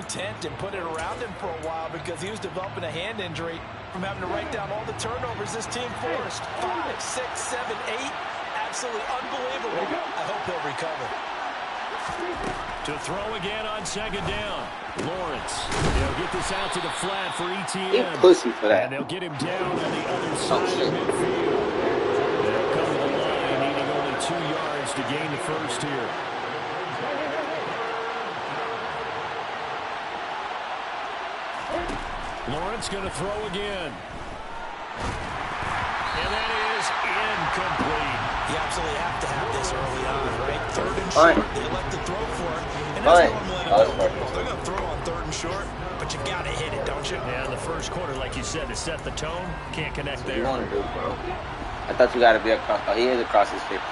intent and put it around him for a while because he was developing a hand injury from having to write down all the turnovers this team forced. 5, 6, 7, 8. Absolutely unbelievable. I hope he'll recover. To throw again on second down. Lawrence. They'll get this out to the flat for ETN. He pussy for that. And they'll get him down on the other side of midfield. They'll come to the line, needing only 2 yards to gain the first here. Lawrence going to throw again. And that is incomplete. You absolutely have to have this early on, right? 3rd and short. They elect to throw for it. And that's what I'm letting them do. They're going to throw on 3rd and short, but you got to hit it, don't you? Yeah, the first quarter, like you said, to set the tone, can't connect there. What you want to do, bro? I thought you got to be across. Oh, he is across his 50.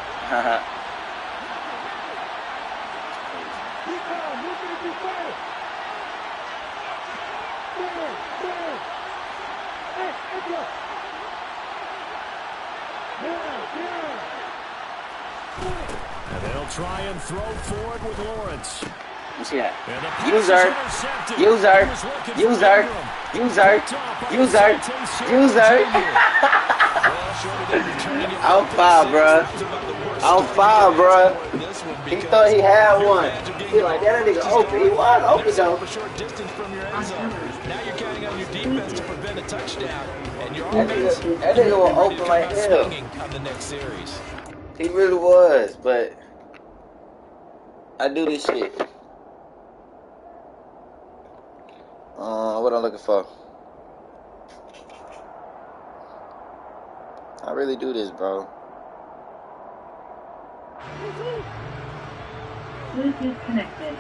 And they'll try and throw forward with Lawrence. You see that? User. I'm foul, bro. I'm foul, bro. He thought he had one. He like, that nigga open. He was open, though. Now you're counting on your defense to prevent a touchdown. And your that nigga was open like hell. On the next series. He really was, but I do this shit. What I'm looking for? I really do this, bro. Bluetooth connected.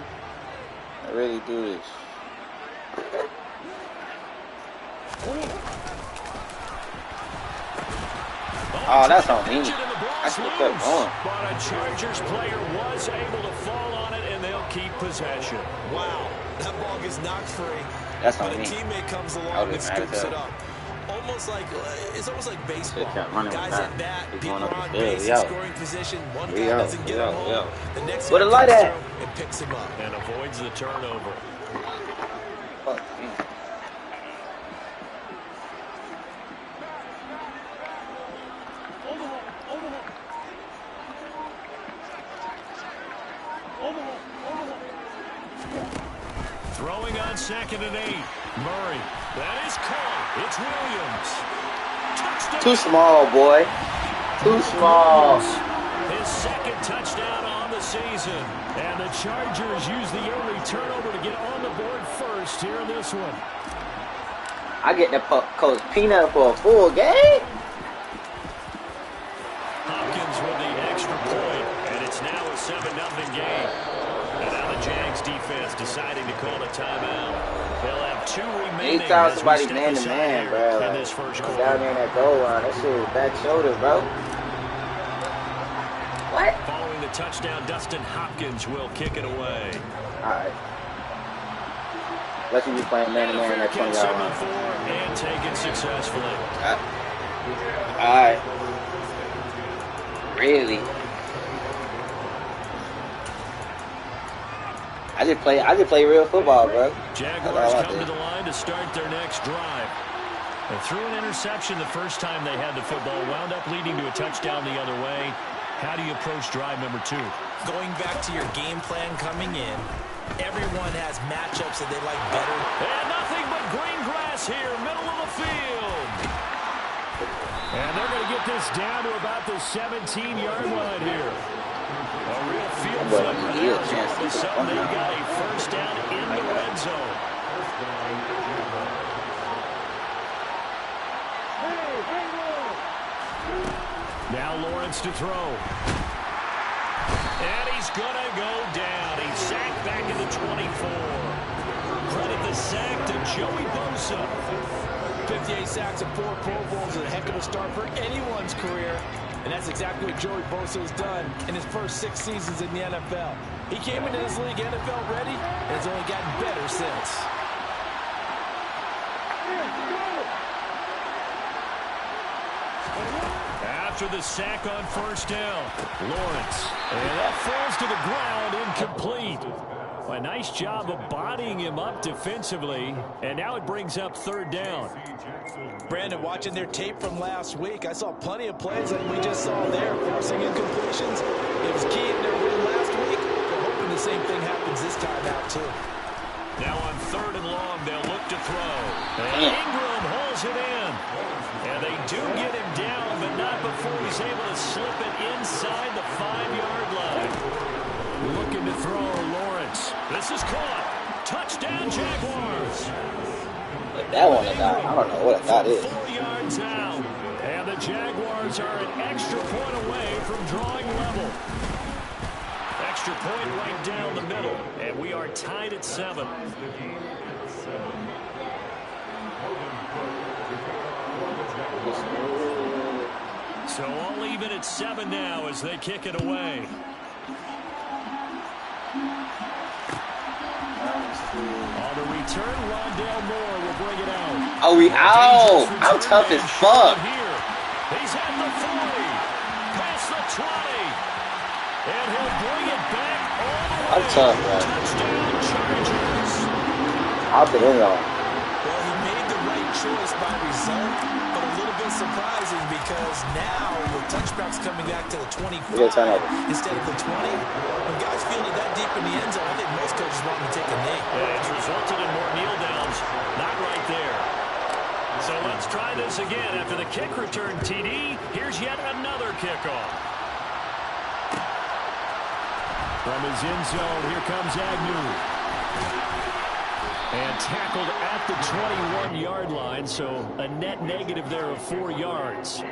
I really do this. Oh, that's on me. I should have kept going. But a Chargers player was able to fall on it, and they'll keep possession. Wow, that ball gets knocked free. That's on me. But a teammate comes along and scoops it up. It's almost like baseball. Guys at bat, people on base, scoring position. One guy doesn't get him home. The next guy comes through and picks him up and avoids the turnover. Fuck me. Throwing on 2nd and 8. Murray. That is caught. It's Williams. Touchdown. Too small, boy. Too small. His 2nd touchdown on the season. And the Chargers use the early turnover to get on the board first here in this one. I get the Coach Peanut for a full game. Hopkins with the extra point. And it's now a 7-0 game. And now the Jags defense deciding to call a timeout. They'll have 2 remaining. He thought somebody man-to-man, bro. In this first quarter. Down there in that goal line. That shit was back shoulder, bro. What? Following the touchdown, Dustin Hopkins will kick it away. All right. Let's be playing man-to-man in that 20-yard line. And take it successfully. All right. Really? I just play real football, bro. Jaguars come to the line to start their next drive. And threw an interception the first time they had the football, wound up leading to a touchdown the other way. How do you approach drive number 2? Going back to your game plan coming in, everyone has matchups that they like better. And nothing but green grass here, middle of the field. And they're going to get this down to about the 17-yard line here. A real field flip. All of a sudden, they got a first down in the red zone. Now Lawrence to throw. And he's going to go down. He's sacked back in the 24. Credit the sack to Joey Bosa. 58 sacks and 4 Pro Bowls is a heck of a start for anyone's career. And that's exactly what Joey Bosa has done in his first 6 seasons in the NFL. He came into this league NFL ready and has only gotten better since. After the sack on first down, Lawrence. And that falls to the ground, incomplete. A nice job of bodying him up defensively, and now it brings up 3rd down. Brandon, watching their tape from last week, I saw plenty of plays like we just saw there, forcing incompletions. It was key in their win last week. They're hoping the same thing happens this time out, too. Now on 3rd and long, they'll look to throw. And Ingram holds it in. And they do get him down, but not before he's able to slip it inside the 5-yard line. Looking to throw Lawrence. This is caught. Touchdown, Jaguars. Like that one, I don't know what that is. 4 yards out. And the Jaguars are an extra point away from drawing level. Extra point right down the middle. And we are tied at 7. So all even at 7 now as they kick it away. On the return, Rondale Moore will bring it out. Oh, I'm tough as fuck. He's at the 40, past the 20, and he'll bring it back all the way. I'm tough, man. Touchdown, Chargers. I'll be in on. Well, he made the right choice by result, but a little bit surprising because now with touchbacks coming back to the 25 instead of the 20, when guys feel it that deep in the end zone, I think most coaches want to take a knee. Yeah, it's resulted in more kneel downs. Not right there. So let's try this again. After the kick return TD, here's yet another kickoff. From his end zone, here comes Agnew. And tackled at the 21-yard line, so a net negative there of 4 yards.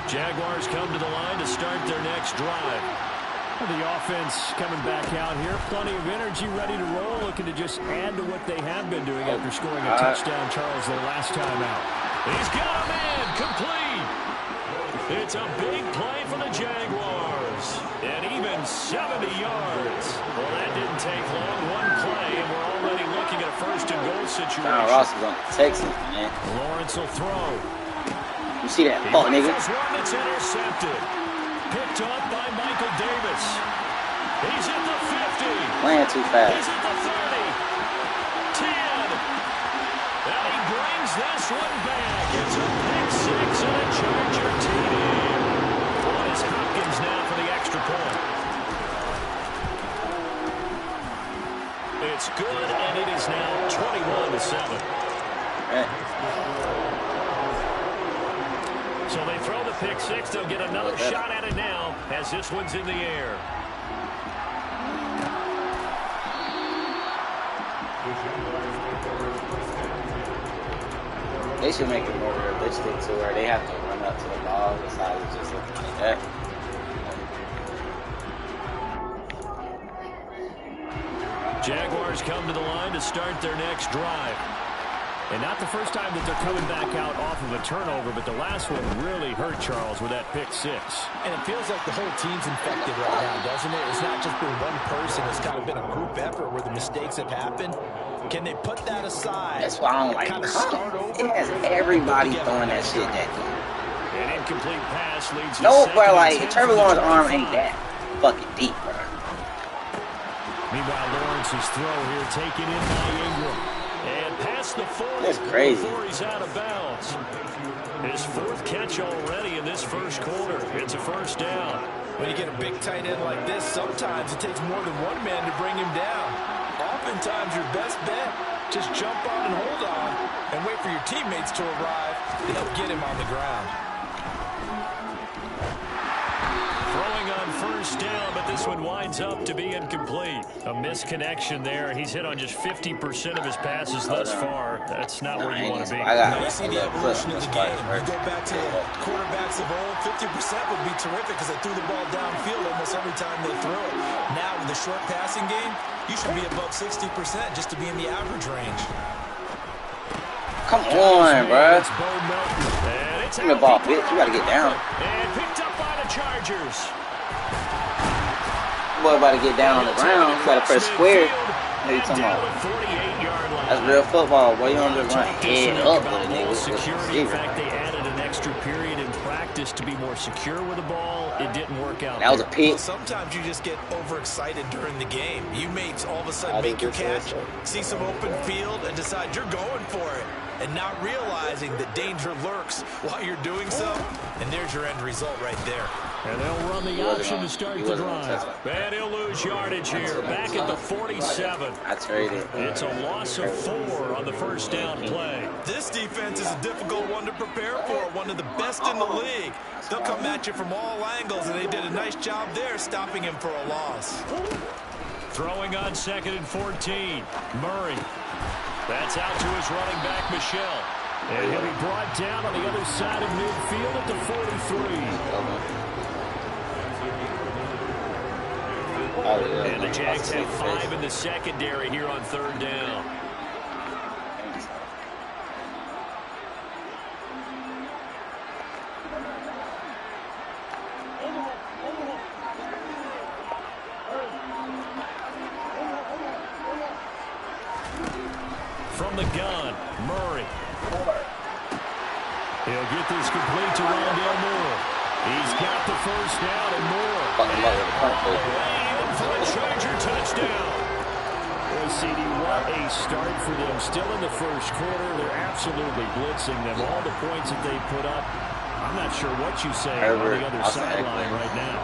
Jaguars come to the line to start their next drive. The offense coming back out here. Plenty of energy, ready to roll, looking to just add to what they have been doing after scoring a touchdown, Charles, their last time out. He's got a man, complete. It's a big play for the Jaguars. And even 70 yards. Well, that didn't take long. One play, and we're already looking at a 1st-and-goal situation. Ross is on the Texans, man. Lawrence will throw. You see that? Oh, nigga. One that's intercepted. Picked up by Michael Davis. He's at the 50. Playing too fast. He's at the 30. 10. And he brings this one back. It's a pick 6 and a Charger TD. On is Hopkins now for the extra point. It's good, and it is now 21-7. Right. So they throw the pick 6. They'll get another shot at it now as this one's in the air. They should make it more realistic to where they have to run up to the ball besides just looking like that. Jaguars come to the line to start their next drive. And not the first time that they're coming back out off of a turnover, but the last one really hurt Charles with that pick 6. And it feels like the whole team's infected right now, doesn't it? It's not just been one person. It's kind of been a group effort where the mistakes have happened. Can they put that aside? That's why I don't like it. Has everybody throwing that shit that deep. An incomplete pass leads to no, bro, like, Trevor Lawrence's arm ain't that fucking deep, bro. Meanwhile, Lawrence's throw here taken in by Ingram. And past the 40 That's crazy. before he's out of bounds. His 4th catch already in this first quarter. It's a 1st down. When you get a big tight end like this, sometimes it takes more than one man to bring him down. Oftentimes, your best bet, just jump on and hold on and wait for your teammates to arrive to help get him on the ground. Throwing on 1st down, but this one winds up to be incomplete. A misconnection there. He's hit on just 50% of his passes thus far. That's not where you want to be. Now you see the evolution of the game. You go back to the quarterbacks of old, 50% would be terrific because they threw the ball downfield almost every time they threw it. Now with the short passing game, you should be above 60% just to be in the average range. Come on, bro. Give me the ball, bitch. You gotta get down. And picked up by the Chargers. Boy, about to get down on the ground. You gotta press square. What are you talking about? That's real football, boy. You don't just run head up with a nigga. Security. In fact, they added an extra period in practice just to be more secure with the ball. It didn't work out. That was a pick. Well, sometimes you just get overexcited during the game. You may all of a sudden make your catch, see some open field, and decide you're going for it, and not realizing that danger lurks while you're doing so. And there's your end result right there. And they'll run the option to start the drive. And he'll lose yardage here, back at the 47. I traded. It's a loss of 4 on the first down play. This defense is a difficult one to prepare for, one of the best in the league. They'll come at you from all angles, and they did a nice job there stopping him for a loss. Throwing on 2nd and 14. Murray. That's out to his running back, Michelle. And he'll be brought down on the other side of midfield at the 43. And the Jags have 5 in the secondary here on 3rd down. From the gun, Murray. He'll get this complete to Rondale Moore. He's got the first down and more. For a Charger touchdown. Boy, CD, what a start for them. Still in the first quarter. They're absolutely blitzing them. All the points that they put up, I'm not sure what you say on the other sideline right now.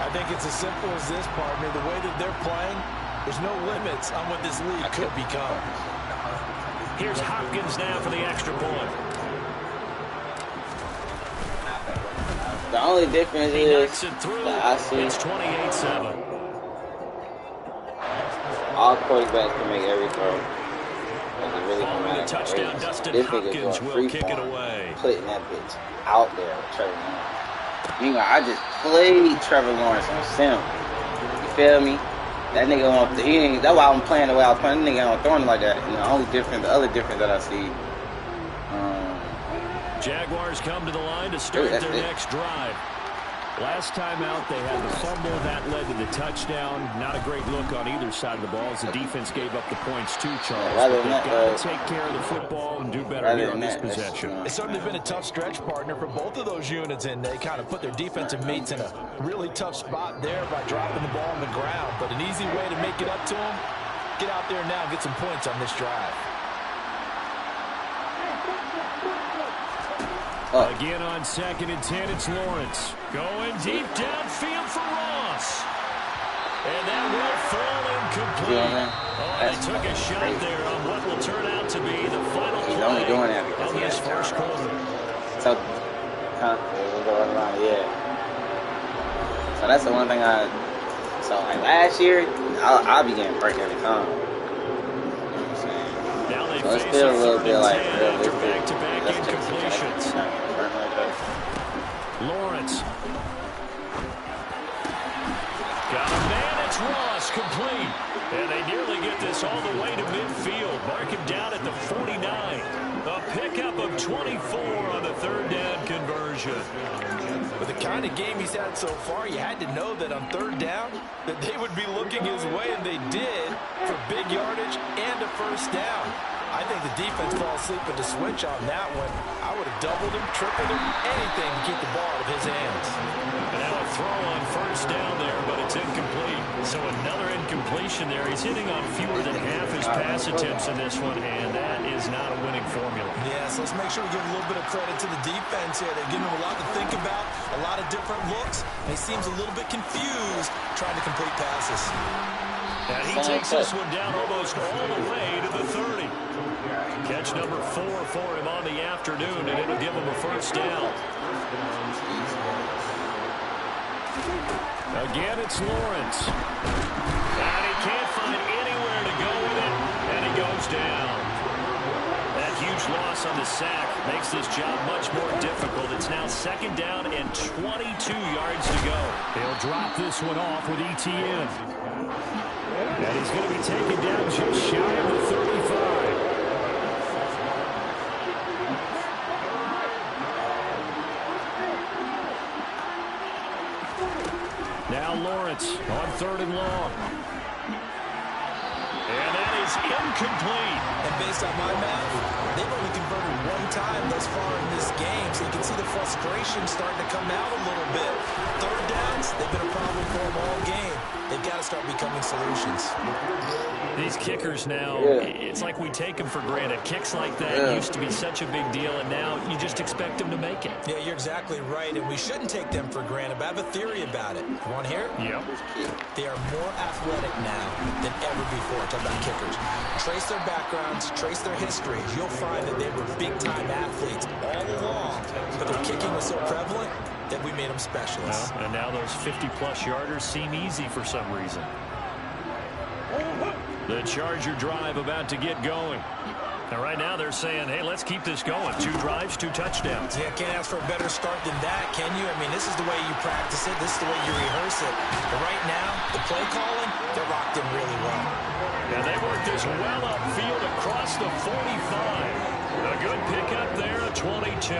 I think it's as simple as this, partner. The way that they're playing, there's no limits on what this league could become. Here's Hopkins now for the extra point. The only difference is that I see it's 28-7. All quarterbacks can make every throw. Really following the touchdown, Dustin Hopkins will kick it away. Putting that bitch out there with Trevor Lawrence. Meanwhile, I just played Trevor Lawrence on Sim. You feel me? That nigga on that's why I'm playing the way I was playing. That nigga on throwing like that. And the other difference that I see. Jaguars come to the line to start their next drive. Last time out, they had the fumble. That led to the touchdown. Not a great look on either side of the ball as the defense gave up the points too, Charles. But they've got to take care of the football and do better here on this possession. It's certainly been a tough stretch, partner, for both of those units, and they kind of put their defensive mates in a really tough spot there by dropping the ball on the ground. But an easy way to make it up to them, get out there now and get some points on this drive. Again on 2nd and 10, it's Lawrence. Going deep downfield for Ross. And that will fall incomplete. They took a shot there on what will turn out to be the final play of this first quarter. So that's the one thing so like last year, I'll be getting burnt every time. Now they so it's still a little bit like back-to-back incompletions. Lawrence. Got a man, it's Ross, complete. And they nearly get this all the way to midfield. Mark him down at the 49. A pickup of 24 on the 3rd down conversion. With the kind of game he's had so far, you had to know that on 3rd down, that they would be looking his way, and they did, for big yardage and a first down. I think the defense fell asleep with the switch on that one. I would have doubled him, tripled him, anything to keep the ball out of his hands. And now a throw on first down there, but it's incomplete. So another incompletion there. He's hitting on fewer than half his pass attempts in this one, and that is not a winning formula. Yeah, so let's make sure we give a little bit of credit to the defense here. They're giving him a lot to think about, a lot of different looks, and he seems a little bit confused trying to complete passes. And he takes this one down almost all the way to the 30. Catch number 4 for him on the afternoon, and it'll give him a first down. Again, it's Lawrence. And he can't find anywhere to go with it, and he goes down. That huge loss on the sack makes this job much more difficult. It's now 2nd down and 22 yards to go. He'll drop this one off with ETN. And he's going to be taken down just shy of the 35. Now Lawrence on 3rd and long. And that is incomplete. And based on my math, they've only converted one time thus far in this game, so you can see the frustration starting to come out a little bit. Third downs, they've been a problem for them all game. They've got to start becoming solutions. These kickers now, it's like we take them for granted. Kicks like that used to be such a big deal, and now you just expect them to make it. Yeah, you're exactly right, and we shouldn't take them for granted, but I have a theory about it. You want to hear it? Yep. They are more athletic now than ever before. Talk about kickers. Trace their backgrounds, trace their histories. You'll find that they were big-time athletes all along, but their kicking was so prevalent that we made them specialists. Well, and now those 50-plus yarders seem easy for some reason. The Charger drive about to get going. And right now they're saying, hey, let's keep this going. 2 drives, 2 touchdowns. Yeah, can't ask for a better start than that, can you? I mean, this is the way you practice it. This is the way you rehearse it. But right now, the play calling, they're locked in really well. And they work this well upfield across the 45. A good pickup there, a 22.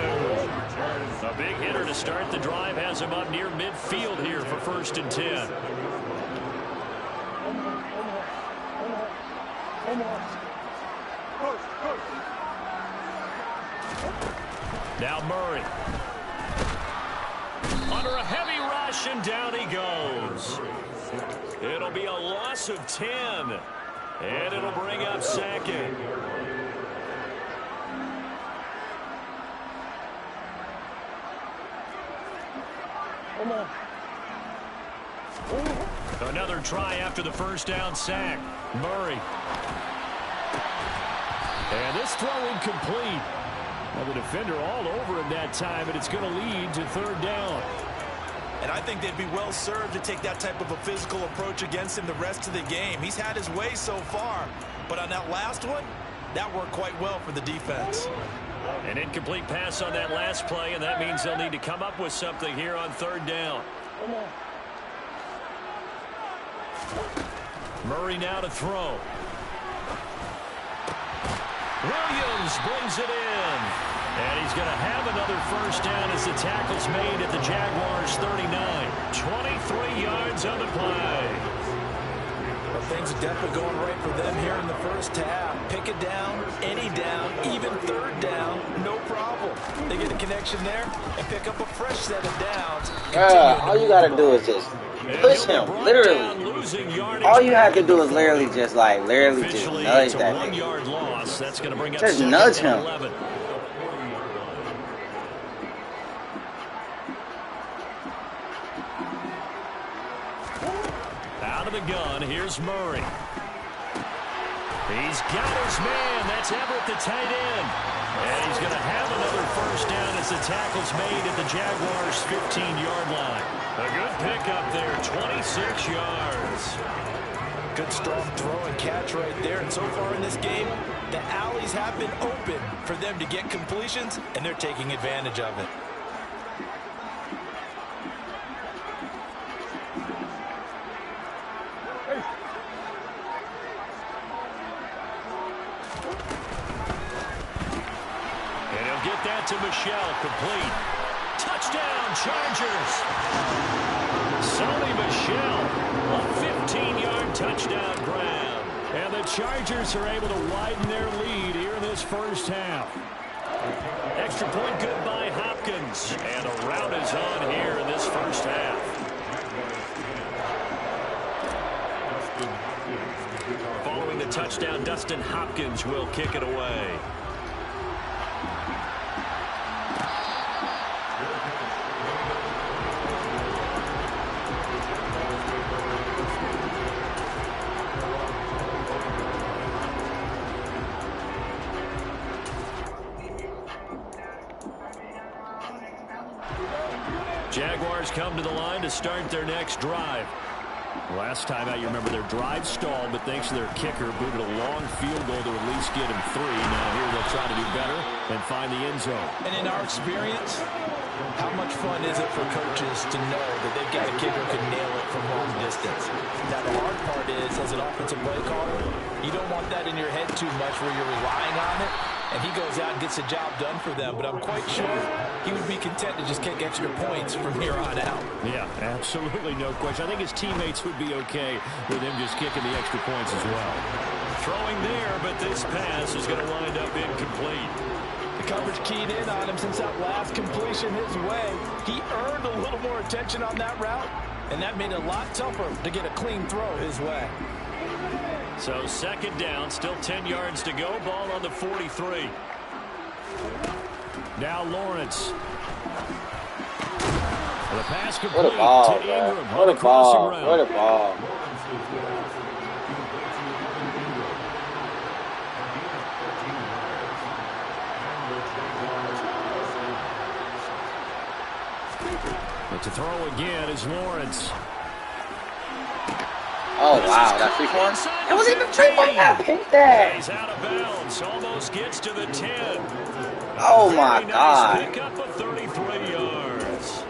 A big hitter to start the drive has him up near midfield here for 1st and 10. Now Murray. Under a heavy rush, and down he goes. It'll be a loss of 10. And it'll bring up 2nd. Another try after the 1st down sack. Murray. And this throw incomplete. Well, the defender all over him that time, and it's going to lead to 3rd down. And I think they'd be well served to take that type of a physical approach against him the rest of the game. He's had his way so far, but on that last one, that worked quite well for the defense. An incomplete pass on that last play, and that means they'll need to come up with something here on 3rd down. Murray now to throw. Williams brings it in. And he's going to have another 1st down as the tackle's made at the Jaguars' 39. 23 yards on the play. Well, things are definitely going right for them here in the 1st half. Pick it down, any down, even 3rd down, no problem. They get a connection there and pick up a fresh set of downs. All you got to do is just push him, literally. All you have to do is literally just nudge that thing. That's going to bring up just nudge him. 11. Out of the gun, here's Murray. He's got his man. That's Everett, the tight end. And he's going to have another 1st down as the tackle's made at the Jaguars' 15-yard line. A good pickup there, 26 yards. Good strong throw and catch right there. And so far in this game, the alleys have been open for them to get completions, and they're taking advantage of it. And he'll get that to Michel, complete. Touchdown, Chargers. Sonny Michel, a 15-yard touchdown grab. And the Chargers are able to widen their lead here in this 1st half. Extra point good by Hopkins. And a rout is on here in this 1st half. Following the touchdown, Dustin Hopkins will kick it away. Jaguars come to the line to start their next drive. Last time out, you remember their drive stalled, but thanks to their kicker, booted a long field goal to at least get him 3. Now here they'll try to do better and find the end zone. And in our experience, how much fun is it for coaches to know that they've got a kicker who can nail it from long distance? Now the hard part is, as an offensive play caller, you don't want that in your head too much where you're relying on it, and he goes out and gets the job done for them. But I'm quite sure he would be content to just kick extra points from here on out. Yeah, absolutely no question. I think his teammates would be okay with him just kicking the extra points as well. Throwing there, but this pass is going to wind up incomplete. The coverage keyed in on him since that last completion his way. He earned a little more attention on that route, and that made it a lot tougher to get a clean throw his way. So second down, still 10 yards to go. Ball on the 43. Now Lawrence. The pass complete What a ball, to Ingram. What a ball. What a ball. But to throw again is Lawrence. Oh, wow. That's free for him? It wasn't even free for him. I picked that. He's out of bounds. Almost gets to the 10. Oh, my God. Nice pick up of 33 yards.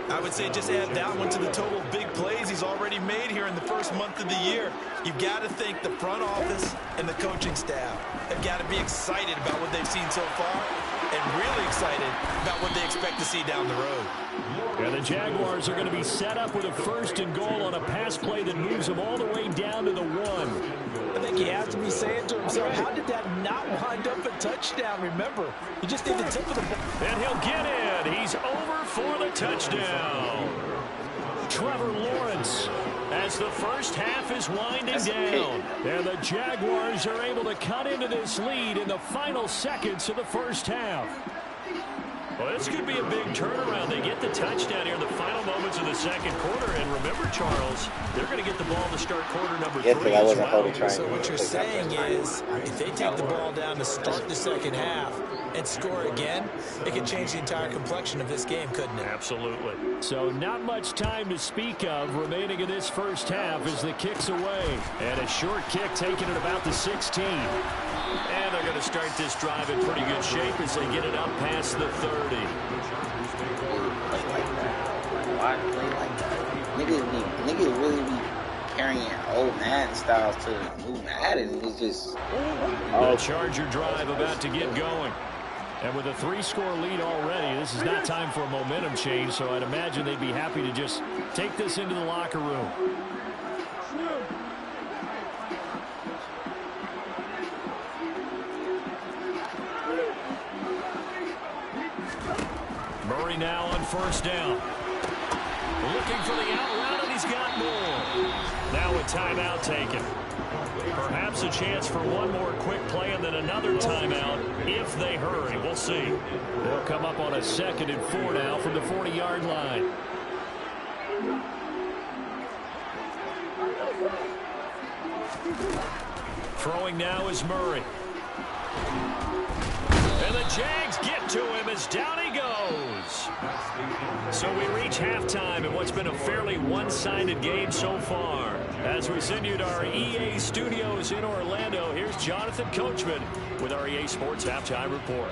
I would say just add that one to the total of big plays he's already made here in the first month of the year. You've got to thank the front office and the coaching staff. They've got to be excited about what they've seen so far and really excited about what they expect to see down the road. And the Jaguars are going to be set up with a 1st and goal on a pass play that moves them all the way down to the 1. I think he has to be saying to himself, how did that not wind up a touchdown? Remember, he just did the tip of the ball. And he'll get in. He's over for the touchdown. Trevor Lawrence as the first half is winding down. And the Jaguars are able to cut into this lead in the final seconds of the first half. Well, this could be a big turnaround. They get the touchdown here in the final moments of the second quarter. And remember, Charles, they're going to get the ball to start quarter number 3 as well. So what you're saying is, if they take the ball down to start the second half and score again, it could change the entire complexion of this game, couldn't it? Absolutely. So not much time to speak of remaining in this first half as the kick's away. And a short kick taken at about the 16. And they're going to start this drive in pretty good shape as they get it up past the 30. Why play like that? Niggas really be carrying old Madden styles to new Madden. It's just... The Charger drive about to get going. And with a 3-score lead already, this is not time for a momentum change, so I'd imagine they'd be happy to just take this into the locker room. Murray now on 1st down. Looking for the out route, and he's got more. Now a timeout taken. Perhaps a chance for one more quick play and then another timeout if they hurry. We'll see. They'll come up on a 2nd and 4 now from the 40-yard line. Throwing now is Murray. And the Jags get to him as down he goes. So we reach halftime in what's been a fairly one-sided game so far. As we send you to our EA studios in Orlando, here's Jonathan Coachman with our EA Sports Halftime Report.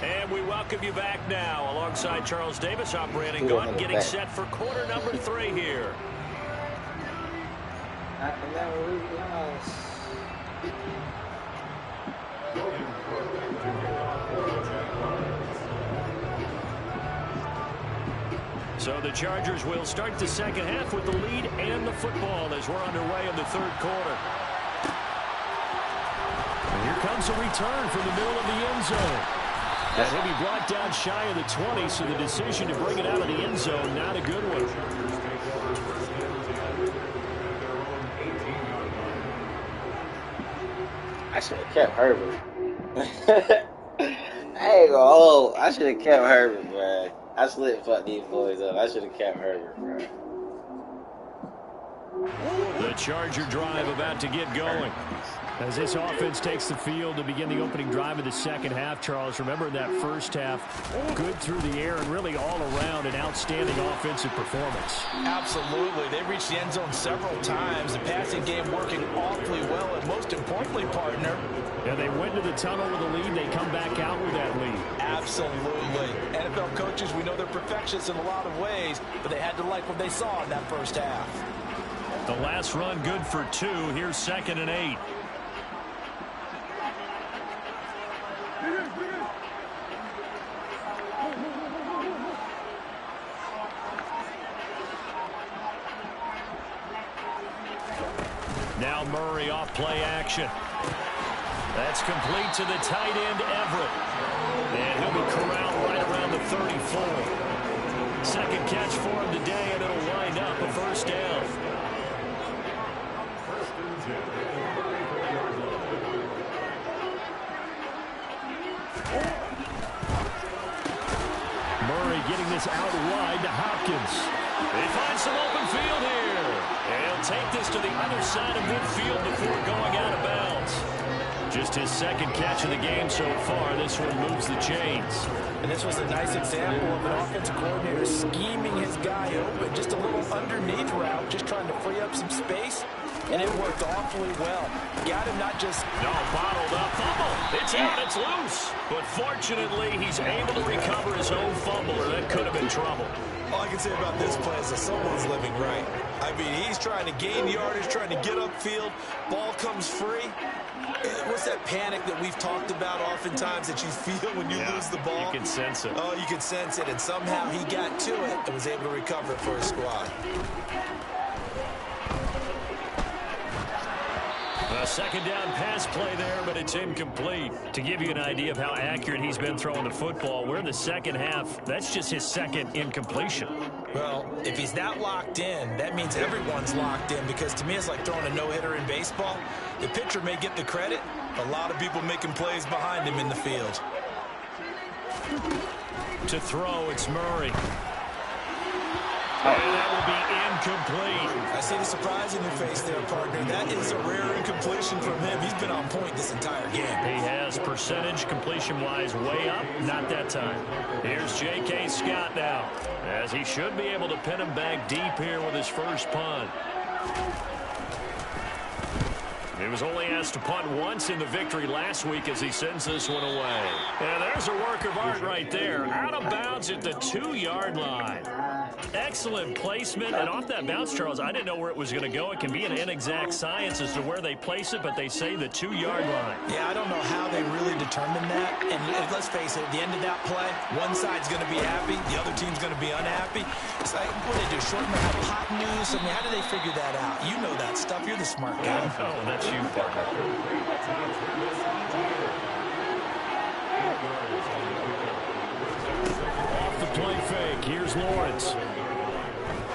And we welcome you back now alongside Charles Davis, operating gun, getting set for quarter number 3 here. I can never leave the house. So the Chargers will start the second half with the lead and the football as we're underway in the 3rd quarter. And here comes a return from the middle of the end zone. And he'll be brought down shy of the 20, so the decision to bring it out of the end zone, not a good one. I should have kept Herbert. I ain't gonna hold. I should have kept Herbert, bro. I slipped fuck these boys up. I should have kept Herbert, bro. The Charger drive about to get going. As this offense takes the field to begin the opening drive of the second half, Charles, remember that first half, good through the air and really all around an outstanding offensive performance. Absolutely. They reached the end zone several times. The passing game working awfully well, and most importantly, partner. Yeah, they went to the tunnel with a lead. They come back out with that lead. Absolutely. NFL coaches, we know they're perfectionists in a lot of ways, but they had to like what they saw in that first half. The last run good for 2. Here's 2nd and 8. Now Murray off play action. That's complete to the tight end, Everett. And he'll be corralled right around the 34. Second catch for him today, and it'll wind up a first down. Murray getting this out wide to Hopkins. They find some open field here. And he'll take this to the other side of midfield before going out of bounds. Just his second catch of the game so far. This one moves the chains. And this was a nice example of an offensive coordinator scheming his guy open. Just a little underneath route, just trying to free up some space. And it worked awfully well. Got him not just... No, bottled up fumble. It's out, it's loose. But fortunately, he's able to recover his own fumble, or that could have been trouble. All I can say about this play is that someone's living right. I mean, he's trying to gain yardage, trying to get upfield. Ball comes free. What's that panic that we've talked about oftentimes that you feel when you lose the ball? You can sense it. Oh, you can sense it. And somehow he got to it and was able to recover it for his squad. A second down pass play there, but it's incomplete. To give you an idea of how accurate he's been throwing the football, we're in the second half. That's just his second incompletion. Well, if he's that locked in, that means everyone's locked in, because to me it's like throwing a no-hitter in baseball. The pitcher may get the credit, a lot of people making plays behind him in the field. To throw, it's Murray. And that will be incomplete. I see the surprise in your face there, partner. That is a rare incompletion from him. He's been on point this entire game. He has percentage completion-wise way up. Not that time. Here's J.K. Scott now, as he should be able to pin him back deep here with his first punt. He was only asked to punt once in the victory last week as he sends this one away. And there's a work of art right there. Out of bounds at the 2-yard line. Excellent placement. And off that bounce, Charles, I didn't know where it was going to go. It can be an inexact science as to where they place it, but they say the 2-yard line. Yeah, I don't know how they really determine that. And let's face it, at the end of that play, one side's going to be happy, the other team's going to be unhappy. It's like, what do they do, shorten the hypotenuse? I mean, how do they figure that out? You know that stuff. You're the smart guy. Oh, that's you, partner. Off the play fake, here's Lawrence.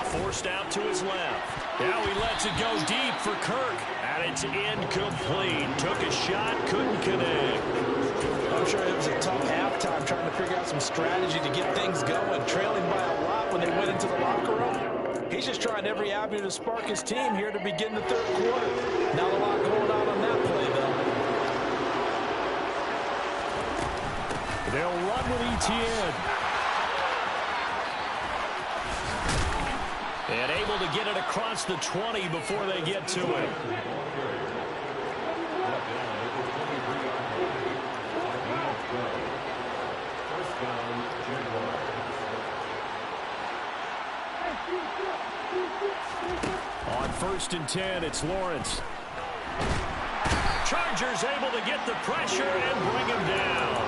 Forced out to his left. Now he lets it go deep for Kirk. And it's incomplete. Took a shot, couldn't connect. I'm sure it was a tough halftime trying to figure out some strategy to get things going. Trailing by a lot when they went into the locker room. He's just trying every avenue to spark his team here to begin the third quarter. Not a lot going on that play, though. They'll run with ETN. And able to get it across the 20 before they get to it. On 1st and 10, it's Lawrence. Chargers able to get the pressure and bring him down.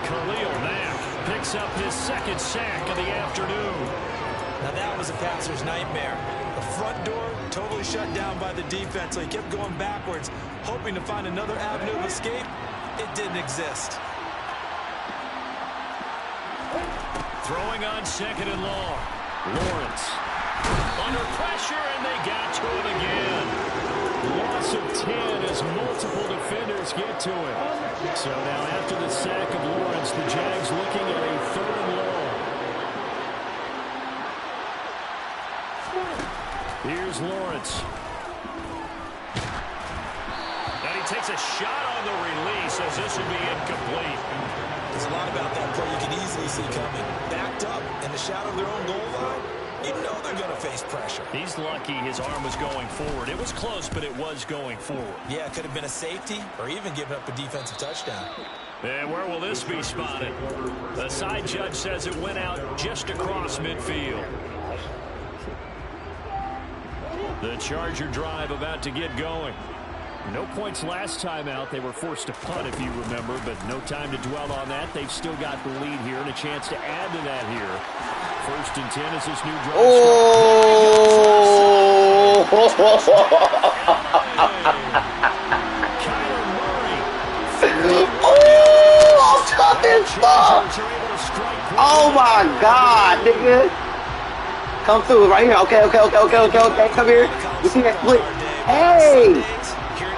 Khalil Mack picks up his second sack of the afternoon. Now that was a passer's nightmare. The front door totally shut down by the defense, so he kept going backwards, hoping to find another avenue of escape. It didn't exist. Throwing on 2nd and long. Lawrence. Under pressure, and they got to him again. Loss of 10 as multiple defenders get to him. So now after the sack of Lawrence, the Jags looking at a 3rd and long. Here's Lawrence. And he takes a shot on the release as this will be incomplete. There's a lot about that play you can easily see coming. Backed up in the shadow of their own goal line, you know they're going to face pressure. He's lucky his arm was going forward. It was close, but it was going forward. Yeah, it could have been a safety or even given up a defensive touchdown. And where will this be spotted? The side judge says it went out just across midfield. The Charger drive about to get going. No points last time out. They were forced to punt, if you remember, but no time to dwell on that. They've still got the lead here and a chance to add to that here. 1st and 10 as this new drive starts. Oh my God, nigga. Come through right here. Okay. Come here. You see that split? Hey.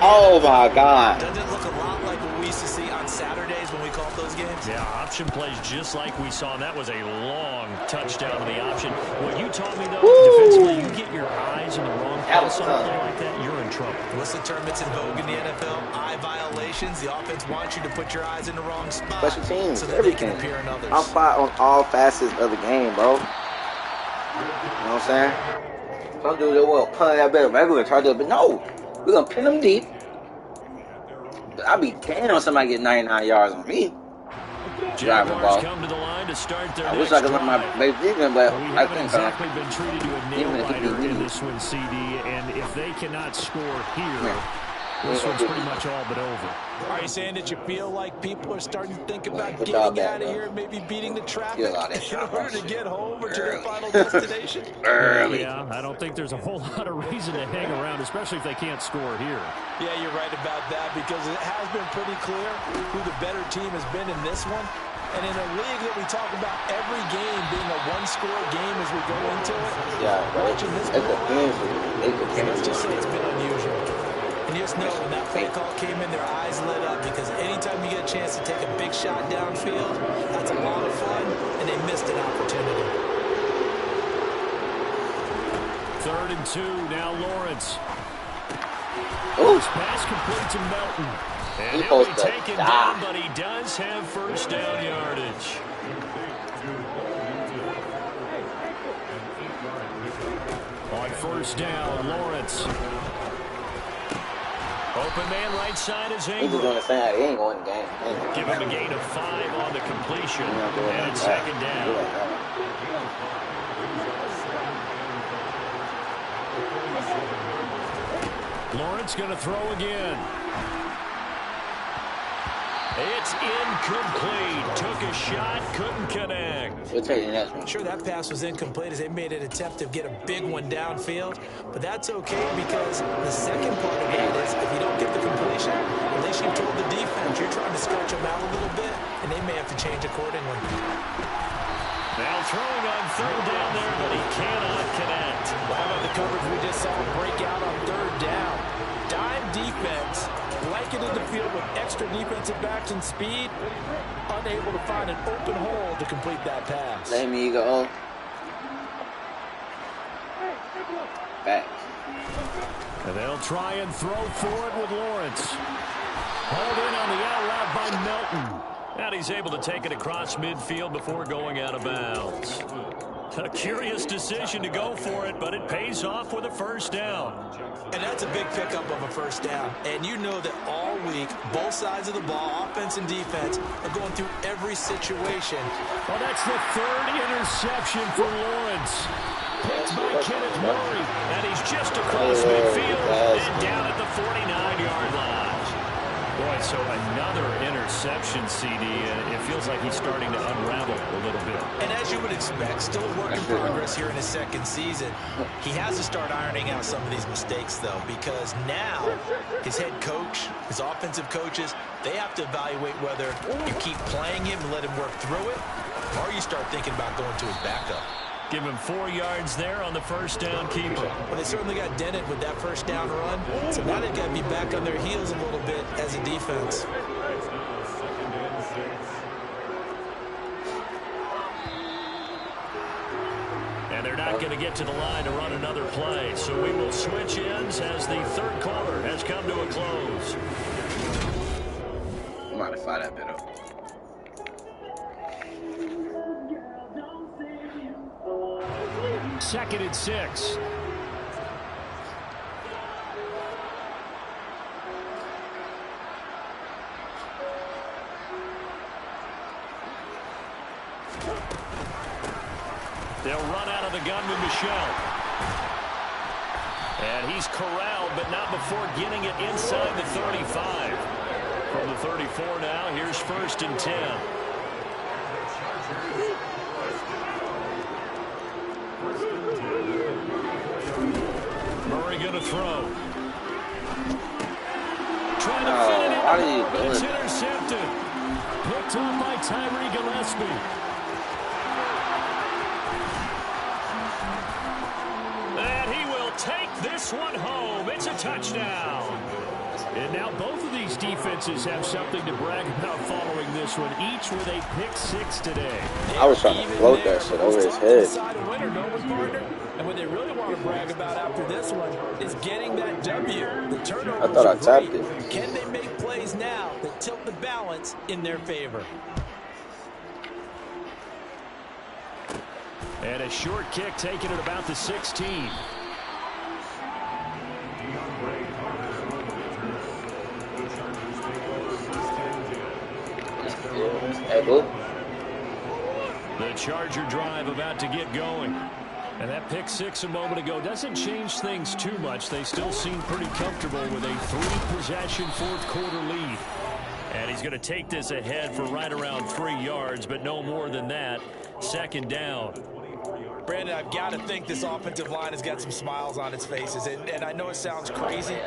Oh my God. Doesn't it look a lot like what we used to see on Saturdays when we called those games? Yeah, option plays just like we saw, and that was a long touchdown to the option. What you taught me, though, defensively, you get your eyes in the wrong place on a play like that, you're in trouble. What's the term that's in vogue in the NFL? Eye violations. The offense wants you to put your eyes in the wrong spot. Special teams, so that everything. they can appear in others. I'm fine on all facets of the game, bro. You know what I'm saying? Some dudes that will punt that better regular charge up, but no, we're gonna pin them deep. I'll be damned on somebody get 99 yards on me. Driving ball. Come to the line to start their I wish I could learn my base defense, but we I haven't think exactly been treated to a nail-biter in even this one, CD, and if they cannot score here, this one's pretty much all but over. Are you saying that you feel like people are starting to think about Good getting job, out of bro. here and maybe beating the traffic Get a lot of in order to get home or to their final destination? early. Yeah, I don't think there's a whole lot of reason to hang around, especially if they can't score here. Yeah, you're right about that because it has been pretty clear who the better team has been in this one. And in a league that we talk about every game being a one-score game as we go into it, Yeah, watching this let's just say it's been unusual. And just know when that play call came in, their eyes lit up because anytime you get a chance to take a big shot downfield, that's a lot of fun, and they missed an opportunity. 3rd and 2, now Lawrence. Ooh. This pass complete to Melton. And He he'll be supposed to taken die. down, but he does have first down yardage. On first down, Lawrence. Open man right side is He's just Ingram. doing the same. He ain't going the game. Give him a gain of 5 on the completion. And it's 2nd down. Lawrence going to throw again. It's incomplete. Took a shot, couldn't connect. We'll take the next one. Sure, that pass was incomplete as they made an attempt to get a big one downfield, but that's okay because the second part of that is if you don't get the completion, at least you've told the defense you're trying to stretch them out a little bit, and they may have to change accordingly. Now throwing on 3rd down there, but he cannot connect. Well, how about the coverage we just saw break out on 3rd down? Dime defense, blanketed the field with extra defensive backs and speed, unable to find an open hole to complete that pass. Let me go. Back. And they'll try and throw forward with Lawrence. Hauled in on the out route by Melton. And he's able to take it across midfield before going out of bounds. A curious decision to go for it, but it pays off with a first down. And that's a big pickup of a first down. And you know that all week, both sides of the ball, offense and defense, are going through every situation. Well, that's the 3rd interception for Lawrence. Picked by Kenneth Murray. And he's just across midfield and down at the 49-yard line. Boy, so another interception, CD. It feels like he's starting to unravel a little bit. And as you would expect, still a work in progress here in his 2nd season. He has to start ironing out some of these mistakes, though, because now his head coach, his offensive coaches, they have to evaluate whether you keep playing him and let him work through it, or you start thinking about going to his backup. Give him 4 yards there on the first down keeper. Well, they certainly got dented with that first down run, so now they've got to be back on their heels a little bit as a defense. And they're not going to get to the line to run another play, so we will switch ends as the 3rd quarter has come to a close. Modify that bit up. Second and 6. They'll run out of the gun with Michelle. And he's corralled, but not before getting it inside the 35. From the 34 now, here's 1st and 10. Murray going to throw. Trying to fit it in, but it's intercepted. Picked up by Tyree Gillespie. this one home. It's a touchdown. And now both of these defenses have something to brag about following this one, each with a pick 6 today. I was trying to float that shit over his head. And what they really want to brag about after this one is getting that W. The turnovers I thought I tapped it. Can they make plays now that tilt the balance in their favor? And a short kick taken at about the 16. The Charger drive about to get going. And that pick 6 a moment ago doesn't change things too much. They still seem pretty comfortable with a 3-possession fourth-quarter lead. And he's going to take this ahead for right around 3 yards, but no more than that. Second down. Brandon, I've got to think this offensive line has got some smiles on its faces. And I know it sounds crazy,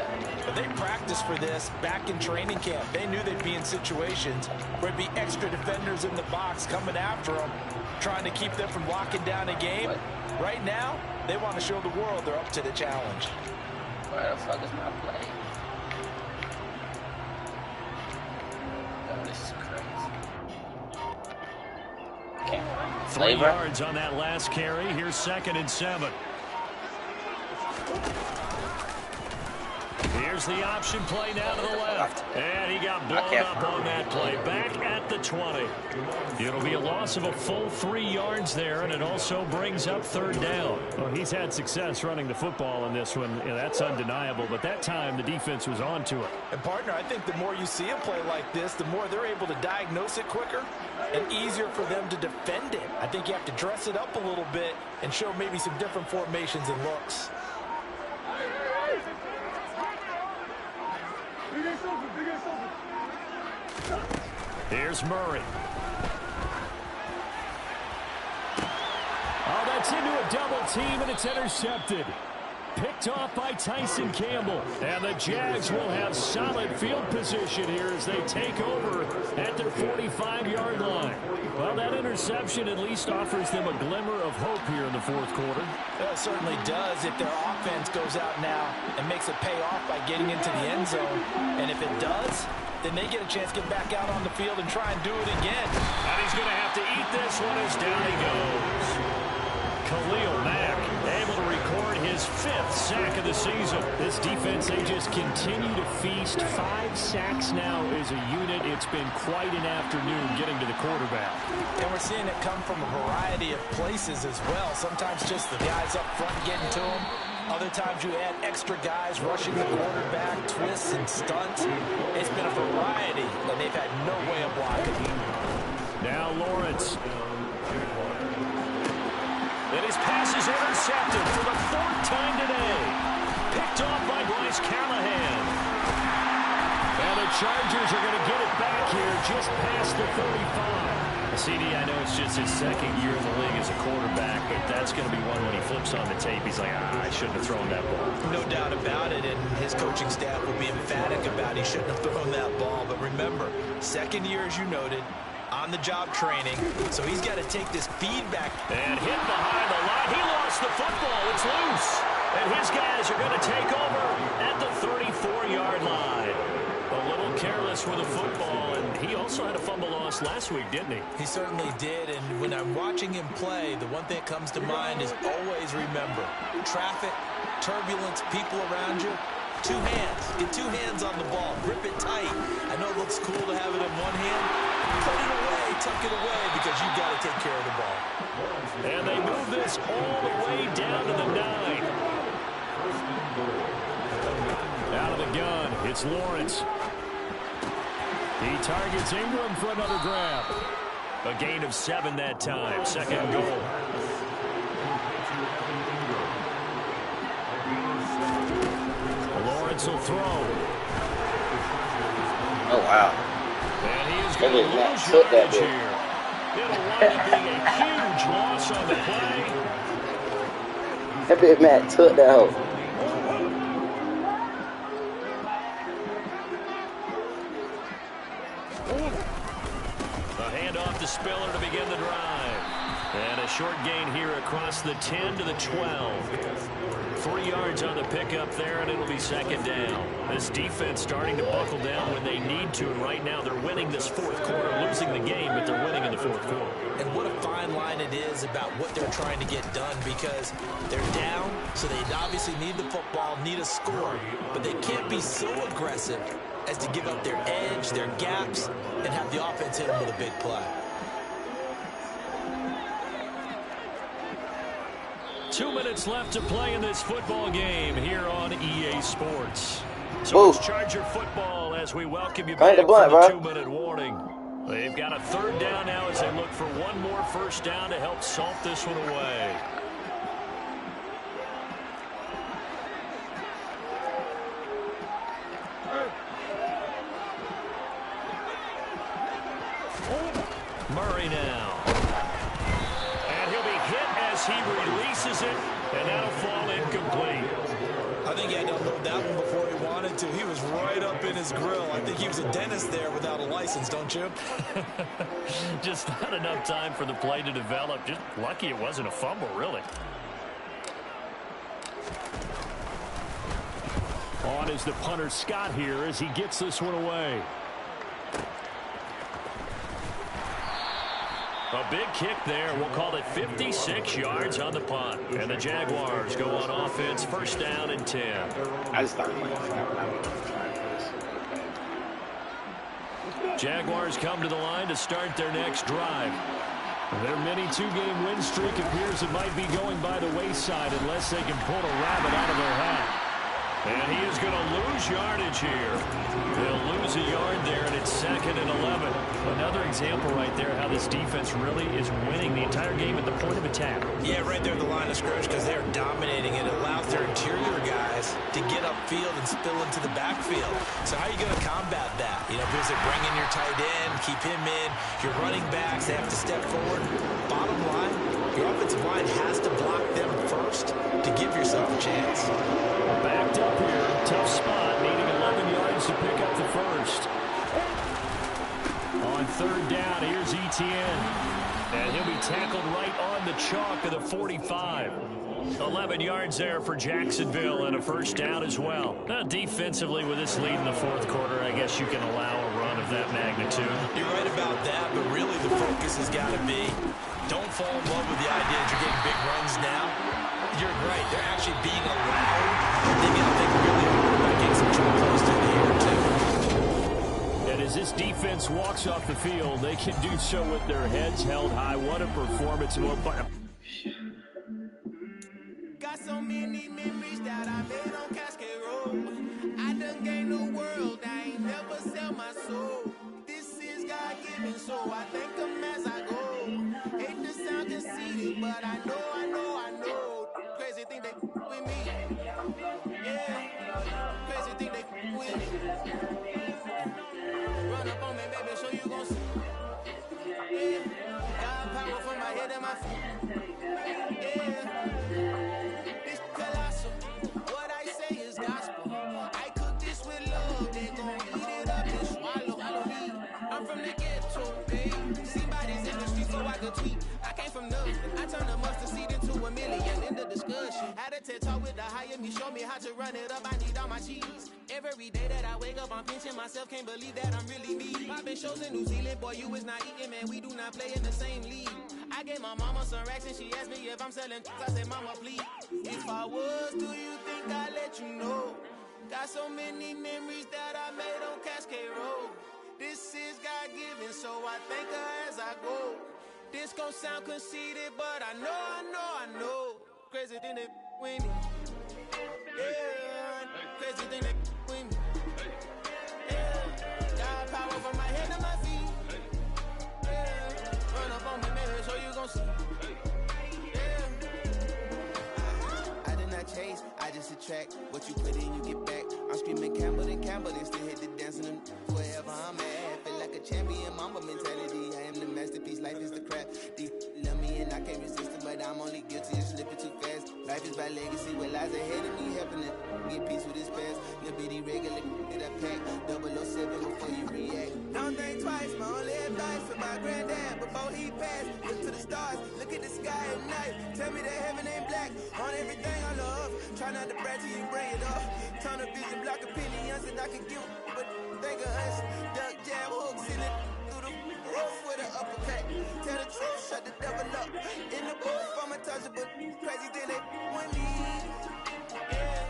but they practiced for this back in training camp. They knew they'd be in situations where it'd be extra defenders in the box coming after them, trying to keep them from locking down a game. Right now, they want to show the world they're up to the challenge. Where the fuck is my play? Oh, this is crazy. 3 yards on that last carry. Here's 2nd and 7. Here's the option play now to the left. And he got blown up on that play. Back at the 20. It'll be a loss of a full 3 yards there, and it also brings up 3rd down. Well, he's had success running the football in this one. That's undeniable, but that time the defense was on to it. And, partner, I think the more you see a play like this, the more they're able to diagnose it quicker and easier for them to defend it. I think you have to dress it up a little bit and show maybe some different formations and looks. Here's Murray. Oh, that's into a double team, and it's intercepted. Picked off by Tyson Campbell. And the Jags will have solid field position here as they take over at their 45-yard line. Well, that interception at least offers them a glimmer of hope here in the fourth quarter. It certainly does if their offense goes out now and makes it pay off by getting into the end zone. And if it does, then they get a chance to get back out on the field and try and do it again. And he's going to have to eat this one as down he goes. Khalil Mack able to record his 5th sack of the season. This defense, they just continue to feast. 5 sacks now as a unit. It's been quite an afternoon getting to the quarterback. And we're seeing it come from a variety of places as well. Sometimes just the guys up front getting to him. Other times you add extra guys rushing the quarterback, twists and stunts. It's been a variety, and they've had no way of blocking. Now Lawrence. And his pass is intercepted for the 4th time today. Picked off by Bryce Callahan. And the Chargers are going to get it back here just past the 35. CD, I know it's just his 2nd year in the league as a quarterback, but that's going to be one when he flips on the tape. He's like, I shouldn't have thrown that ball. No doubt about it, and his coaching staff will be emphatic about he shouldn't have thrown that ball. But remember, 2nd year, as you noted, on-the-job training, so he's got to take this feedback. And hit behind the line. He lost the football. It's loose. And his guys are going to take over at the 34-yard line. A little careless with the football, and he also had a fumble loss last week, didn't he? He certainly did, and when I'm watching him play, the one thing that comes to mind is always remember, traffic, turbulence, people around you, 2 hands. Get 2 hands on the ball. Grip it tight. I know it looks cool to have it in one hand. Put it away, tuck it away, because you've got to take care of the ball. And they move this all the way down to the 9. Out of the gun, it's Lawrence. He targets Ingram for another grab. A gain of 7 that time. 2nd goal. Lawrence will throw. Oh, wow. And he is going to lose yardage here. It'll wind up being a huge loss on the play. That big Matt took that hoe. A handoff to Spiller to begin the drive. And a short gain here across the 10 to the 12. 3 yards on the pickup there, and it'll be second down. This defense starting to buckle down when they need to, and right now they're winning this fourth quarter, losing the game, but they're winning in the fourth quarter. And what a fine line it is about what they're trying to get done, because they're down, so they obviously need the football, need a score, but they can't be so aggressive as to give up their edge, their gaps, and have the offense hit them with a big play. 2 minutes left to play in this football game here on EA Sports. So it's Charger football as we welcome you back from the 2-minute warning. They've got a third down now as they look for one more first down to help salt this one away. Murray now. And he'll be hit as he releases it, and that'll fall incomplete. I think he had to unload that one before he wanted to. He was right up in his grill. I think he was a dentist there without a license, don't you? Just not enough time for the play to develop. Just lucky it wasn't a fumble, really. On is the punter Scott here as he gets this one away. A big kick there. We'll call it 56 yards on the punt. And the Jaguars go on offense, first down and 10. I just started playing flat when I was Jaguars come to the line to start their next drive. Their mini 2-game win streak appears it might be going by the wayside unless they can pull a rabbit out of their hat. And he is going to lose yardage here. They'll lose a yard there, and it's 2nd and 11. Another example right there how this defense really is winning the entire game at the point of attack. Yeah, right there at the line of scrimmage, because they're dominating. It allows their interior guys to get upfield and spill into the backfield. So how are you going to combat that? You know, because they bring in your tight end, keep him in. Your running backs, they have to step forward. Bottom line, your offensive line has to block them first to give yourself a chance. Backed up here, tough spot, needing 11 yards to pick up the first. On third down, here's Etienne. And he'll be tackled right on the chalk of the 45. 11 yards there for Jacksonville and a first down as well. Defensively, with this lead in the fourth quarter, I guess you can allow a run of that magnitude. You're right about that, but really the focus has got to be don't fall in love with the idea that you're getting big runs now. You're right. They're actually being allowed. They got to think really hard about getting some jump close to the air, too. And as this defense walks off the field, they can do so with their heads held high. What a performance. Got so many memories that I made on Cascade Road. I done gained the world. I ain't never sell my soul. This is God-given, so I thank him as I go. Hate to sound conceited, but I know. Crazy thing they with me. Yeah. Crazy thing they with me. Run up on me, baby, so you gon' see. Yeah. Got power from my head and my feet. Yeah. This colossal. What I say is gospel. I cook this with love. They gon' eat it up and swallow. I'm from the ghetto, babe. See bodies in the street so I could tweet. I came from nothing. I turned a mustard seed into a million in the discussion. Had a TED talk with the higher me, show me how to run it up. I need all my cheese. Every day that I wake up, I'm pinching myself. Can't believe that I'm really me. I've been shows in New Zealand, boy, you is not eating, man. We do not play in the same league. I gave my mama some racks and she asked me if I'm selling. I said, mama, please. If I was, do you think I'd let you know? Got so many memories that I made on Cascade Road. This is God-given, so I thank her as I go. This gon' sound conceited, but I know. Crazy thing they with me. Yeah, crazy thing they with me. Yeah, got power from my head to my feet. Yeah, run up on me, man, so you gon' see. Yeah. I did not chase, I just attract. What you put in, you get back. I'm screaming Campbell and still hit the dance in them. Wherever I'm at, feel like a champion, mama mentality. I am the masterpiece, life is the crap. They love me and I can't resist it, but I'm only guilty of slipping too fast. Life is by legacy, what lies ahead of me, helping it get peace with his past. Little bitty regular that I pack, 007 before you react. Don't think twice, my only advice for my granddad before he passed. Look to the stars, look at the sky at night. Tell me that heaven ain't black on everything I love. Try not to brag till you bring it up. Tunnel vision, block opinions, and I can give but think of us. Duck jab hooks in it through the roof with an uppercut. Tell the truth, shut the devil up. In the booth, I'm untouchable. Crazy thing they with me. Yeah,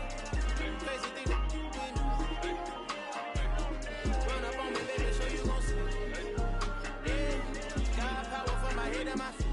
crazy thing they with me. Run up on me, baby, show you gon' see. Yeah, got power for my head and my feet.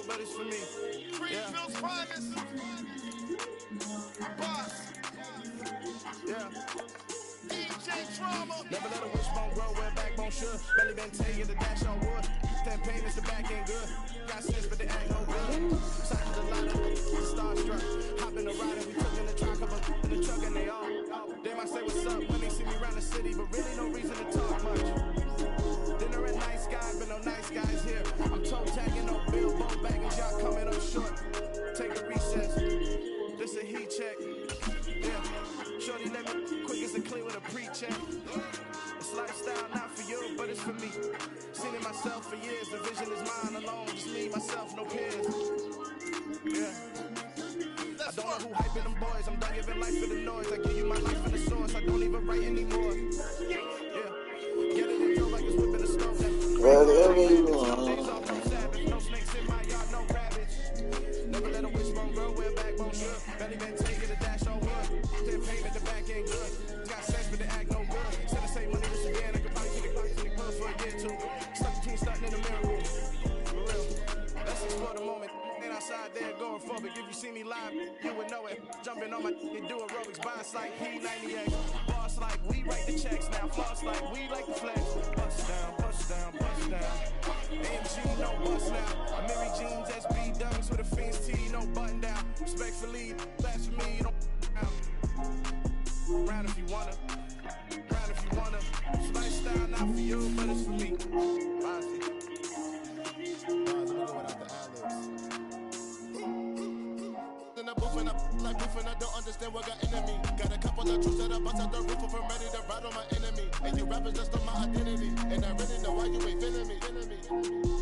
But it's for me. Greenfield's finest. Boss. Yeah. DJ Drama. Never let a wishbone grow where backbone should. Belly been taking the dash on wood. 10 payments, the back ain't good. Got sense, but they ain't no good. Signs a lot of starstruck. Hop in the ride and we took in the truck of in the truck and they all. They might say what's up when they see me around the city, but really no reason to talk much. Dinner at nice guys, but no nice guys here. I'm toe tagging, no bill, boat bagging, y'all coming up short. Take a recess. This a heat check. Yeah. Shorty let me quick as a clean with a pre-check. It's lifestyle, not for you, but it's for me. Seen it myself for years. The vision is mine alone. Just me, myself, no peers. Yeah. I don't know who hyping them boys. I'm done giving life for the noise. I give you my life in the source. I don't even write anymore. Yeah. Get it in your like it's whipping the stove. No snakes in my yard, no rabbits. Never let a wishbone grow where backbone should. Belly been taking a dash on wood. 10 payment, the back ain't good. Got sense, but they act no good. Said the same money to Sudan. I could buy to the club for a year or two. Stuck between stunting in the miracle. For real. Let's explore the moment. Ain't outside there going forward. If you see me live, you would know it. Jumping on my and do aerobics. Bounce like P98. Boss like we write the checks now. Floss like we like the flex. Bust down, bust down, bust down. AMG, no bust now. Mary Jeans, SB dummies with a Fiends T, no button down. Respectfully, blasphemy, don't down. Round if you wanna. Round if you wanna. It's lifestyle, not for you, but it's for me. Bossy. Let me go without the ad-libs. In the booth and I like roof and I don't understand what got into me. Got a couple of troops that I bust out the roof if I'm ready to ride on my enemy. And you rappers just on my identity. And I really know why you ain't feeling me.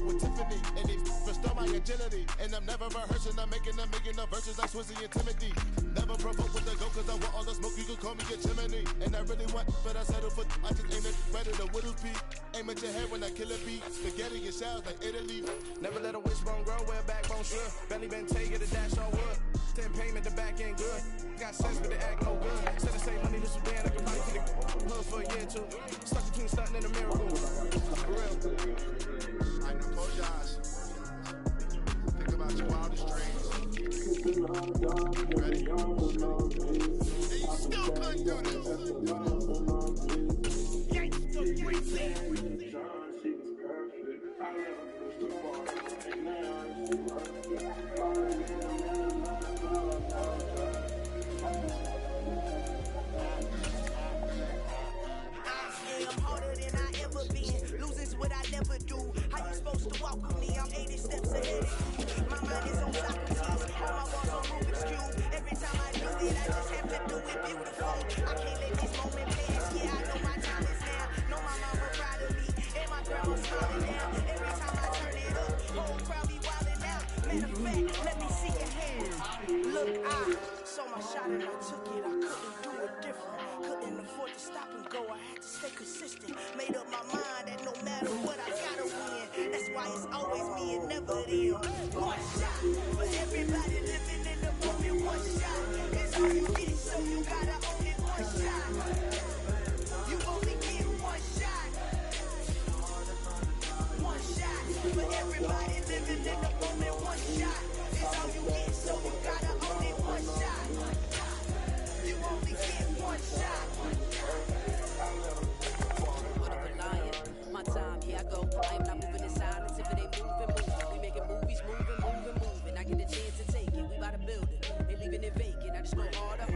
With Tiffany and they restore my agility. And I'm never rehearsing, I'm making a million of verses like Swizzy and Timothy. Never provoke with the go cause I want all the smoke, you can call me a chimney. And I really want, but I settle for, I just aim it right at the Whittle Peak. Aim at your head when I kill a beat. Spaghetti and shells like Italy. Never let a wishbone grow where backbone should. Belly been taking a dash on wood. 10 payment, the back ain't good. Got sense, but they act no good. Said the same money to Sudan, I could buy to the hood for a year or two. Stuck between stunting and a miracle. For real. I apologize. Think about your wildest dreams. Ready? And you still couldn't do this. I'm harder than I ever been. Losing's what I never do. How you supposed to walk with me? I'm 80 steps ahead of you. My mind is on Socrates. All my balls on Rubik's Cube. Every time I do it, I just have to do it beautiful. I can't let this moment pass. Yeah, I know my time is now. Know my mama proud of me. And my grandma smiling down. Every time I turn it up, whole crowd be wildin' out. Matter of fact, let me see your hands. Look, I saw my shot and I took it. I couldn't do it different. Couldn't afford to stop and go. I had to stay consistent. Made up my mind that no matter what, I gotta win. That's why it's always me and never them. One shot for everybody living in the moment. One shot is all you get, so you gotta own it. One shot. You only get one shot. One shot for everybody living in the moment. One shot is all you get, so you gotta own it. One shot. You only get one shot. My time I am not moving in silence. If it ain't moving. We making movies, moving. I get a chance to take it. We bout to build it. Ain't leaving it vacant. I just go harder. I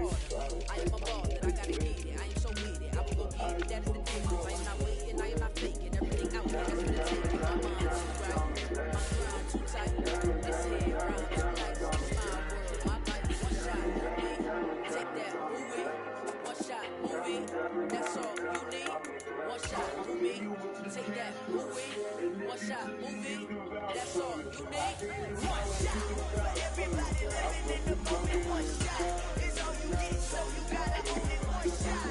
am a ball that I gotta get it. I am so with it. I will go get it. That is the difference. I am not waiting. I am not faking. Everything out there has been taken. My mind too right. My grind too tight. This here rhyme too nice. It's my world, my life. One shot, movie. Take that movie. One shot, movie. That's all you need. One shot, movie. Take that movie. One shot, movie. That's all you need. One shot for everybody living in the moment. One shot is all you get, so you gotta own it. One shot.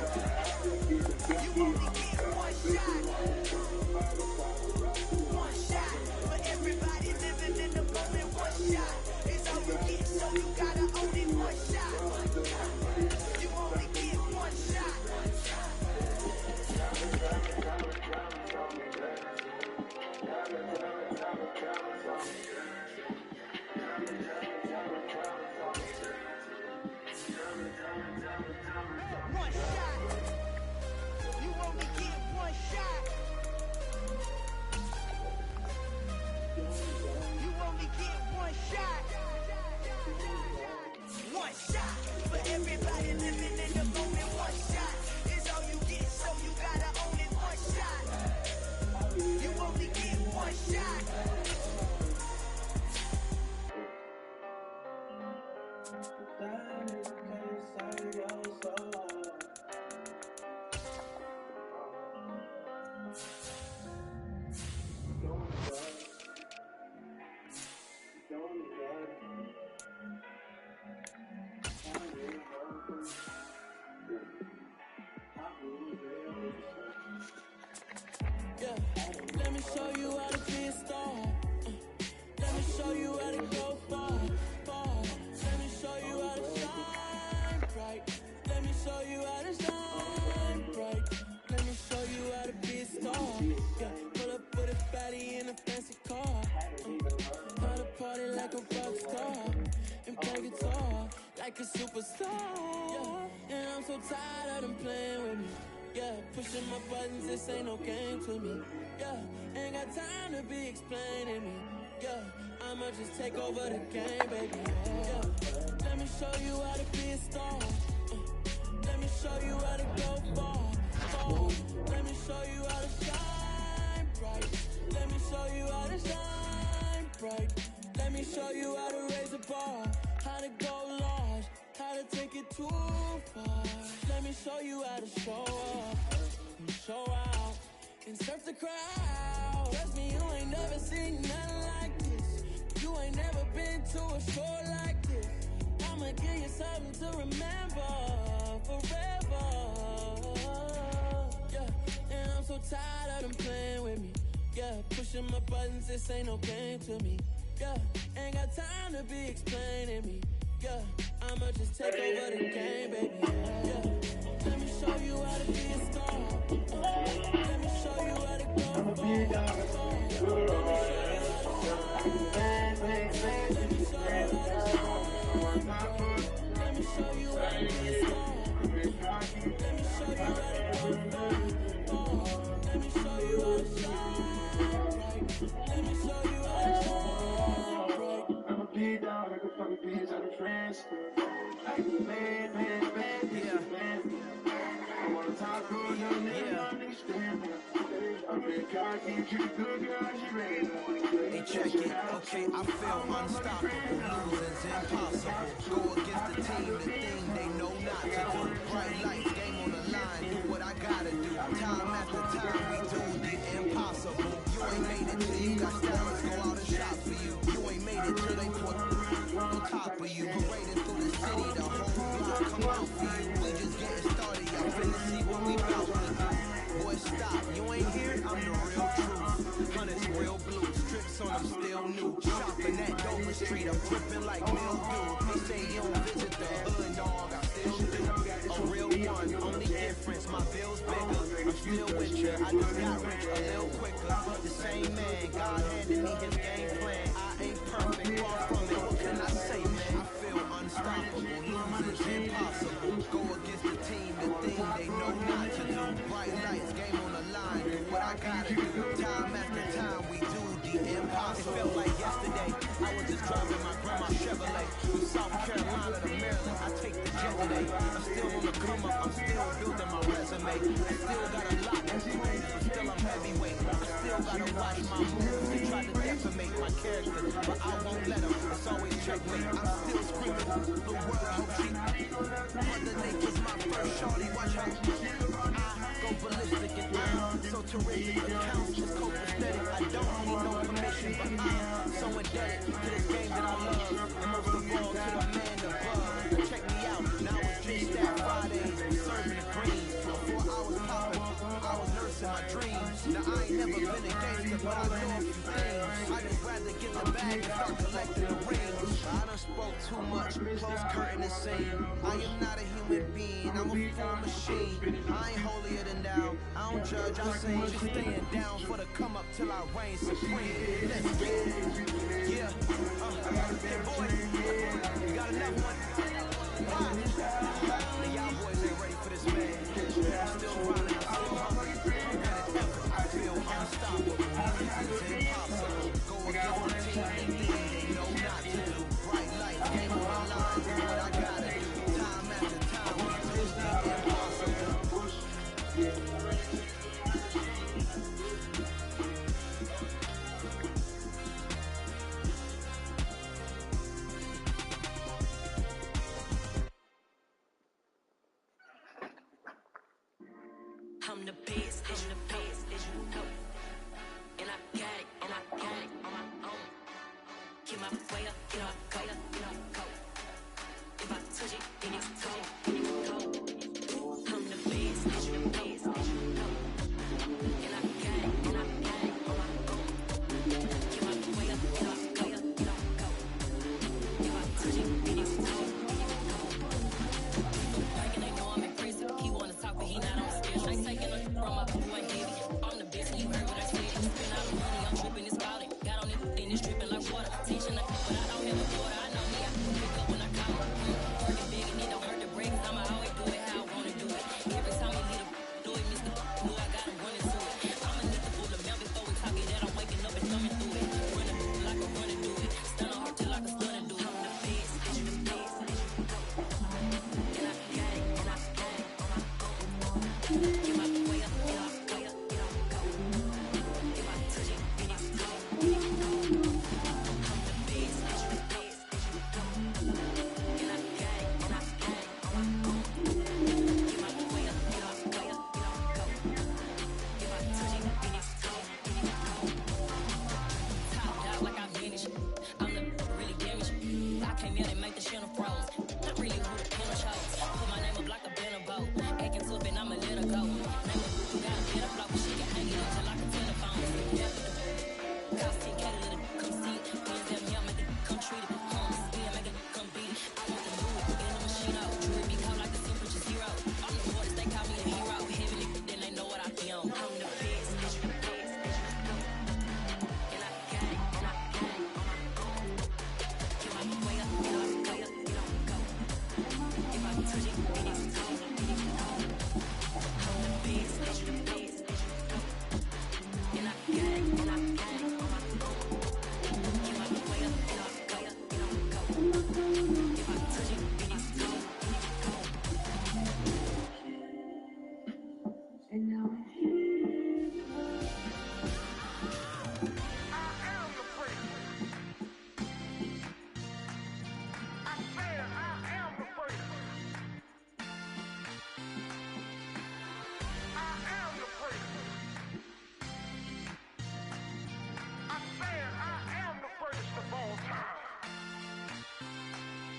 You only get one shot. One shot for everybody living in the moment. One shot is all you get, so you gotta own it. One shot. You only get one shot. One shot. You only get one shot. You only get one shot. One shot for everybody living in the moment. One shot is all you get, so you gotta own it. One shot. You only get one shot. Yeah, let me show you how to be a star. Let me show you how to go far. Let me show you how to shine bright. Let me show you how to shine bright. Let me show you how to be a star. Yeah, pull up with a baddie in a fancy car. How to party like a rock star and play guitar like a superstar. Yeah, and I'm so tired of them playing with me. Yeah, pushing my buttons, this ain't no game to me. Yeah, ain't got time to be explaining me. Yeah, I'ma just take over the game, baby. Yeah, let me show you how to be a star. Let me show you how to go far. Let me show you how to shine bright. Let me show you how to shine bright. Let me show you how to raise a bar. How to go large. How to take it too far. Let me show you how to show up and show out and surf the crowd. Trust me, you ain't never seen nothing like this. You ain't never been to a show like this. I'ma give you something to remember forever. Yeah, and I'm so tired of them playing with me. Yeah, pushing my buttons, this ain't no game to me. Yeah, ain't got time to be explaining me. Yeah, I'ma just take over the game, baby. Yeah, let me show you how to be a star. Let me show you how to go far. Let me show you how to shine. Let me show you how to shine. Let me show you how to be a star. Let me show you how to go far. Let me show you how to shine bright. Let me show you how to shine bright. I'm a big dog, like a fucking bitch out of France. Like a man, yeah. I wanna talk to a young nigga, stand. I'm in car, can't treat a good girl, she ready. Hey, check it. Okay, I feel unstoppable. Losing's impossible. Go against the team, the thing they know not to do. Bright lights, game on the line. Do what I gotta do. Time after time, we do the impossible. You ain't made it till you got stars. Go out and shop for you. You ain't made it till they put on top of you. Parading through the city, the whole block come out for you. We just getting started. Y'all finna see what we bout to do. Boy, stop. You ain't here. I'm the real truth. Hunters real blue. Strips on them still new. Shopping at Dover Street. I'm dripping like mildew. They say you don't visit the hood, dog. I still do. A real one. Only difference. My bill's bigger. I'm still with you. I just got rich a little quicker. The same man. God handed me his game plan. I ain't perfect. Far from it. What can I say, man? I feel unstoppable. Losing's impossible. Go against the team. The thing they know not to do. Bright lights. Game on the line. Do what I gotta do. Time after time. It felt like yesterday. I was just driving my grandma's Chevrolet from South Carolina to Maryland. I take the jet today. I'm still on the come up. I'm still building my resume. I still got a lot to prove, but still I'm heavyweight. I still gotta watch my moves. They try to defamate my character, but I won't let them. It's always checkmate. I'm still screaming the word. Hope she Mother Nature's my first shorty. Watch her. I go ballistic and I'm so terrific. Accounts just copacetic. I don't need no permission, but I'm so indebted to this game that I love, and most of all to the man above. Now check me out. Now it's just that Fridays, serving the green. Before I was popping, I was nursing my dreams. Now I ain't never been a gangster, but I know a few things. I just rather get the bag and start collecting the rings. I done spoke too much, close curtain and scene. I am not a human being, I'm a full machine. I ain't holier than thou, I don't judge, I sing. Just staying down for the come up till I reign supreme. Let's get it. Yeah, yeah, boy, you got another one. Wow. Now y'all boys ain't ready for this, man. I'm still grinding, I'm still hungry. I feel unstoppable. It's impossible. Go against the team, they know not to do. Bright light, game on my line, do what I gotta do. Time after time, it's not impossible. I'm the best, as you know. And I got it, on my own. Get my way up, get up, go. If I touch it, then it's cold. I'm the best, as you know. And I got it, on my own. Get my way up, get up, go. If I touch it, then it's cold. They know I'm impressive. He wanna talk, but he not on stage. I ain't taking nothing from my boy heavy. I'm the best, and you heard what I said. Spend all the money, I'm dripping, it's scalding. Got on it, then it's dripping like water. Teaching like, but I don't have a daughter. I know me, I can pick up when I call her. Working big and it don't hurt the brakes. I'ma always do it how I wanna do it. Every time he hit a do it, Mr. Know I got him running to it. I'ma need to pull the mail before we talk it. That I'm waking up and thumbing through it. Running like a running do it. Stun on her till I can stun and do it. I'm the best, and I got it, on my own. Get my way up, get up, go. If I touch it, then it's cold. I'm the best, and I got it, on my own. Get my way up, get up, go. If I touch it, then it's cold. Top dog like I manage. I'm the really damaged. I came out and make the channel froze. Not really who the panel chose. Put my name up like a banner boat. Acting tough and I'ma let her go. Name up, got a better block, but she can hang it up till I can telephone. Cost 10K to let it come see it. Hands them here, make it come treat it. Home spin, make it come beat it. I want the Louis in the machine out. Jewelry be cold like the temperature zero. I'm the hardest, they call me a hero. Heavily, then they know what I be on. I'm the best, and I got it, on my own. Get my way up, get up, go. If I touch it, then it's cold. I'm the best, and I got it, on my own. Get my way up, get up, go. If I touch it, then it's cold.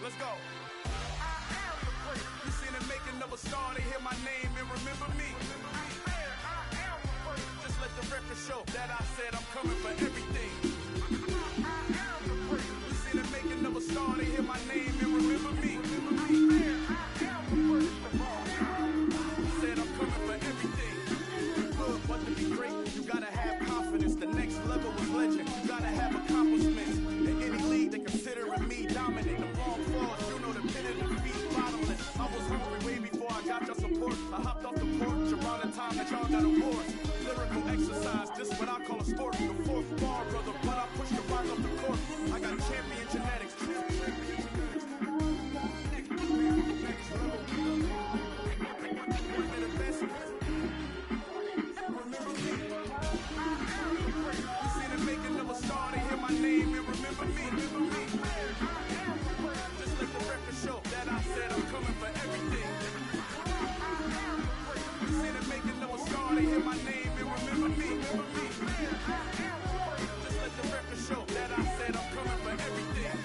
Let's go. You seen the making of a star, they hear my name and remember me. Just let the record show that I said I'm coming for everything. You seen the making of a star, they hear my name and remember me. Said I'm coming for everything. Good, but to be great, you gotta have confidence. The next level was legend. You gotta have accomplishments. In any league, they considering me dominant. The wrong flaws, you know the pit of defeat, bottomless. I was hungry way before I got your support. I hopped off the porch around the time that y'all got awards. Lyrical exercise, this what I call a sport. The fourth ball. my name and remember me. Just let the record show that I said I'm coming for everything. See the making of a star, they hear my name and remember me. Just let the record show that I said I'm coming for everything.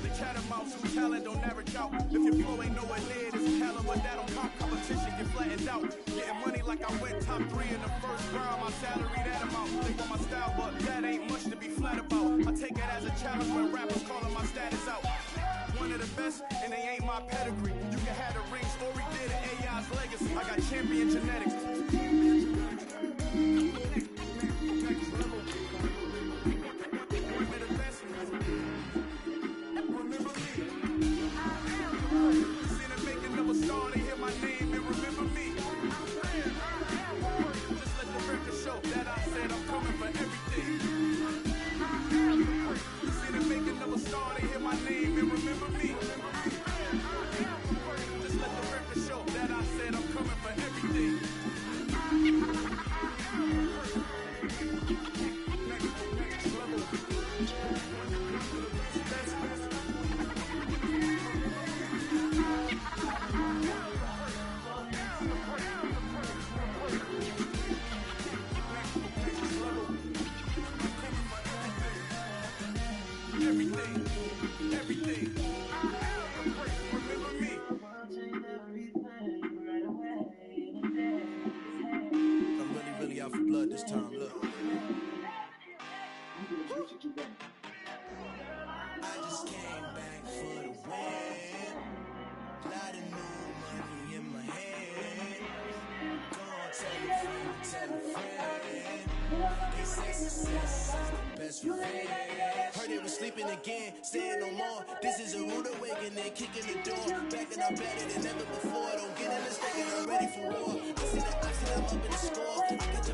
The catamounts who talent don't average out. If your flow ain't nowhere near this caliber, that don't count. Competition get flattened out. Getting money like I went top 3 in the first round. My salary that amount. They want my style, but that ain't much to be flat about. I take it as a challenge when rappers calling my status out. One of the best, and they ain't my pedigree. You can have the ring story, did it, AI's legacy. I got champion genetics. This time, look. I just came back for the win. Lot of new money in my hand. Go on, tell a friend. They say success is the best revenge. Heard they was sleeping again, saying no more. This is a rude awakening, kicking the door. Back and I'm better than ever before. Don't get in mistaken, I'm ready for war. I see the oxygen, I'm up in the score. I get the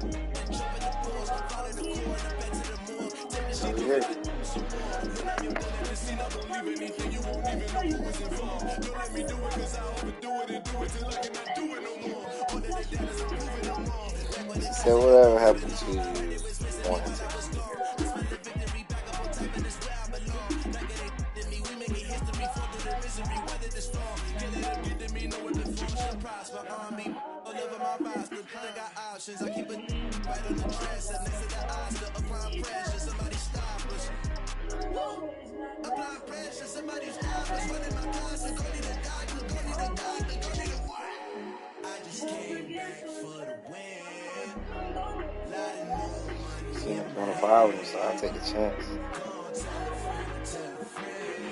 jump in the pause, follow the core, and I'm back to the morgue. Take the shit to some more. When I'm your brother, the scene, I believe anything. You won't even know who was involved. Don't let me do it, cause I overdo it and do it till I cannot do it no more. All that they did is I'm proving them wrong. So whatever happened to you, want to I keep it right on the dresser next to the Oscar. Applying pressure, somebody stop us. Applying pressure, somebody stop us. Running my closet, go need a doctor, go need a doctor, go need a what? I just came back for the win. Lot of new money. see I'm going to follow him, so I'll take a chance. Tell a friend.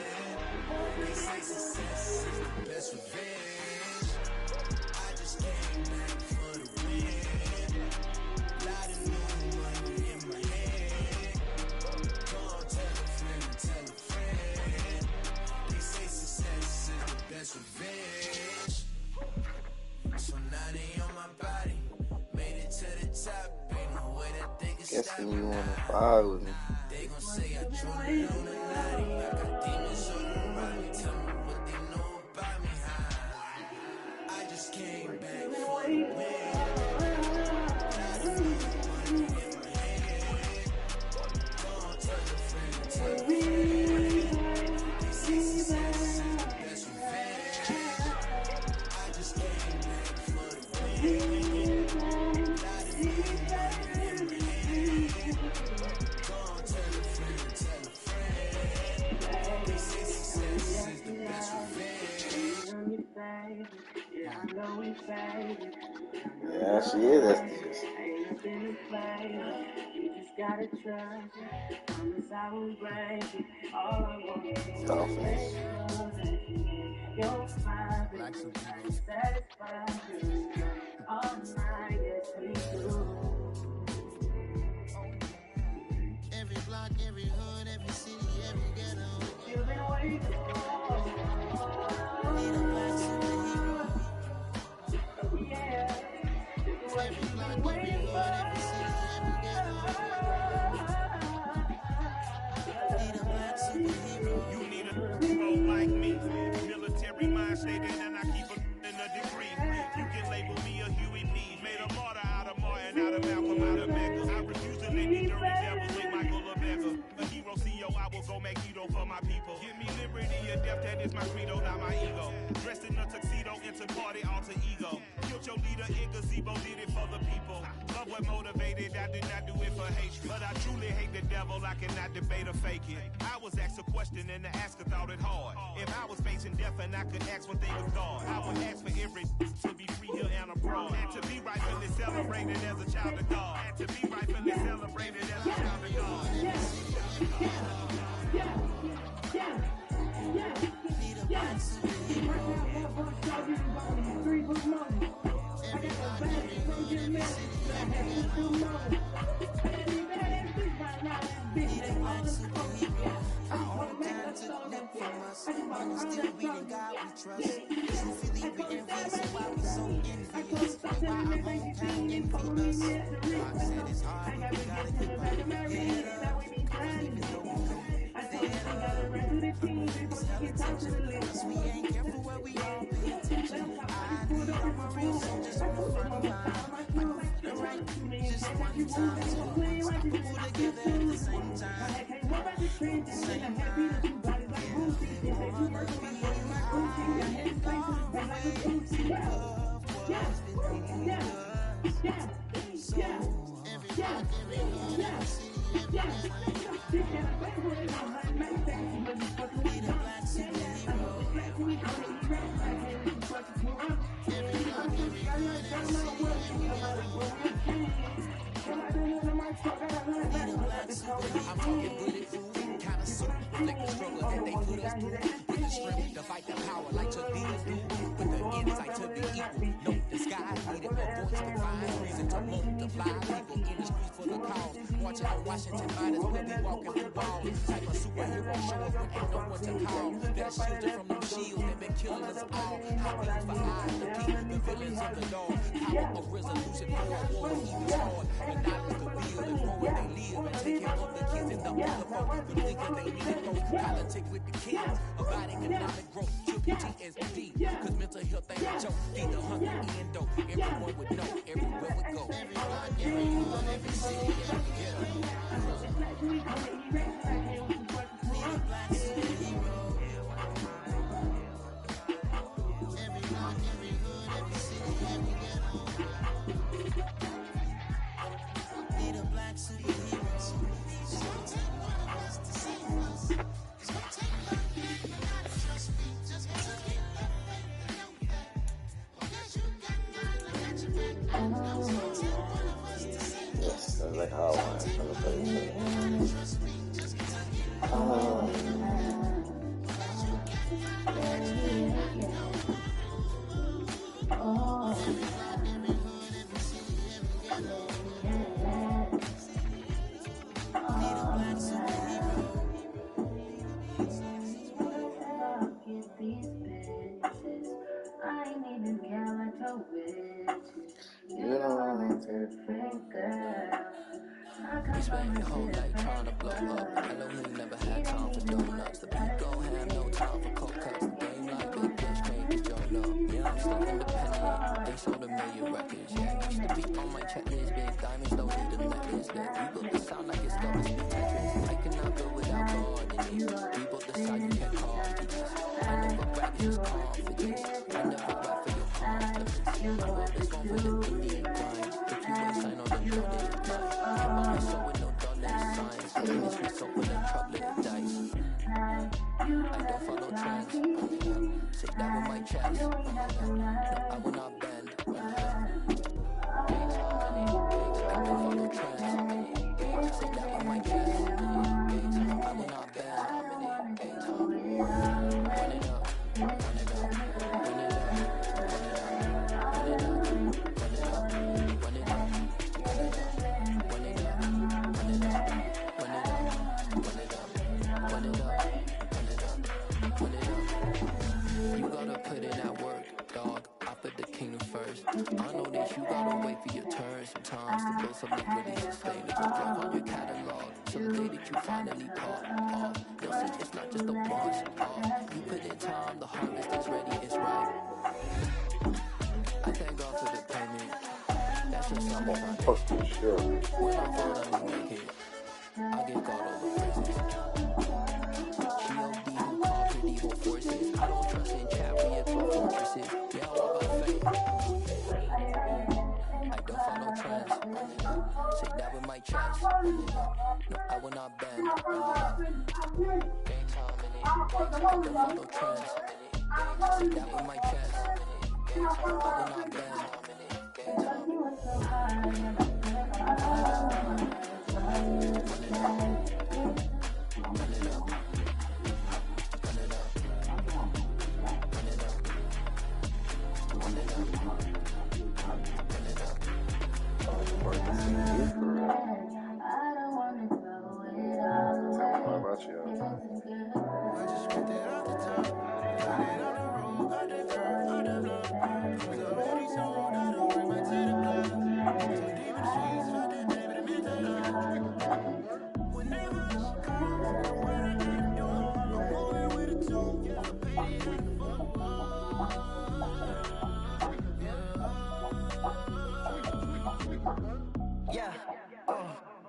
They say success is the best revenge. I just came back for the win. Lot of new money in my hand. Go on, tell a friend. They say success is the best revenge. So now they on my body. Made it to the top. Ain't no way that they can stop Guessing me. you want to follow with me. They gon' say I drew the Illuminati. I got demons all around me. Tell me what they know about me. I just came back for the win. Lot of new money in my hand. Go on, tell a friend. They say success is the best revenge. I just came back for the win. Lot of new money in my hand. Go on, tell a friend. They say success is the best revenge. Yeah, she is. That's just Dolphins. Every block, every hood, every city, every ghetto. Need a black superhero. Every block, every hood, every city, every ghetto. Need a black superhero. You need a pro like me. Military mind stated, and I keep a in a degree. You can label me a Huey P. Made a martyr out of Martin, out of Malcolm, out of Mecca. I refuse to let these dirty devils make Michael a beggar. A hero Rio, I will go make Edo for my people. Give me liberty or death, that is my credo, not my ego. Dressed in a tuxedo, into party, alter ego. Killed your leader in gazebo, did it for the people. Love what motivated, I did not do it for hatred. But I truly hate the devil, I cannot debate or fake it. I was asked a question and the asker thought it hard. If I was facing death and I could ask one thing of God, I would ask for every to be free here and abroad. And to be rightfully celebrated as a child of God. And to be rightfully celebrated as a child of God. I'm talking bulletproof, kind of suit, reflect the struggle that they put us through. With the strength to fight the power like torpedoes do. With the insight to be equal, no disguise. Needed a voice to find reason to multiply. People in the streets for the cause. Marching on Washington bodies, we'll be walking through walls. Type of superhero show up when ain't no one to call. That shielded from them shields that been killing us all. How things for eyes to keep the villains of the law. Power of resolution for a war even hard. The knowledge to build and grow where they live and take care of the kids and the other folks. The thinking they need to know. Politics with the kids. About economic growth. PTSD. Cause mental health ain't a joke. Either hungry and dope. Everyone would know. Everywhere we go. Everyone, every city, every ghetto. Yes, that's like how I want to play. You don't want to think, girl. You spend your whole life trying to blow up. Halloween never had time for donuts. The people have no time for cold cuts. The game like big bitch can't get joined up. Yeah, I'm still independent. They sold a million records. Yeah, I used to be on my checklist. Big diamonds don't need a necklace. Let me build the sound like it's gonna be Tetris. I cannot go without God in this. We built the side you can't call this. I never brag, it's just confidence. I never rap for your confidence. I built this one for the Indian grind. If you ain't sign on the no day night. I'm only so with no dollar signs. In this we so with a trouble dice. I don't follow trends. Sit down with my chest. No, I will not bend. I don't follow trends. Sit down with my chest. I will not bend. Run it up. Run it up. Run it up. Run it up. Run it up. Run it up. You gotta put in that work, dog. I put the kingdom first. I know that you gotta wait for your turn sometimes to build something really sustainable. Drop on your catalog, so the day that you finally pop off, they'll see it's not just a once off. You put in time, the harvest is ready, it's right. I thank God for the payment. That's just something I Sure. when I fall down and make it, I give God all the praises. for forces. I don't trust in chariots or fortresses. Yeah, I walk by faith. I don't follow trends. Say that with my chest. No, I will not bend. Game time in it. I don't follow trends. Say that with my chest. Game time, I will not bend. Game time.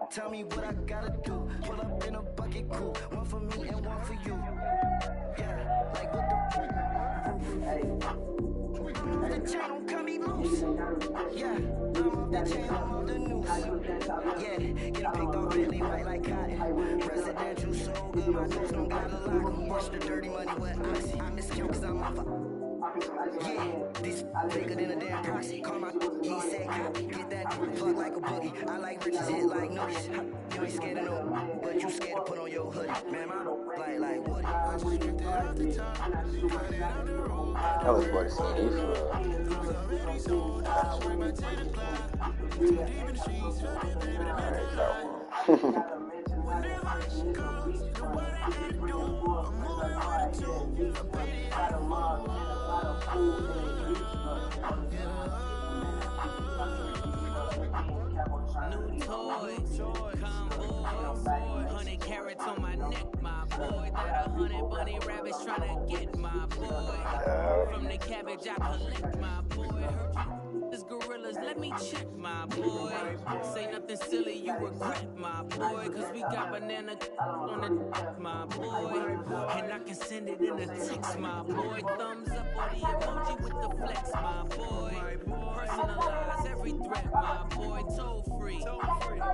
Tell me what I gotta do. Pull up in a bucket crew. One for me and one for you. Yeah, like what the chain don't cut me loose. Yeah, I'm off the chain, I'm off the noose. Yeah, getting picked off really white like cotton. Presidential so good, my nose don't gotta lock 'em. Wash the dirty money with oxy. I miscount cause I'm off. Yeah, this bigger than a damn proxy. Call my he said copy. Get that plug like a boogie. I like riches, hit like noogies. You ain't scared of no, but you scared to put on your hoodie. Man, I'm like Woody. That was for the CD New toys, convoys, 100 carats on my neck, my boy. That 100 bunny rabbits tryna get my boy. From the cabbage I collect, my boy. Heard you, this gorillas, let me check, my boy. Say nothing silly, you regret, my boy. Cause we got banana on the my boy. And I can send it in a text, my boy. Thumbs up or the emoji with the flex, my boy. Personalize every threat, my boy. Toll free,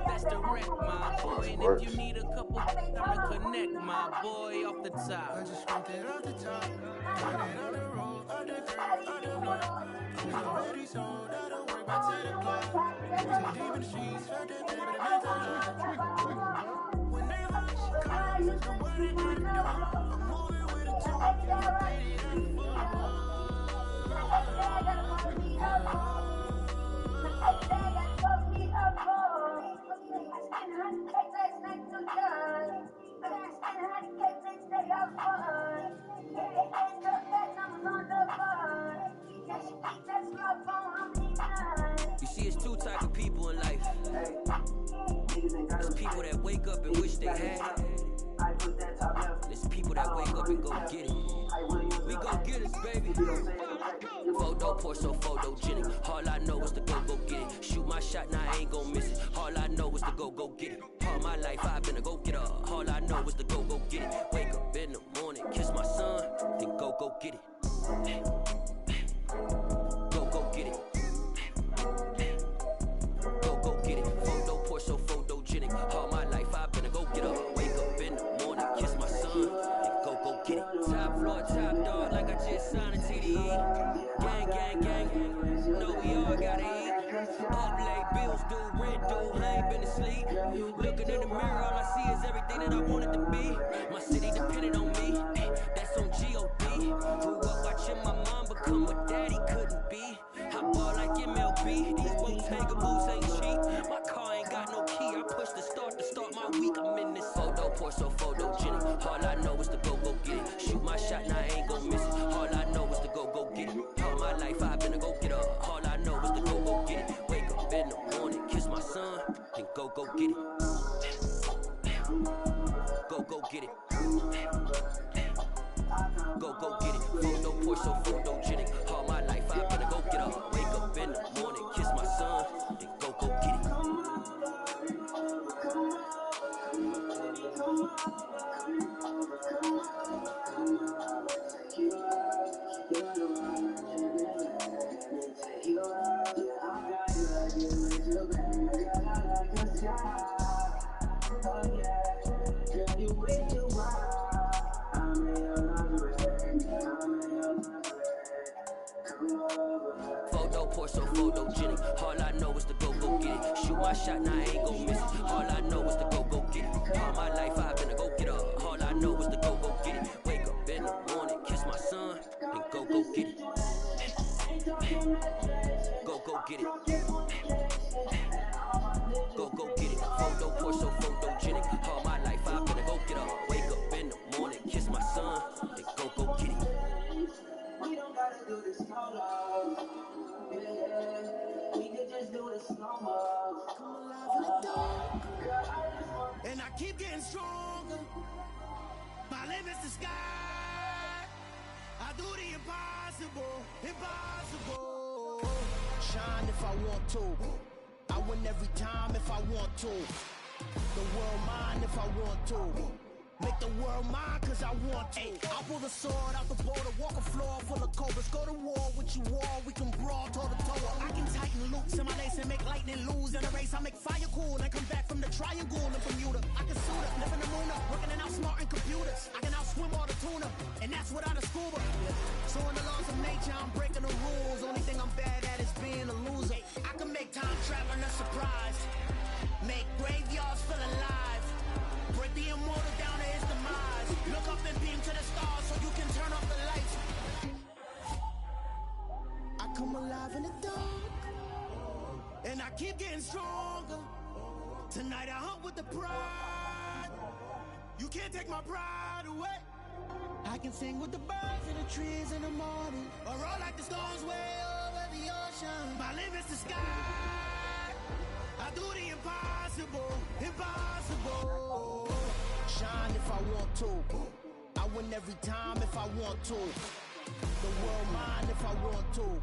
that's direct, my boy. And if you need a couple time to connect, my boy, off the top. I just want it off the top. Put it on the road, on the curb, on the block. I'm already sold, I don't worry about 10 o'clock. Too deep in the streets, felt that baby, the mental lock. Whenever she calls, nobody gotta do. I'm moving with a two, you paid it in full. You see, it's two type of people in life. There's people that wake up and wish they had it. There's people that wake up and go get it. We go get it, baby. Photo poor, so photogenic. All I know is to go get it. Shoot my shot, now I ain't gon' miss it. All I know is to go get it. All my life I've been a go getter. All I know is to go get it. Wake up in the morning, kiss my son, then go get it. Go get it. Go get it. Photo poor, so photogenic. All my life I've been a go getter. Wake up in the morning, kiss my son, then go get it. Top floor, top dog, like I just signed a TDE. Gang, know we all gotta eat. Up late, bills due, rent due, I ain't been asleep. Looking in the mirror, all I see is everything that I wanted to be. My city depended on me, that's on G.O.D. Grew up watching my mom become what daddy couldn't be. I ball like MLB, these Bottega boots ain't cheap. My car ain't got no key, I push the start to start my week. I'm in this photo poor, so photogenic. All I know is to go get it. Shoot my shot, now I ain't gon' miss it. All I know is to go get it. All my life I've been a go getter. All I know is to go get it. Wake up in the morning, kiss my son, then go get it. Go get it. Go get it. Photo poor, so photogenic. All my life I've been a go getter. Wake up in the morning, kiss my son, then go get it. shot, now I ain't gon' miss it. All I know is to go get it. All my life I've been a go get up. All I know is to go get it. Wake up in the morning, kiss my son, and go get it. Go get it. Go get it. Photo Porsche, so photogenic. All my life I've been a go get up. Wake up in the morning, kiss my son, and go get it. We don't gotta do this no love. Yeah, we could just do this no more. And I keep getting stronger. My limit's the sky. I do the impossible, impossible. Shine if I want to. I win every time if I want to. The world mine if I want to. Make the world mine cause I want to. I'll pull the sword out the border, walk a floor full of cobras. Go to war with you all, we can brawl toe to toe. I can tighten loops in my lace and make lightning lose in a race. I make fire cool and come back from the triangle in Bermuda. I can suit up, live in the moon up, working and outsmarting computers. I can outswim all the tuna, and that's without a scuba. So in the laws of nature, I'm breaking the rules. Only thing I'm bad at is being a loser. I can make time traveling a surprise. Make graveyards feel alive. Break the immortal down to his demise. Look up and beam to the stars so you can turn off the lights. I come alive in the dark, and I keep getting stronger. Tonight I hunt with the pride. You can't take my pride away. I can sing with the birds and the trees in the morning, or roll like the storms way over the ocean. My limit's the sky. I do the impossible, impossible. Shine if I want to. I win every time if I want to. The world mine if I want to.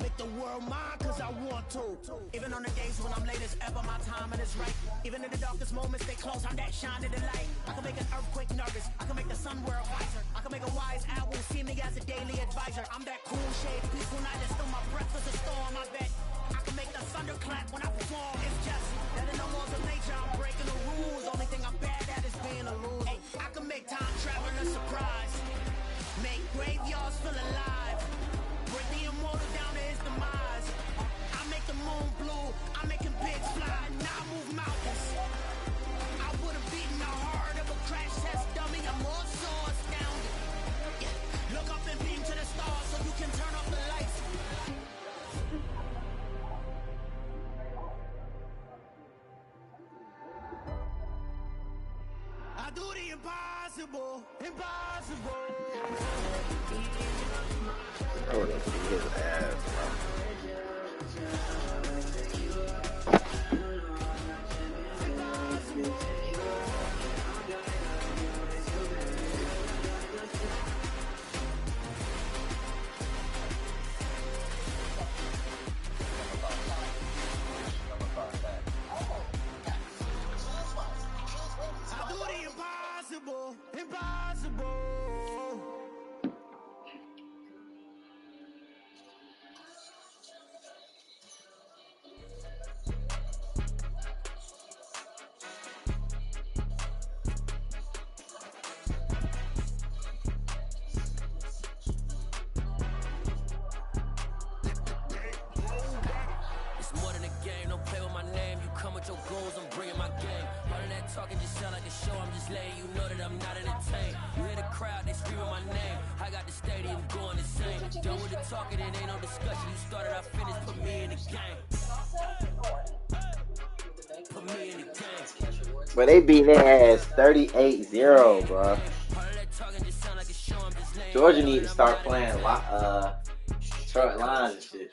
Make the world mine cause I want to. Even on the days when I'm late as ever, my timing is right. Even in the darkest moments, stay close, I'm that shining the light. I can make an earthquake nervous, I can make the sun wear a visor. I can make a wise owl see me as a daily advisor. I'm that cool shade, peaceful night, and still my breath is a storm, I bet. I can make the thunder clap when I perform. It's just that in the laws of nature, I'm breaking the rules. Only thing I'm bad at is being a loser. Hey, I can make time travel a surprise. Make graveyards feel alive. Break the immortal down to his demise. I make the moon blue. I'm making pigs fly. Now I move mountains. I would have beaten the heart of a crash test dummy. I'm more so astounded. Yeah. Look up and beam to the stars so you can turn off the lights. I do the impossible, impossible. I would have beat his ass, bro. I do the impossible, impossible. It's more than a game, don't play with my name. You come with your goals, I'm bringing my game. All of that talking just sound like a show, I'm just letting you know that I'm not entertained. You hear the crowd, they screaming my name. I got the stadium going insane. Done with the talking, it ain't no discussion. You started, I finished, put me in the game. Put me in the game. But they beat their ass 38-0, bro. All of that talking just sound like a show, I'm just letting Georgia you know need to that I'm start not playing entertained. short lines and shit.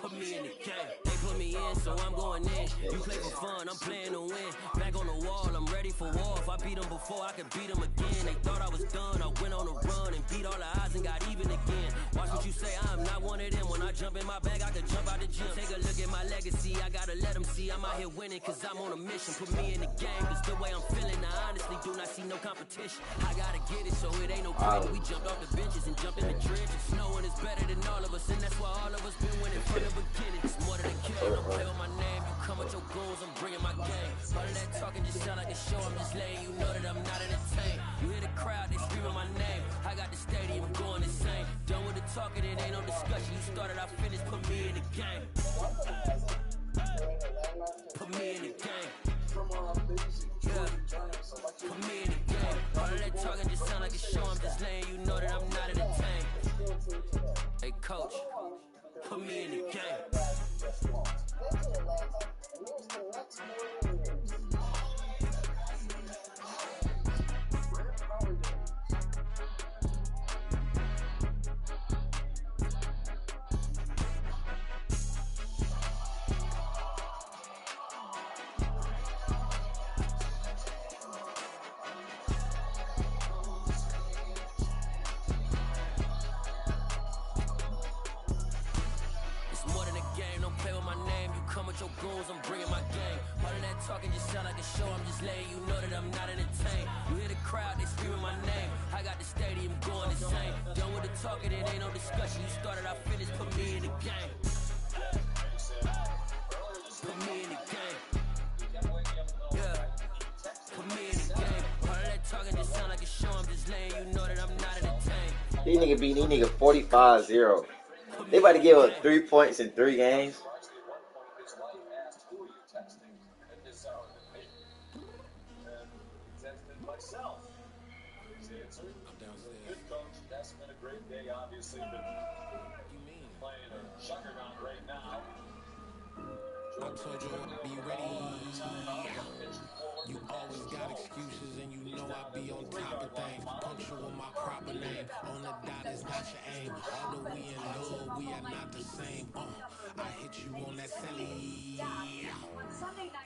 Put me in the game. They put me in, so I'm going in. You play for fun, I'm playing to win. Back on the wall, I'm ready for war. If I beat them before, I can beat them again. They thought I was done, I went on a run and beat all the odds and got even again. Watch what you say, I'm not one of them. When I jump in my bag, I can jump out the gym. Take a look at my legacy, I gotta let them see I'm out here winning, cause I'm on a mission. Put me in the game, cause the way I'm feeling, I honestly do not see no competition. I gotta get it, so it ain't no quitting. We jumped off the benches and jumped in the trenches. No one is better than all of us, and that's why all of us been winning from the beginning. It's more than a kill, don't play with my name. You come with your goals, I'm bringing my game. All of that talking just sound like a show, I'm just letting you know that I'm not entertained. You hear the crowd, they screaming my name. I got the stadium going insane. Done with the talking, it ain't no discussion. You started, I finished, put me in the game. Put me in the game. Yeah. Put me in the game. All of that talking just sound like a show. I'm just letting you know that I'm not entertained. Hey, coach, put me in the game. Your goals, I'm bringing my game. All of that talking just sound like a show. I'm just letting you know that I'm not entertained. You hear the crowd, they screaming my name. I got the stadium going insane. Done with the talking, it ain't no discussion. You started, I finished. Put me in the game. Put me in the game. Yeah. Put me in the game. All of that talking just sound like a show. I'm just letting you know that I'm not entertained. These niggas beat these niggas 45-0. They about to give up 3 points in 3 games. Obviously, but playing a juggernaut right now. I told you I'd be ready. You always got excuses, and you know I be on top of things. Punctual my proper name. On the dot is not your aim. Although we in love, we are not the same. I hit you on that celly.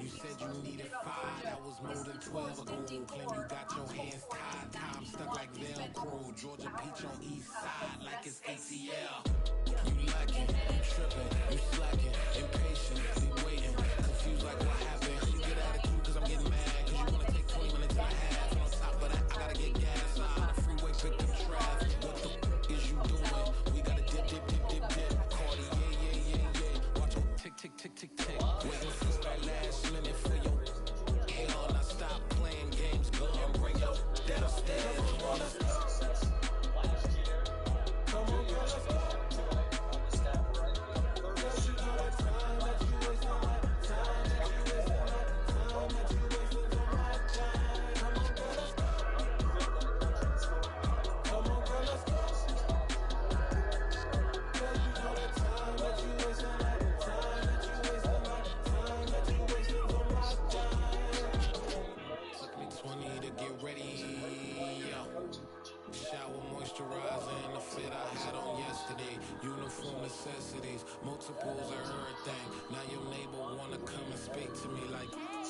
You said you needed 5, that was more than 12 ago. Claim you got your hands tied, time stuck like Velcro. Georgia Peach on east side like it's ACL. You lacking, you tripping, you slacking, impatient, you waiting, confused like what happened. You get attitude cause I'm getting mad, cause you wanna take 20 minutes and a half. And on top of that, I gotta get gas. I'm on the freeway, pick up traffic. What the is you doing? We gotta dip. Cardi, yeah. Watch your tick. Waiting for that last minute for your hell. Now stop playing games, go and bring your downstairs. Come on, girl, let's go. Necessities, multiples of everything. Now your neighbor wanna come and speak to me like ha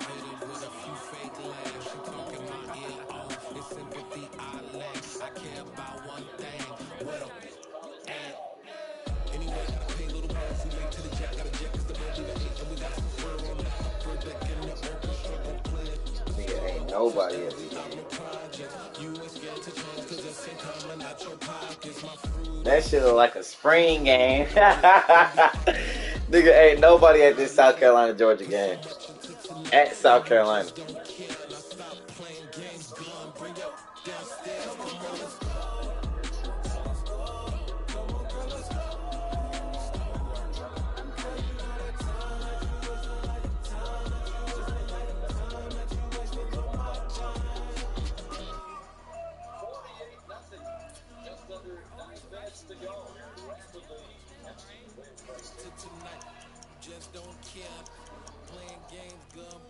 hit it with a few fake laughs. She talking my ear off. It's sympathy I lack. I care about one thing. What a and anyway, I gotta pay a little more if we make to the jack. Got a jet cause the boat we got 8 and we got some fur on the upper deck in the open struggle play. Nigga ain't nobody at the game. That shit look like a spring game. Nigga ain't nobody at this South Carolina Georgia game. At South Carolina.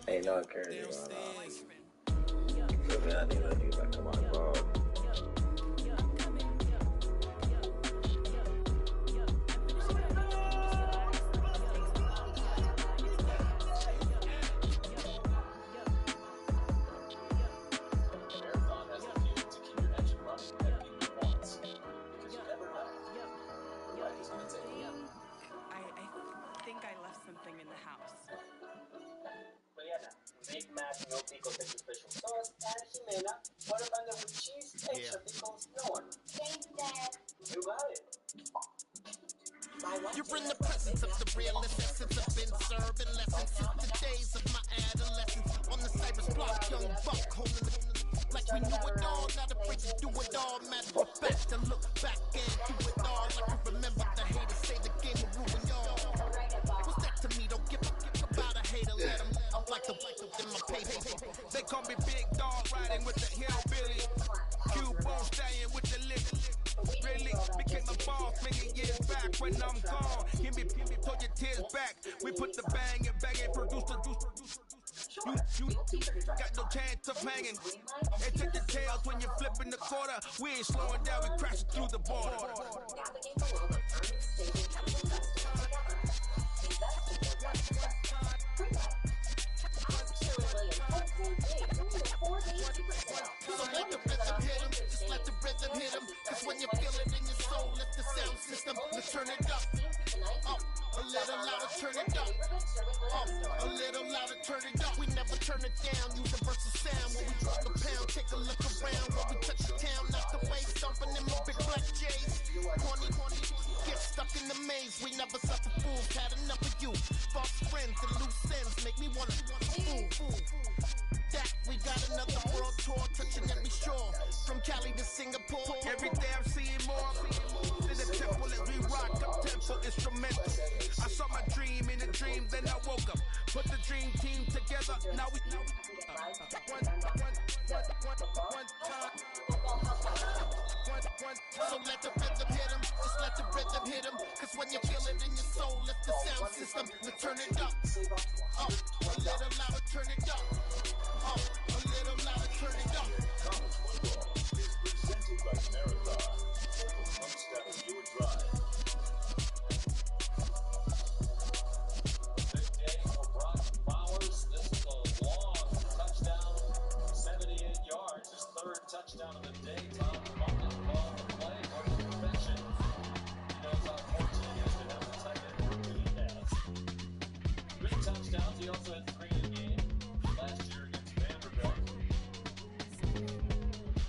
Ain't no encouragement going on. I need to come on, bro. Big Mac, no pickles, extra special sauce, and Jimena, watermelon with cheese, extra pickles, no one. Thanks, Dad. You got it. You're in the presence of the realest essence. I've been serving lessons since the days of my adolescence. On the Cypress block, young buck, holding the like we knew it all, not afraid to do it all. Matter of fact, to look back and do it all. Like you remember the haters say the game of call me Big Dog, riding with the hillbilly. Q-Bone stallion with the lick. Really became a boss many years back. When I'm gone, give me pull your tears back. We put the bang and produce the juice. You got no chance of hanging. They took the tails when you're flipping the quarter. We ain't slowing down, we crashing through the border. So let the rhythm hit him, just let the rhythm hit him. Cause when you feel it in your soul, let the sound system, let's turn it up. A little louder, turn it up. A little louder, turn it up. We never turn it down, use a versus sound. When we drop the pound, take a look around. When we touch the town, knock the way, stomping in my big black J's. Corny, get stuck in the maze. We never suffer fools, had enough of you. False friends and loose ends make me wanna fool. That we got another world tour, touching every shore, from Cali to Singapore. Every day I'm seeing more in the temple as we rock up tempo instrumental. I saw my dream in a dream, then I woke up. Put the dream team together, now we one time. So let the rhythm hit him, just let the rhythm hit him. Cause when you feel it in your soul, lift the sound system, let's turn it up. A little louder, turn it up. A little louder, turn it up. Presented by Marathon. One step of your drive. Big day for Brock Bowers. This is a long touchdown, 78 yards. His third touchdown of the day. Tom Bucket called the play for perfection. He knows how 14 is to have the tight end. He has 3 touchdowns. He also had 3 in a game last year against Vanderbilt.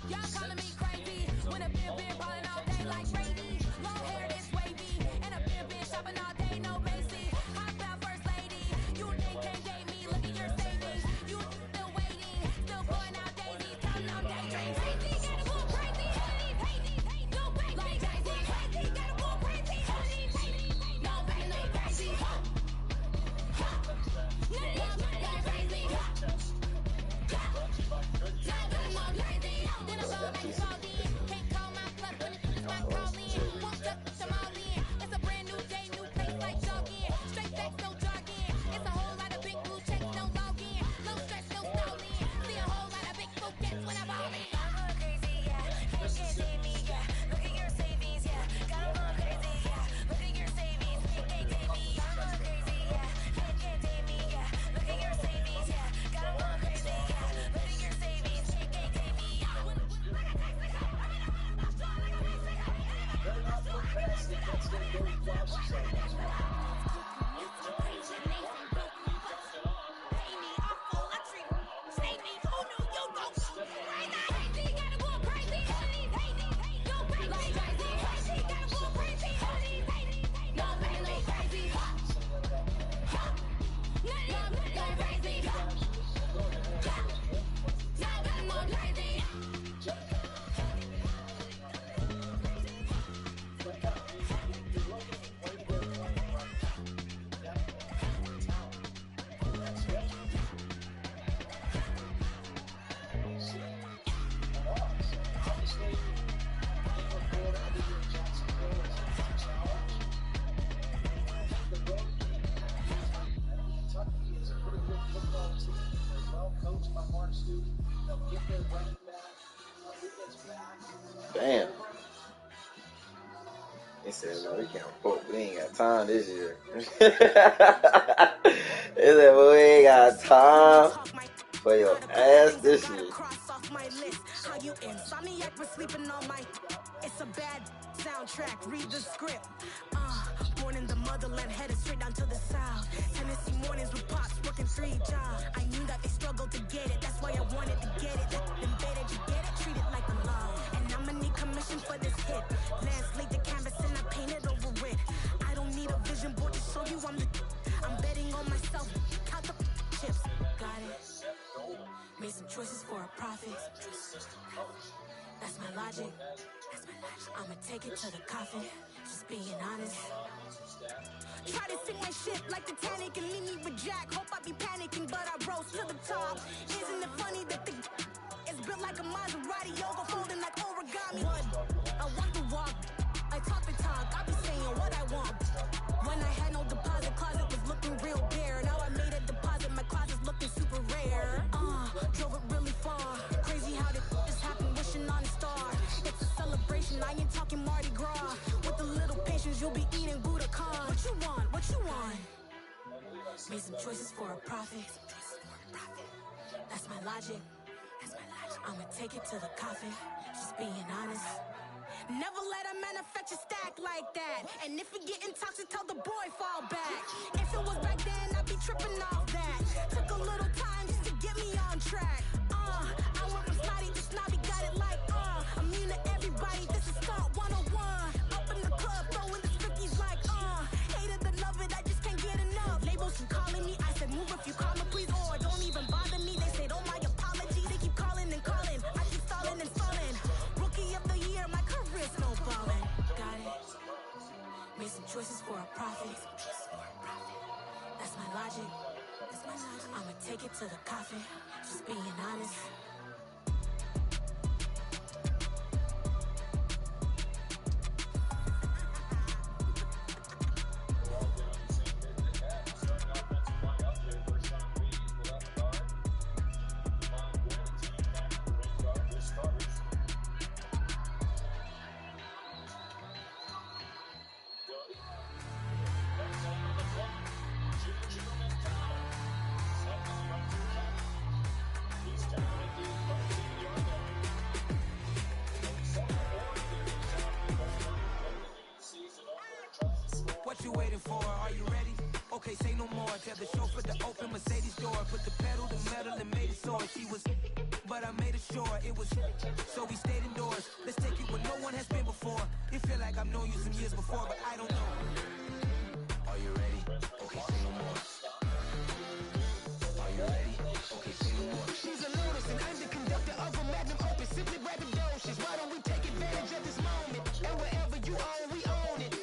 Y'all calling me crazy when a been ballin' all day like Brady. Long hair this wavy, and a been shopping all day, no Macy. Hot out first lady, you can't date me. Look at your savings, you still waiting, still going out daisies, counting on daydreams. Crazy, gotta go crazy, no baby, like Jay-Z. Crazy, gotta go crazy, no baby, crazy. Damn. They said, no, we can't vote. We ain't got time this year. They said, well, we ain't got time for your ass this year. How you insomniac for sleeping on my... It's a bad soundtrack, read the script. Born in the motherland, headed straight down to the south. Tennessee mornings with pops, working 3 jobs. I knew that they struggled to get it, that's why I wanted to get it. Invaded, you get it, treat it like a law. And I'ma need commission for this hit. Lance laid the canvas and I painted over it. I don't need a vision board to show you I'm the... I'm betting on myself, count the chips. Got it. Made some choices for a profit. That's my logic. I'ma take it to the coffin. Just being honest. Try to sink my ship like Titanic and leave me with Jack. Hope I be panicking, but I rose to the top. Isn't it funny that it like a Maserati, yoga folding like origami. I walk the walk, I talk the talk, I be saying what I want. When I had no deposit, closet was looking real bare. Now I made a deposit, my closet's looking super rare. Drove it really far. Crazy how this just happened, wishing on a star. It's a celebration, I ain't talking Mardi Gras. With a little patience, you'll be eating Budokan. What you want? What you want? Made some choices for a profit. That's my logic. I'ma take it to the coffin. Just being honest. Never let a manufacture stack like that. And if it getting toxic, tell the boy fall back. If it was back then, I'd be tripping off that. Took a little time just to get me on track. I went from snotty to snobby, got it like immune to everybody. This is Stunt 101. Up in the club, throwing the strickies like hate it or love it, I just can't get enough. Labels keep calling me, I said move if you call me please, or don't even bother me. They say don't my apologies, they keep calling and calling. I keep stalling and stalling. Rookie of the year, my career snowballing. Got it. Made some choices for a profit. That's my logic. I'ma take it to the coffin. Just being honest. What you waiting for? Are you ready? Okay, say no more. Tell the chauffeur to open Mercedes door. Put the pedal to metal and made it soar. She was, but I made it sure it was. So we stayed indoors. Let's take it where no one has been before. It feel like I've known you some years before, but I don't know. Are you ready? Okay, say no more. Are you ready? Okay, say no more. She's a lotus and I'm the conductor of a magnum opus. Simply braggadocious. Why don't we take advantage of this moment? And wherever you own, we own it.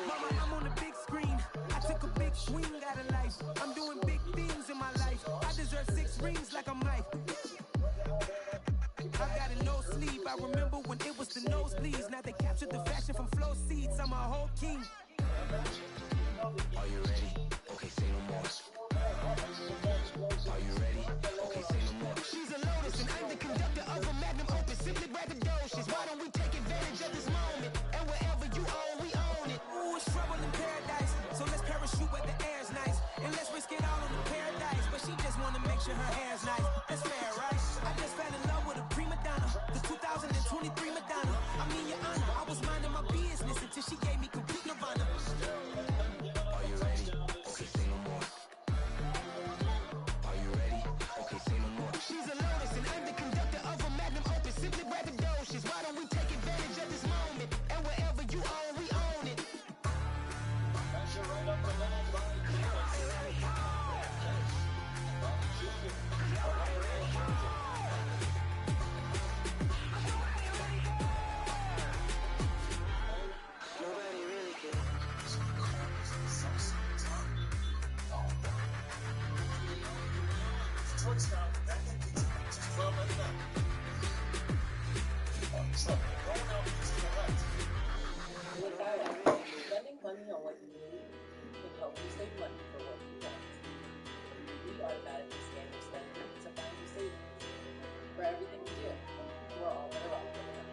Mama, I'm on the big screen. I took a big swing out of life. I'm doing big things in my life. I deserve 6 rings like I'm Mike. I got a no sleep. I remember when it was the nosebleeds. Now they captured the fashion from flow seats. I'm a whole king. Are you ready? Okay, say no more. Are you ready? Okay, say no more. She's a lotus and I'm the conductor of a magnum opus. Simply braggadocious. Why don't we take advantage of this moment? And wherever you own, we own it. Ooh, it's trouble in paradise. So let's parachute where the air's nice. And let's risk it all on the paradise. But she just wanna make sure her hair's nice. That's fair, right? I just fell in love with a prima donna. The 2023 Madonna. I mean, your honor, I was minding my business until she gave me complete nirvana. Are you ready? Okay, say no more. Are you ready? Okay, say no more. She's a lotus and I'm the conductor of a magnum opus. Simply braggadocious. Why don't we take advantage of this moment? And wherever you own, we own it. Pressure right up the middle by Nobody really cares. touchdown. That just 12 at that. So, going out to the left. Without it, spending money on what you need can help you save money for what you want. We automatically scan your spending to find you savings. For everything we do, we're all better off with it.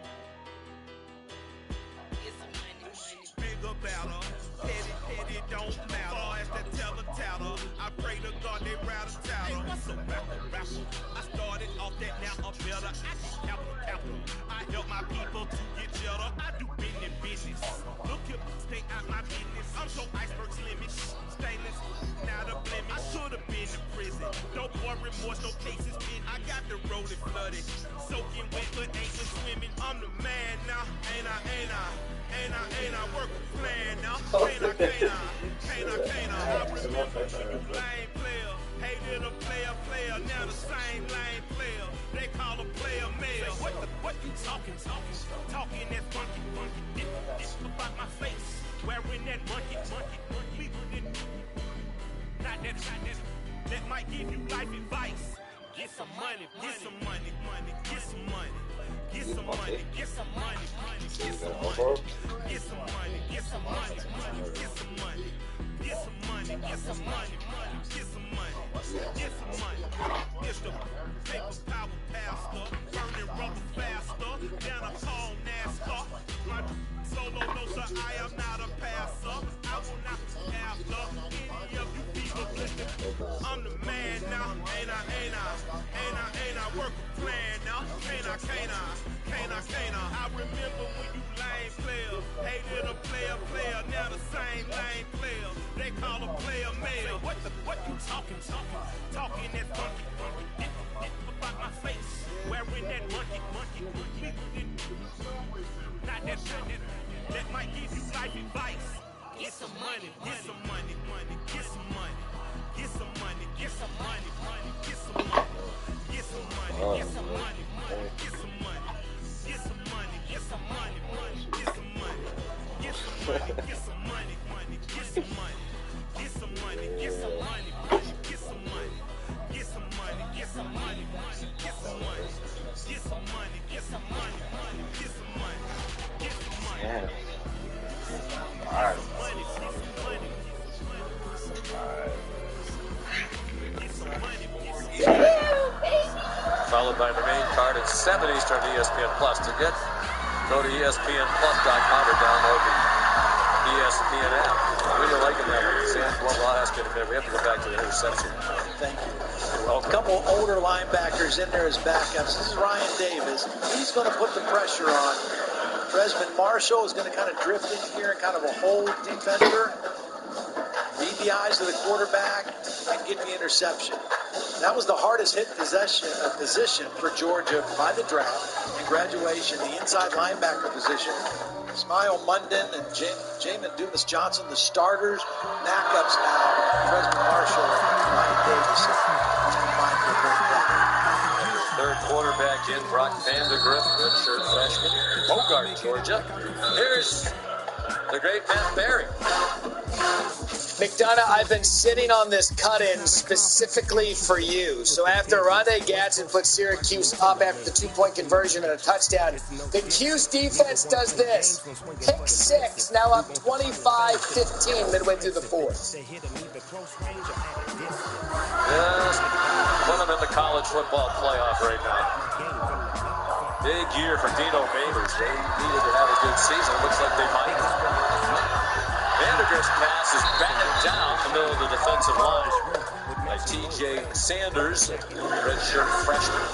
Bigger, better, petty, don't matter. Far as the teller, I pray to God they rattle tattle. What's a rapper? I started off that, now I'm better. I get capital. I help my people to get cheddar. I do business. Look here, stay out my business. I'm so iceberg limit. Stainless, not a blemish. I should have been in prison. No more remorse, no cases in. I got the road flooded. Soaking wet, but ain't been swimming. I'm the man now. Ain't I work a plan now. Can't I remember you lame player. Hated a player, now the same lame player. They call a player male. What the you talking that funky. It's about my face, wearing that monkey. Not that might give you life advice. Get some money, get some money, get some money. Get some money, get some money, get some money. Get some money, get some money, get some money. Get some money, get some money, get some money. Get some money. It's the paper power pastor, burning rubber faster. Down a tall NASCAR. My solo knows that I am not a passer. I will not after any of you people listen. I'm the man now, ain't I work a plan now, can't I? I remember when you lame players hated a player, now the same lame players they call a player male. What you talking that funky, about my face, wearing that monkey. Not that might give you life advice. Get some money, get some money, get some money. Get some money, get some money, get some money. Get some money, get some money, get some money. Get some money, get some money, get some money. Get some money, get some money, get some money. Get some money, get some money, get some money. Get some money, get some money, get some money. Get some money, get some money, get some money. Get some money. Yeah. All right. Followed by the main card at 7 Eastern ESPN Plus. To get, go to ESPNplus.com or download the ESPN app. What do you like in that one, Sam? Well, I'll ask you in a minute. We have to go back to the interception. Thank you. Well, a couple older linebackers in there as backups. This is Ryan Davis. He's going to put the pressure on. Desmond Marshall is going to kind of drift in here and kind of a hold defender. Read the eyes of the quarterback and get the interception. That was the hardest hit position for Georgia by the draft and graduation. The inside linebacker position. Smile Munden and Jamin Dumas-Johnson, the starters. Backups now. Desmond Marshall and Ryan Davis. Combined for a great play. Third quarterback in, Brock Vandegrift, redshirt freshman. Bogart, Georgia. Here's the great Matt Berry. McDonough, I've been sitting on this cut-in specifically for you. So after Rondé Gadsden put Syracuse up after the two-point conversion and a touchdown, the Cuse defense does this. Pick six, now up 25-15 midway through the fourth. Yes, put them in the college football playoff right now. Big year for Dino Babers. They needed to have a good season. Looks like they might. Vandegrift's pass is batted down the middle of the defensive line by T.J. Sanders, redshirt freshman.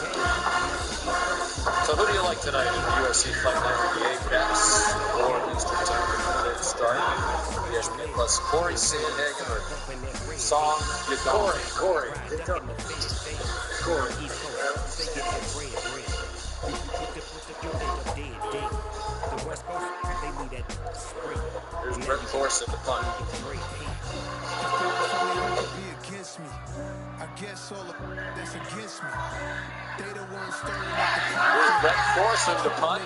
So who do you like tonight in the UFC Fight Night? The A-Caps or Eastern Time start? ESPN Plus Corey Sandhagen or Song Yadon? Corey. Here's Brett Force at the punt. Against me. I guess all of that's against me. They the ones starting Here's Brett Force at the punt.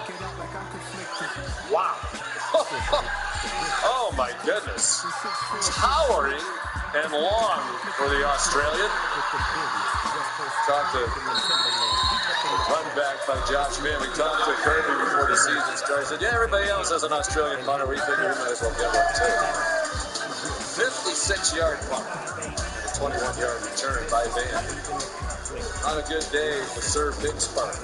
Wow. Oh my goodness. Towering and long for the Australian. Talked to run back by Josh Mann. We talked to Kirby before the season started. Said, yeah, everybody else has an Australian punter. We figure we might as well get one too. 56-yard punt. A 21-yard return by Van. On a good day for Sir Big Spark.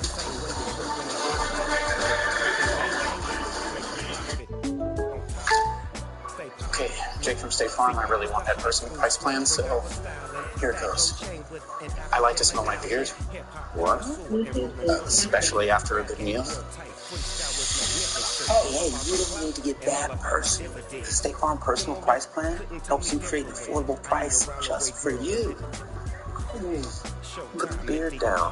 Okay, Jake from State Farm, I really want that personal price plan, so here it goes. I like to smell my beard. What? Especially after a good meal. Hey, you don't need to get that person. The State Farm personal price plan helps you create an affordable price just for you. Put the beard down.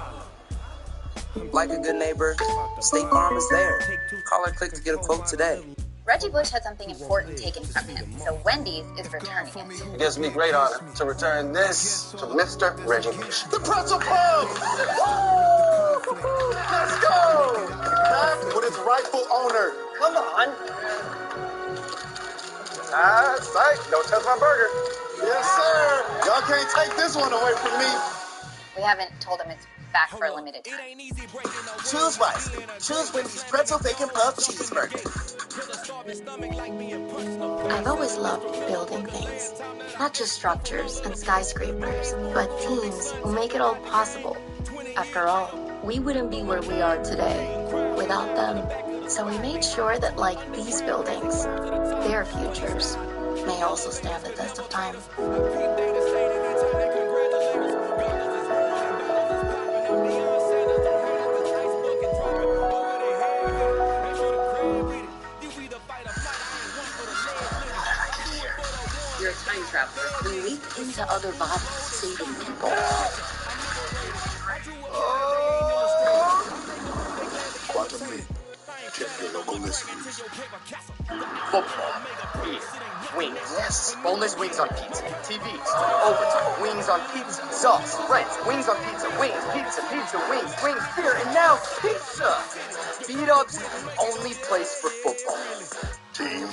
Like a good neighbor, State Farm is there. Call or click to get a quote today. Reggie Bush had something important taken from him, so Wendy's is returning it. It gives me great honor to return this to Mr. Reggie Bush. The pretzel pump! Let's go! rightful owner. Come on. That's right. Don't touch my burger. Yes, sir. Y'all can't take this one away from me. We haven't told him it's back for a limited time. Choose wisely. Choose Wendy's pretzel bacon puff cheeseburger. I've always loved building things. Not just structures and skyscrapers, but teams who make it all possible. After all, we wouldn't be where we are today without them. So we made sure that, like these buildings, their futures may also stand the test of time. You're a time traveler who leaped into other bodies, saving people. Quantum Leap. Check your local listings. Football. Beef. Wings. Yes. Boneless wings on pizza. TVs. Overtime. Wings on pizza. Sauce. Friends. Wings on pizza. Wings. Pizza. Pizza. Wings. Wings. Beer. And now pizza. B-Dub's the only place for football. Team,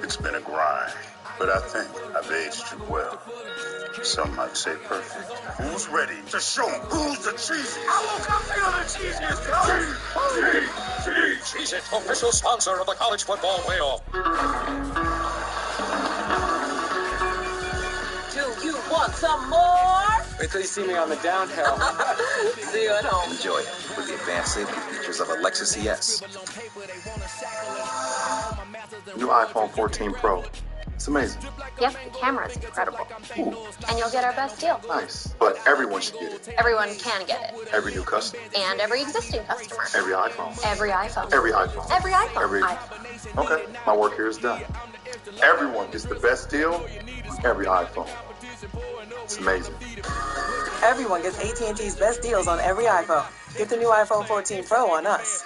it's been a grind, but I think I've aged you well. Some might say perfect. Who's ready to show who's the cheesiest? I will come to the cheesiest. Cheez-It, official sponsor of the college football playoff. Do you want some more? Wait till you see me on the downhill. See you at home. Enjoy it with the advanced safety features of a Lexus ES. New iPhone 14 Pro. It's amazing. Yep, the camera's incredible. And you'll get our best deal. Nice. But everyone should get it. Everyone can get it. Every new customer. And every existing customer. Every iPhone. Every iPhone. Every iPhone. Every iPhone. Every... Okay, my work here is done. Everyone gets the best deal on every iPhone. It's amazing. Everyone gets AT&T's best deals on every iPhone. Get the new iPhone 14 Pro on us.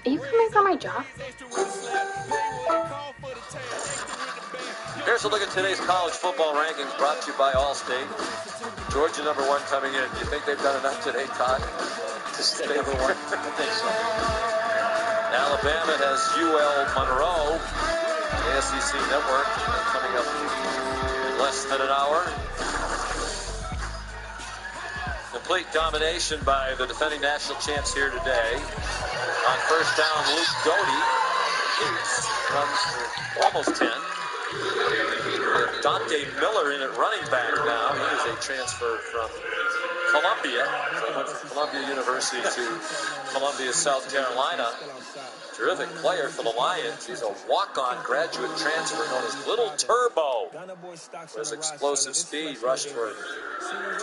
Are you coming for my job? Here's a look at today's college football rankings brought to you by Allstate. Georgia number 1 coming in. Do you think they've done enough today, Todd, to stay number 1? I think so. Alabama has UL Monroe, the SEC Network, coming up in less than an hour. Complete domination by the defending national champs here today. On first down, Luke Doty runs for almost 10. Dante Miller in at running back now. He is a transfer from Columbia. So he went from Columbia University to Columbia, South Carolina. Terrific player for the Lions. He's a walk-on graduate transfer known as Little Turbo. With his explosive speed, rushed for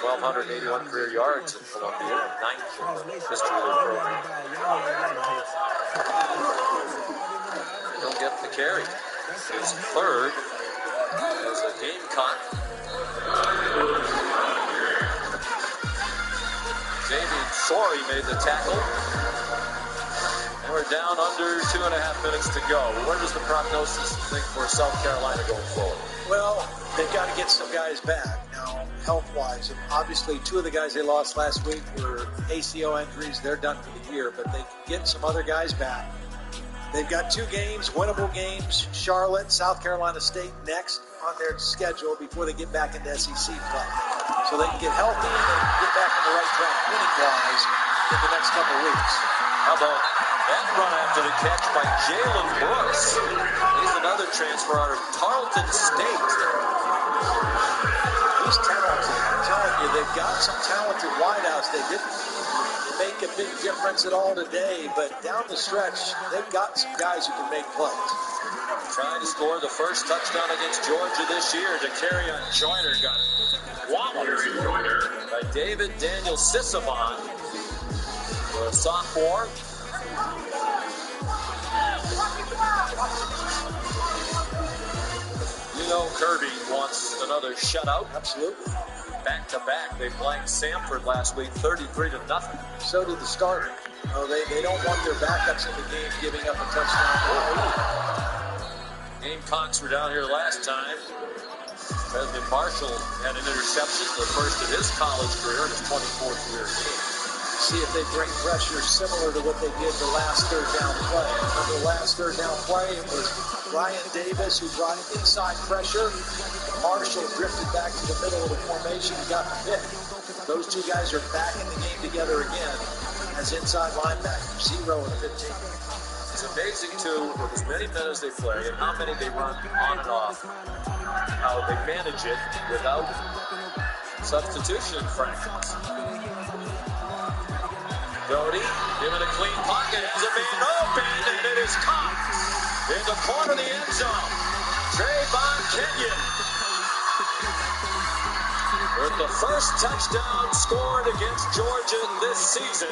1,281 career yards in Columbia, 9th in the history of their program. He'll get the carry. His third as a Gamecock. Jamie Sorey made the tackle. And we're down under 2.5 minutes to go. Where does the prognosis think for South Carolina going forward? Well, they've got to get some guys back now, health-wise. And obviously, 2 of the guys they lost last week were ACL injuries. They're done for the year, but they can get some other guys back. They've got 2 games, winnable games, Charlotte, South Carolina State next on their schedule before they get back into SEC play. So they can get healthy and they can get back on the right track winning-wise in the next couple of weeks. How about that run after the catch by Jalen Brooks? He's another transfer out of Tarleton State. He's talented. I'm telling you, they've got some talented wideouts. They didn't make a big difference at all today, but down the stretch, they've got some guys who can make plays. Trying to score the first touchdown against Georgia this year. Dakereon Joyner got walloped by David Daniel Sisavon, the sophomore. You know Kirby wants another shutout. Absolutely. Back-to-back. They blanked Samford last week, 33-0. So did the starter. They don't want their backups in the game giving up a touchdown. Gamecocks were down here last time. President Marshall had an interception, the first of his college career, in his 24th career game. see if they bring pressure similar to what they did the last third down play. Remember the last third down play? It was Ryan Davis who brought inside pressure. Marshall drifted back to the middle of the formation and got the pick. Those two guys are back in the game together again as inside linebackers, 0 and 15. It's amazing, too, with as many men as they play and how many they run on and off, how they manage it without substitution fractions. Doty, given a clean pocket, has a man open, and it is caught in the corner of the end zone. Trayvon Kenyon with the first touchdown scored against Georgia this season.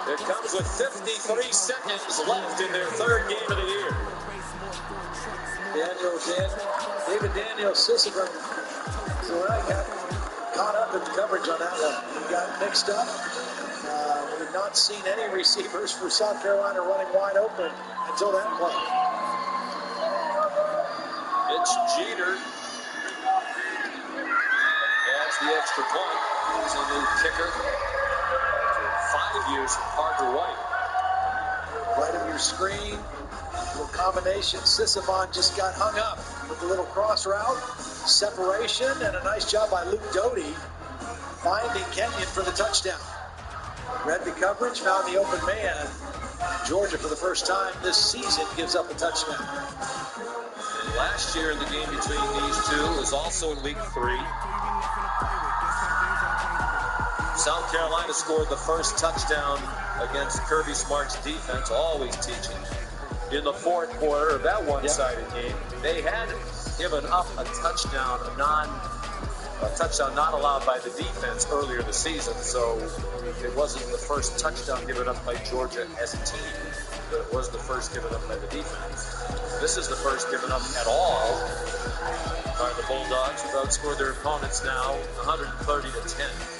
It comes with 53 seconds left in their third game of the year. David Daniel Sisseburn. So I got caught up in the coverage on that one. He got mixed up. We've not seen any receivers for South Carolina running wide open until that play. It's Jeter. That's the extra point. He's a new kicker. 5 years from Parker White. Right of your screen, little combination. Sissavon just got hung up with a little cross route, separation, and a nice job by Luke Doty finding Kenyon for the touchdown. Read the coverage, found the open man. Georgia, for the first time this season, gives up a touchdown. And last year in the game between these two was also in week 3. South Carolina scored the first touchdown against Kirby Smart's defense, always teaching, in the fourth quarter of that one-sided game. They had given up a touchdown not allowed by the defense earlier this season, so it wasn't the first touchdown given up by Georgia as a team, but it was the first given up by the defense. This is the first given up at all by the Bulldogs, who've outscored their opponents now 130-10.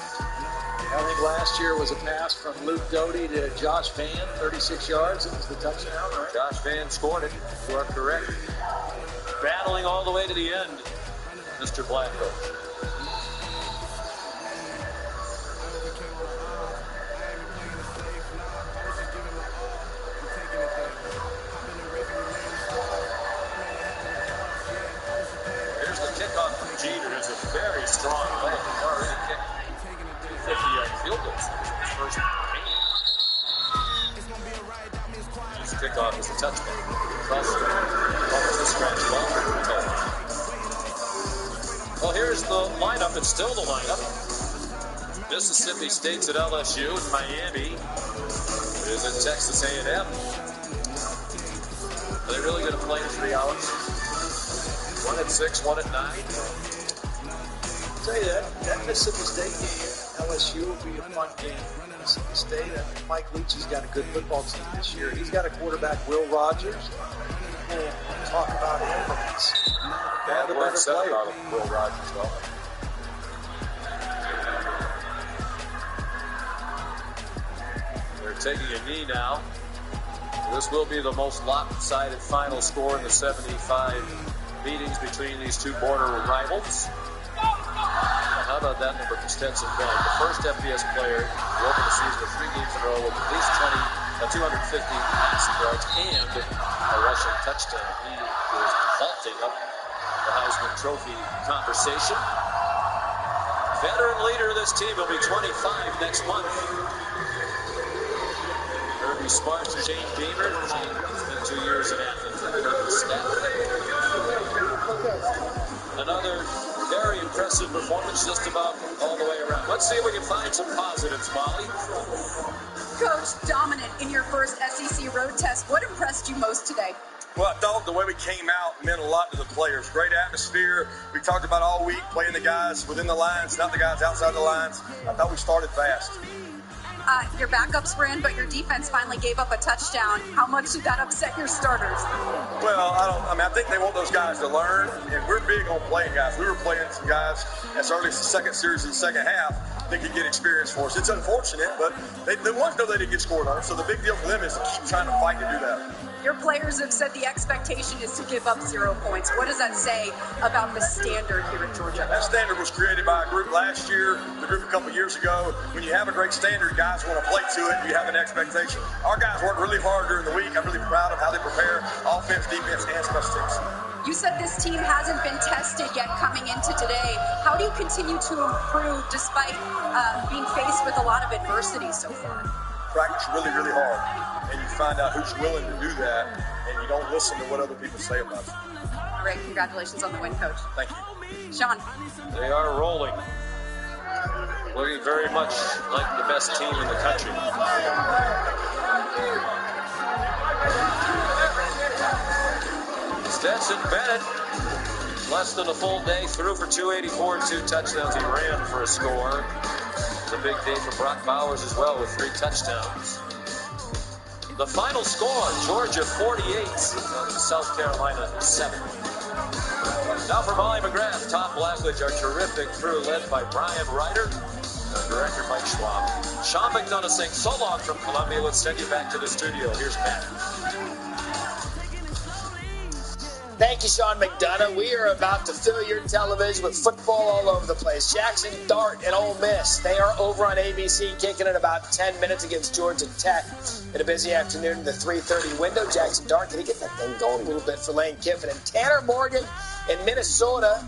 I think last year was a pass from Luke Doty to Josh Van, 36 yards. It was the touchdown, right? Josh Van scored it. You are correct. Battling all the way to the end, Mr. Blacko. Here's the kickoff from Jeter. It's a very strong leg. He's already kicked 50-yard field goal. First game. His kickoff is a touchdown. Plus the scratch ball. Well, here's the lineup. It's still the lineup. Mississippi State's at LSU. Miami is at Texas A&M. Are they really going to play in 3 hours? 1 at 6, 1 at 9. I'll tell you that Mississippi State game, LSU will be a fun game. Mississippi State, Mike Leach has got a good football team this year. He's got a quarterback, Will Rogers. We'll talk about him from his bad word said about Will Rogers, though. They're taking a knee now. This will be the most lopsided final score in the 75 meetings between these two border rivals. How about that number for Stetson Bennett, the first FBS player to open the season with 3 games in a row with at least 250 passing yards and a rushing touchdown. He is vaulting up the Heisman Trophy conversation. Veteran leader of this team will be 25 next month. Kirby Smart and Shane Beamer. Shane spent 2 years in Athens with Kirby's staff. Another very impressive performance just about all the way around. Let's see if we can find some positives, Molly. Coach, dominant in your first SEC road test. What impressed you most today? Well, I thought the way we came out meant a lot to the players. Great atmosphere. We talked about all week playing the guys within the lines, not the guys outside the lines. I thought we started fast. Your backups ran, but your defense finally gave up a touchdown. How much did that upset your starters? Well, I think they want those guys to learn, and we're big on playing guys. We were playing some guys as early as the second series in the second half that could get experience for us. It's unfortunate, but the ones know they didn't get scored on. So the big deal for them is to keep trying to fight to do that. Your players have said the expectation is to give up 0 points. What does that say about the standard here in Georgia? That standard was created by a group last year, the group a couple years ago. When you have a great standard, guys want to play to it. You have an expectation. Our guys work really hard during the week. I'm really proud of how they prepare offense, defense, and special teams. You said this team hasn't been tested yet coming into today. How do you continue to improve despite being faced with a lot of adversity so far? Practice really, really hard, and you find out who's willing to do that, and you don't listen to what other people say about you. All right, congratulations on the win, Coach. Thank you. Sean. They are rolling. Looking very much like the best team in the country. Stetson Bennett, less than a full day, threw for 284 and 2 touchdowns. He ran for a score. It's a big day for Brock Bowers as well with 3 touchdowns. The final score, Georgia 48, South Carolina 7. Now for Molly McGrath, Tom Blackledge, our terrific crew led by Brian Ryder, our director Mike Schwab. Sean McDonough saying so long from Columbia. Let's send you back to the studio. Here's Matt. Thank you, Sean McDonough. We are about to fill your television with football all over the place. Jackson Dart and Ole Miss. They are over on ABC, kicking in about 10 minutes against Georgia Tech. In a busy afternoon in the 3:30 window, Jackson Dart, can he get that thing going a little bit for Lane Kiffin? And Tanner Morgan in Minnesota,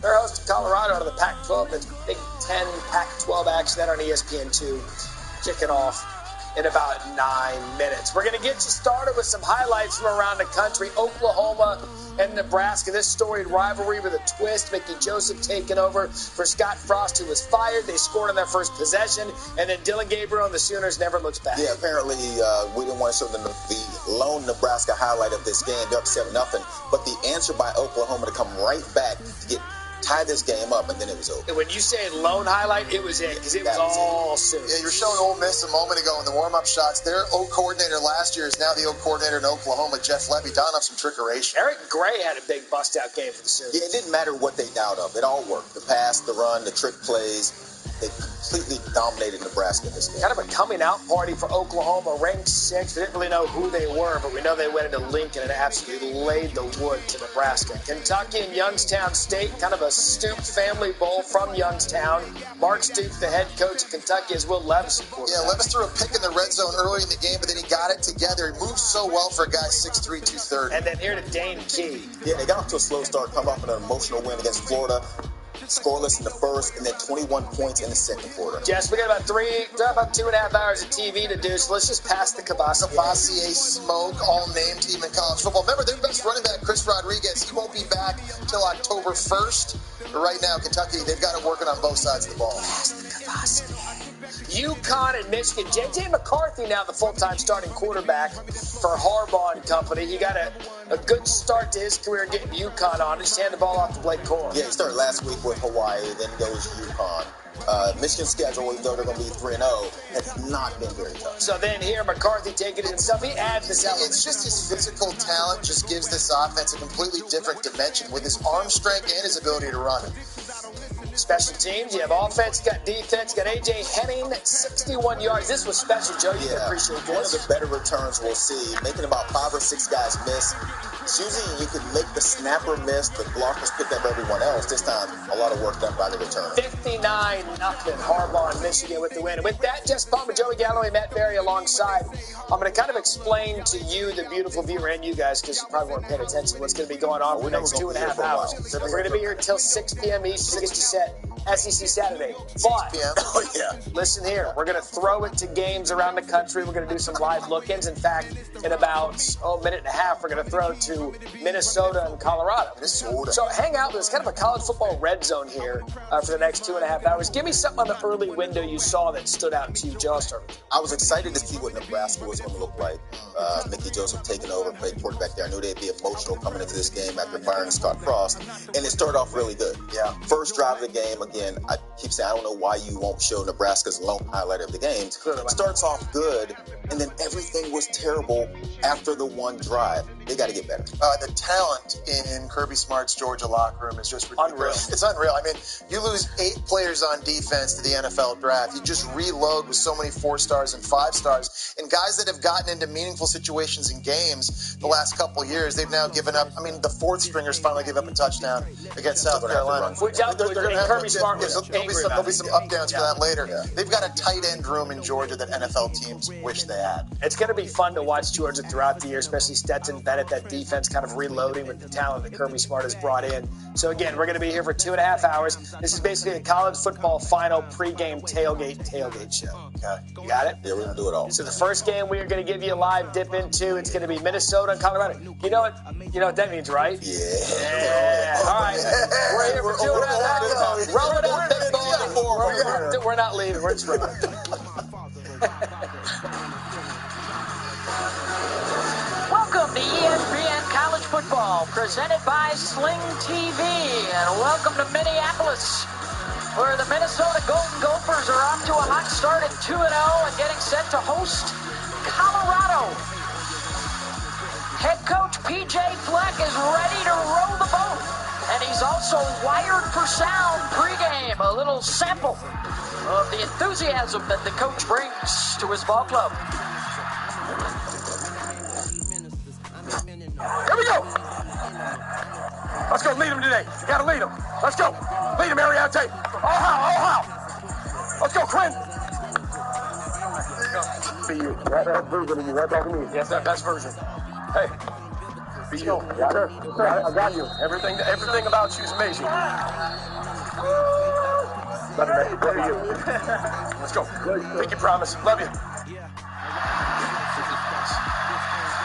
they're hosting Colorado out of the Pac-12. That's Big Ten Pac-12 action that on ESPN2, kicking off in about 9 minutes. We're going to get you started with some highlights from around the country. Oklahoma and Nebraska. This storied rivalry with a twist. Mickey Joseph taking over for Scott Frost, who was fired. They scored on their first possession. And then Dylan Gabriel and the Sooners never looked back. Yeah, apparently we didn't want to show them the lone Nebraska highlight of this game. They're up 7-0. But the answer by Oklahoma to come right back to get tie this game up, and then it was over. And when you say lone highlight, it was it, because it was all soon. Yeah, you're showing Ole Miss a moment ago in the warm-up shots. Their O coordinator last year is now the O coordinator in Oklahoma, Jeff Levy, down up some trickeration. Eric Gray had a big bust-out game for the Sooners. Yeah, it didn't matter what they dialed up. It all worked. The pass, the run, the trick plays. They completely dominated Nebraska in this game. Kind of a coming-out party for Oklahoma, ranked 6th. We didn't really know who they were, but we know they went into Lincoln and absolutely laid the wood to Nebraska. Kentucky and Youngstown State, kind of a Stoops family bowl from Youngstown. Mark Stoops, the head coach of Kentucky, is Will Levis, of course. Yeah, Levis threw a pick in the red zone early in the game, but then he got it together. He moved so well for a guy 6'3", 230. And then here to Dane Key. Yeah, they got off to a slow start, come off an emotional win against Florida. Scoreless in the first, and then 21 points in the second quarter. Jess, we got about 2.5 hours of TV to do, so let's just pass the Cavassier smoke, all-name team in college football. Remember, their best running back, Chris Rodriguez, he won't be back until October 1st. But right now, Kentucky, they've got it working on both sides of the ball. Pass the Cavassier. UConn and Michigan. J.J. McCarthy now the full-time starting quarterback for Harbaugh and company. He got a good start to his career getting UConn on. Just hand the ball off to Blake Corum. Yeah, he started last week with Hawaii, then goes UConn. Michigan's schedule, even though they're going to be 3-0, has not been very tough. So then here, McCarthy taking it himself. He adds this element. It's just his physical talent just gives this offense a completely different dimension with his arm strength and his ability to run it. Special teams, you have offense, you got defense, you got A.J. Henning, 61 yards. This was special, Joe. You can appreciate this. One of the better returns we'll see, making about 5 or 6 guys miss. It's usually you can make the snapper miss, the blockers pick up everyone else. This time, a lot of work done by the return. 59-0, Harbaugh and Michigan with the win. And with that, Jess Palmer, Joey Galloway, Matt Berry alongside. I'm going to kind of explain to you, the beautiful viewer, and you guys, because you probably weren't paying attention to what's going to be going on for the next 2.5 hours. We're going to be here until 6 p.m. Eastern to get you set. SEC Saturday. But, listen here, we're going to throw it to games around the country. We're going to do some live look-ins. In fact, in about a minute and a half, we're going to throw to Minnesota and Colorado. So hang out. There's kind of a college football red zone here for the next 2.5 hours. Give me something on the early window you saw that stood out to you, Joe. I was excited to see what Nebraska was going to look like. Mickey Joseph taking over, played quarterback there. I knew they'd be emotional coming into this game after firing Scott Frost, and it started off really good. Yeah. First drive of the game, again, I keep saying, I don't know why you won't show Nebraska's lone highlight of the game. Starts off good, and then everything was terrible after the one drive. They got to get better. The talent in Kirby Smart's Georgia locker room is just ridiculous. Unreal. It's unreal. I mean, you lose 8 players on defense to the NFL draft. You just reload with so many 4-stars and 5-stars. And guys that have gotten into meaningful situations in games the last couple of years, they've now given up. I mean, the 4th stringers finally gave up a touchdown against South Carolina. There'll be some up downs for that later. Yeah. They've got a tight end room in Georgia that NFL teams wish they had. It's going to be fun to watch Georgia throughout the year, especially Stetson Bennett, that defense kind of reloading with the talent that Kirby Smart has brought in. So again, we're going to be here for 2.5 hours. This is basically a college football final pregame tailgate show. Okay. You got it? Yeah, we're going to do it all. So the first game we are going to give you a live dip into, it's going to be Minnesota and Colorado. You know what that means, right? Yeah. All right. We're here for 2.5 hours. Roll it up, big boy. We're not leaving. We're just rolling. Welcome to ESPN College Football, presented by Sling TV, and welcome to Minneapolis, where the Minnesota Golden Gophers are off to a hot start at 2-0 and getting set to host Colorado. Head coach P.J. Fleck is ready to roll the boat, and he's also wired for sound pregame, a little sample of the enthusiasm that the coach brings to his ball club. Here we go. Let's go. Lead him today. You gotta lead him. Let's go. Lead him, Ariante. Oh, how. Let's go, Quinn. Be you. That version of you. Right back to me. Yes, that best version. Hey. Be you. I got you. Everything about you is amazing. Love you, man. Love you. Let's go. Make your promise. Love you.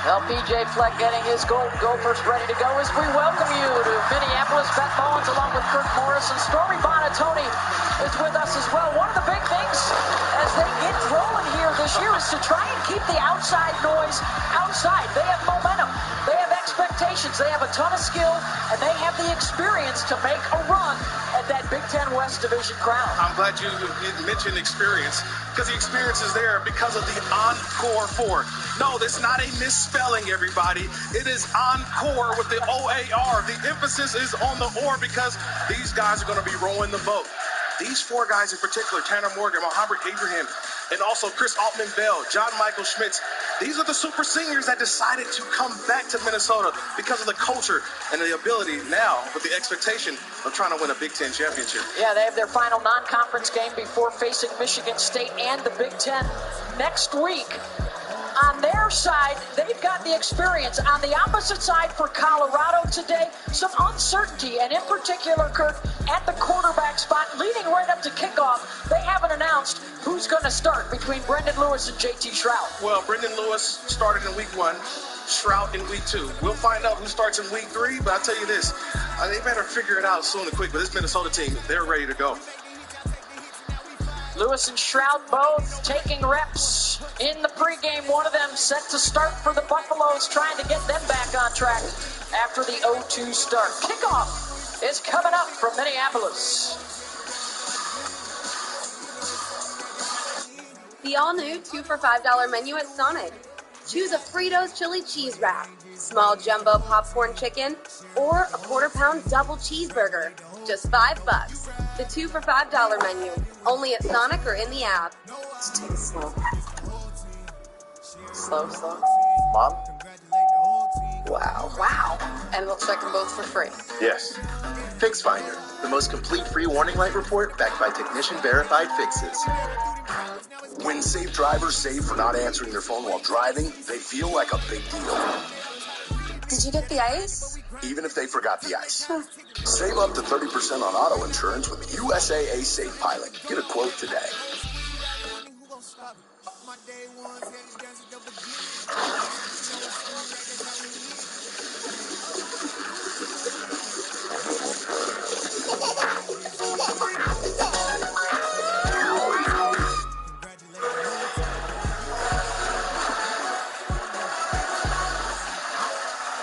Well, P.J. Fleck getting his Golden Gophers ready to go as we welcome you to Minneapolis. Beth Mullins along with Kirk Morris and Stormy Bonatoni is with us as well. One of the big things as they get rolling here this year is to try and keep the outside noise outside. They have momentum. They have expectations. They have a ton of skill, and they have the experience to make a run at that Big Ten West Division crown. I'm glad you mentioned experience, because the experience is there because of the Encore 4. No, that's not a misspelling, everybody. It is Encore with the O-A-R. The emphasis is on the or because these guys are going to be rowing the boat. These 4 guys in particular, Tanner Morgan, Mohamed Abraham, and also Chris Altman-Bell, John Michael Schmitz, these are the super seniors that decided to come back to Minnesota because of the culture and the ability now with the expectation of trying to win a Big Ten championship. Yeah, they have their final non-conference game before facing Michigan State and the Big Ten next week. On their side, they've got the experience. On the opposite side for Colorado today, some uncertainty, and in particular, Kirk, at the quarterback spot, leading right up to kickoff, they haven't announced who's going to start between Brendan Lewis and J.T. Shrout. Well, Brendan Lewis started in week 1, Shrout in week 2. We'll find out who starts in week 3, but I'll tell you this, they better figure it out soon and quick, but this Minnesota team, they're ready to go. Lewis and Shrout both taking reps in the pregame. One of them set to start for the Buffaloes, trying to get them back on track after the 0-2 start. Kickoff is coming up from Minneapolis. The all-new 2 for $5 menu at Sonic. Choose a Fritos chili cheese wrap, small jumbo popcorn chicken, or a quarter-pound double cheeseburger. Just $5. The 2 for $5 menu, only at Sonic or in the app. Let's take it slow. Slow. Mom? Wow. And we'll check them both for free. Yes. Fix Finder, the most complete free warning light report backed by technician-verified fixes. When safe drivers save for not answering their phone while driving, they feel like a big deal. Did you get the ice? Even if they forgot the ice. Save up to 30% on auto insurance with USAA Safe Pilot. Get a quote today.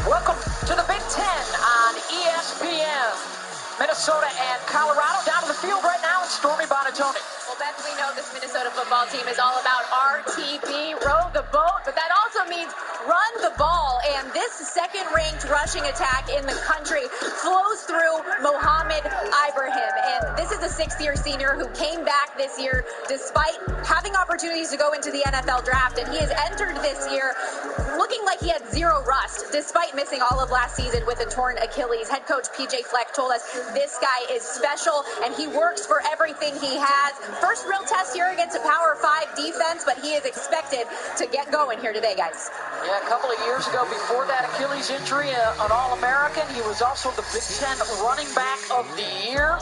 Welcome to the Big Ten on ESPN. Minnesota and Colorado. Down to the field right now, it's Stormy Bonatoni. Well, Beth, we know this Minnesota football team is all about RTB, row the boat, but that also means run the ball. And this second-ranked rushing attack in the country flows through Mohamed Ibrahim. And this is a sixth-year senior who came back this year despite having opportunities to go into the NFL draft. And he has entered this year looking like he had zero rust, despite missing all of last season with a torn Achilles. Head coach PJ Fleck told us this guy is special, and he works for everything he has. First real test here against a Power 5 defense, but he is expected to get going here today, guys. Yeah, a couple of years ago, before that Achilles injury, an All-American. He was also the Big Ten running back of the year.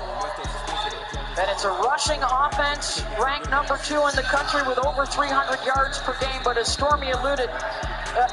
And it's a rushing offense, ranked number 2 in the country with over 300 yards per game. But as Stormy alluded,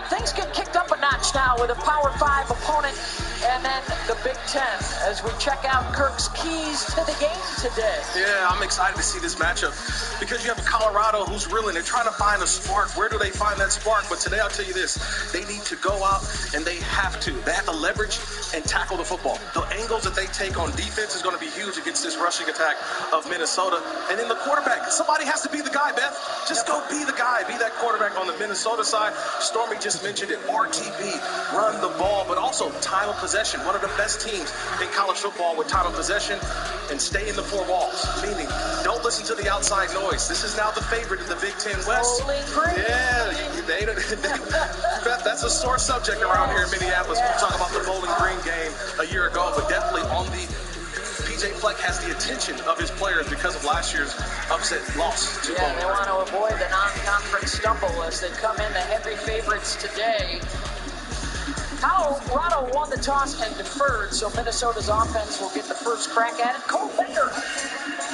things get kicked up a notch now with a Power 5 opponent and then the Big Ten as we check out Kirk's keys to the game today. Yeah, I'm excited to see this matchup because you have Colorado who's reeling. They're trying to find a spark. Where do they find that spark? But today I'll tell you this, they need to go out and they have to leverage and tackle the football. The angles that they take on defense is going to be huge against this rushing attack of Minnesota. And then the quarterback, somebody has to be the guy, Beth. Just go be the guy, be that quarterback on the Minnesota side. Stormy just mentioned it, RTB, run the ball, but also time of possession. One of the best teams in college football with time of possession and stay in the 4 walls, meaning don't listen to the outside noise. This is now the favorite in the Big Ten West. Yeah, Beth, that's a sore subject around here in Minneapolis. We talk about the Bowling Green game a year ago, but definitely on the PJ Fleck has the attention of his players because of last year's upset loss to Bowling Green. They want to avoid the non-conference stumble as they come in the heavy favorites today. Colorado won the toss and deferred, so Minnesota's offense will get the first crack at it. Cole Becker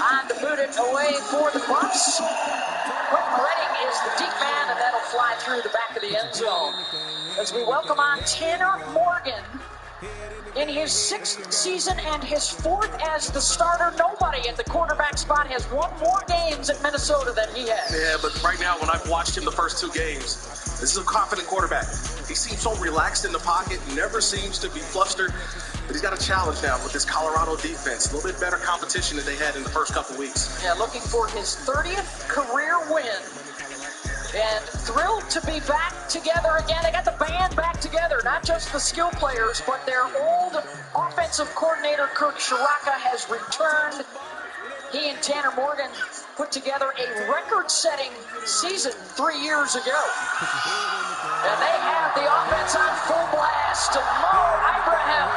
on to boot it away for the Bucs. Quentin Redding is the deep man, and that'll fly through the back of the end zone. As we welcome on Tanner Morgan in his 6th season and his 4th as the starter. Nobody at the quarterback spot has won more games at Minnesota than he has. Yeah, but right now when I've watched him the first 2 games, this is a confident quarterback. He seems so relaxed in the pocket, never seems to be flustered, but he's got a challenge now with this Colorado defense. A little bit better competition than they had in the first couple weeks. Yeah, looking for his 30th career win. And thrilled to be back together again. They got the band back together, not just the skill players, but their old offensive coordinator, Kirk Shiraka, has returned. He and Tanner Morgan put together a record-setting season 3 years ago. And they have the offense on full blast. Mo Ibrahim.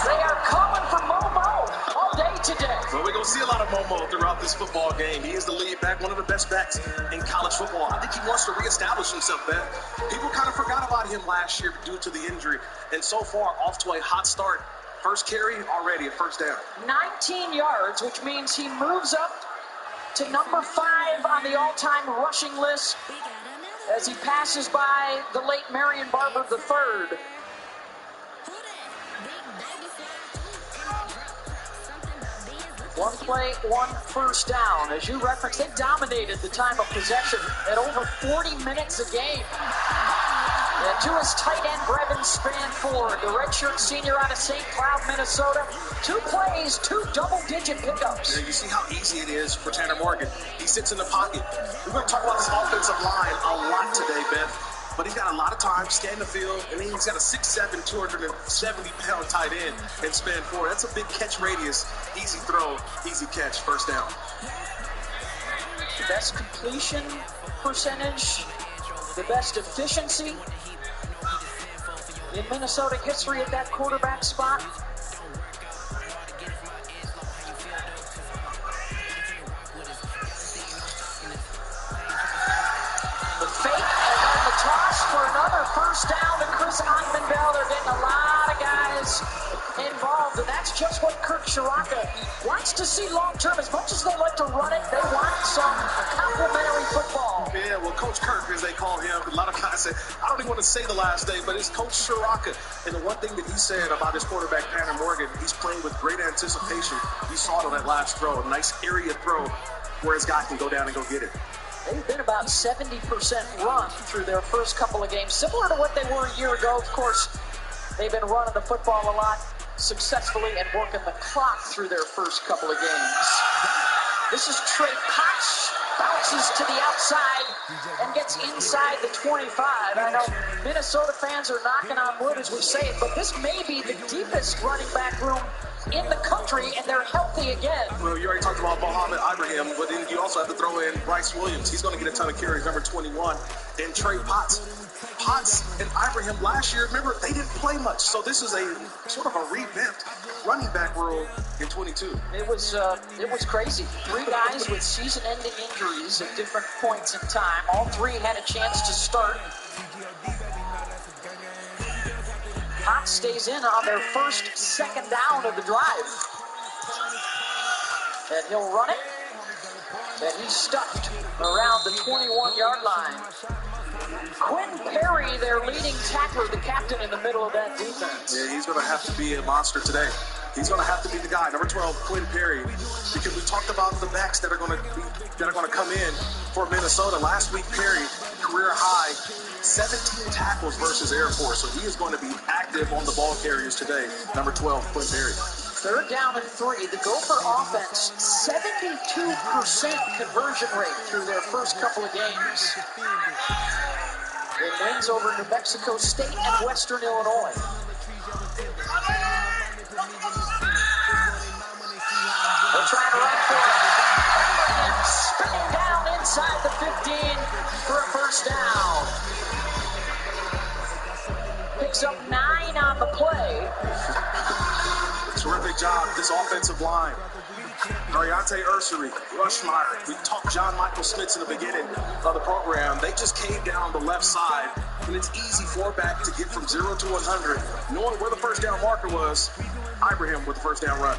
They are calling for Momo all day today. Well, we're going to see a lot of Momo throughout this football game. He is the lead back, one of the best backs in college football. I think he wants to reestablish himself, Ben. People kind of forgot about him last year due to the injury. And so far, off to a hot start. First carry, already a first down. 19 yards, which means he moves up to number 5 on the all-time rushing list as he passes by the late Marion Barber III. One play, 1 first down. As you referenced, they dominated the time of possession at over 40 minutes a game. And to his tight end, Brevin Spanford, the redshirt senior out of St. Cloud, Minnesota. 2 plays, 2 double-digit pickups. Yeah, you see how easy it is for Tanner Morgan. He sits in the pocket. We're going to talk about this offensive line a lot today, Beth. But he's got a lot of time, scan the field, and then he's got a 6'7", 270-pound tight end in Spanford. That's a big catch radius. Easy throw, easy catch, first down. The best completion percentage, the best efficiency in Minnesota history at that quarterback spot. The fake and then the toss for another first down to Chris Ottman-Bell. They're getting a lot of guys involved, and that's just what Kirk Shiraka wants to see long-term. As much as they like to run it, they want some complementary football. Yeah, well, Coach Kirk, as they call him, a lot of guys say, I don't even want to say the last name, but it's Coach Shiraka. And the one thing that he said about his quarterback, Tanner Morgan, he's playing with great anticipation. You saw it on that last throw, a nice area throw where his guy can go down and go get it. They've been about 70% run through their first couple of games, similar to what they were a year ago. Of course, they've been running the football a lot successfully and working the clock through their first couple of games. This is Trey Potts, bounces to the outside and gets inside the 25. I know Minnesota fans are knocking on wood as we say it, but this may be the deepest running back room in the country, and they're healthy again. Well, you already talked about Mohamed Ibrahim, but then you also have to throw in Bryce Williams. He's going to get a ton of carries, number 21, and Trey Potts. Potts and Ibrahim last year, remember, they didn't play much, so this is a sort of a revamped running back room in 22. It was crazy. 3 guys with season-ending injuries at different points in time. All 3 had a chance to start. Potts stays in on their first second down of the drive. And he'll run it. And he's stuffed around the 21-yard line. Quinn Perry, their leading tackler, the captain in the middle of that defense. Yeah, he's going to have to be a monster today. He's going to have to be the guy, number 12, Quinn Perry, because we talked about the backs that are going to come in for Minnesota. Last week, Perry, career high, 17 tackles versus Air Force, so he is going to be active on the ball carriers today. Number 12, Quinn Perry. 3rd down and 3. The Gopher offense, 72% conversion rate through their first couple of games. It wins over New Mexico State and Western Illinois. They're trying to run for it. And spinning down inside the 15 for a first down. Picks up 9 on the play. Terrific job, this offensive line. Ariante Ursery, Rushmeyer. We talked John Michael Smith in the beginning of the program. They just came down the left side, and it's easy for a back to get from 0 to 100. Knowing where the first down marker was, Ibrahim with the first down run.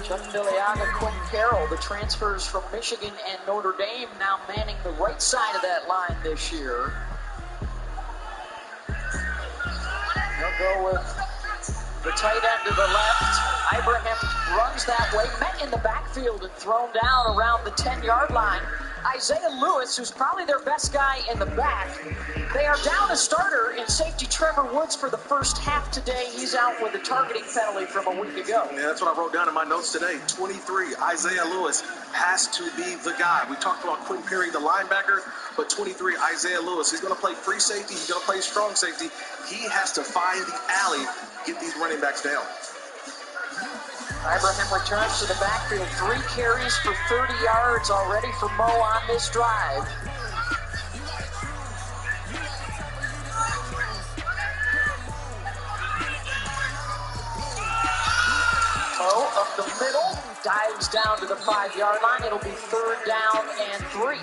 Chuck Filiaga, Quinn Carroll, the transfers from Michigan and Notre Dame, now manning the right side of that line this year. They'll go with the tight end to the left. Ibrahim runs that way, met in the backfield and thrown down around the 10-yard line. Isaiah Lewis, who's probably their best guy in the back. They are down a starter in safety Trevor Woods for the first half today. He's out with a targeting penalty from a week ago. Yeah, that's what I wrote down in my notes today. 23, Isaiah Lewis has to be the guy. We talked about Quinn Perry, the linebacker, but 23, Isaiah Lewis. He's going to play free safety. He's going to play strong safety. He has to find the alley, get these running backs down. Ibrahim returns to the backfield. 3 carries for 30 yards already for Mo on this drive. Mo up the middle, dives down to the 5-yard line. It'll be 3rd down and 3.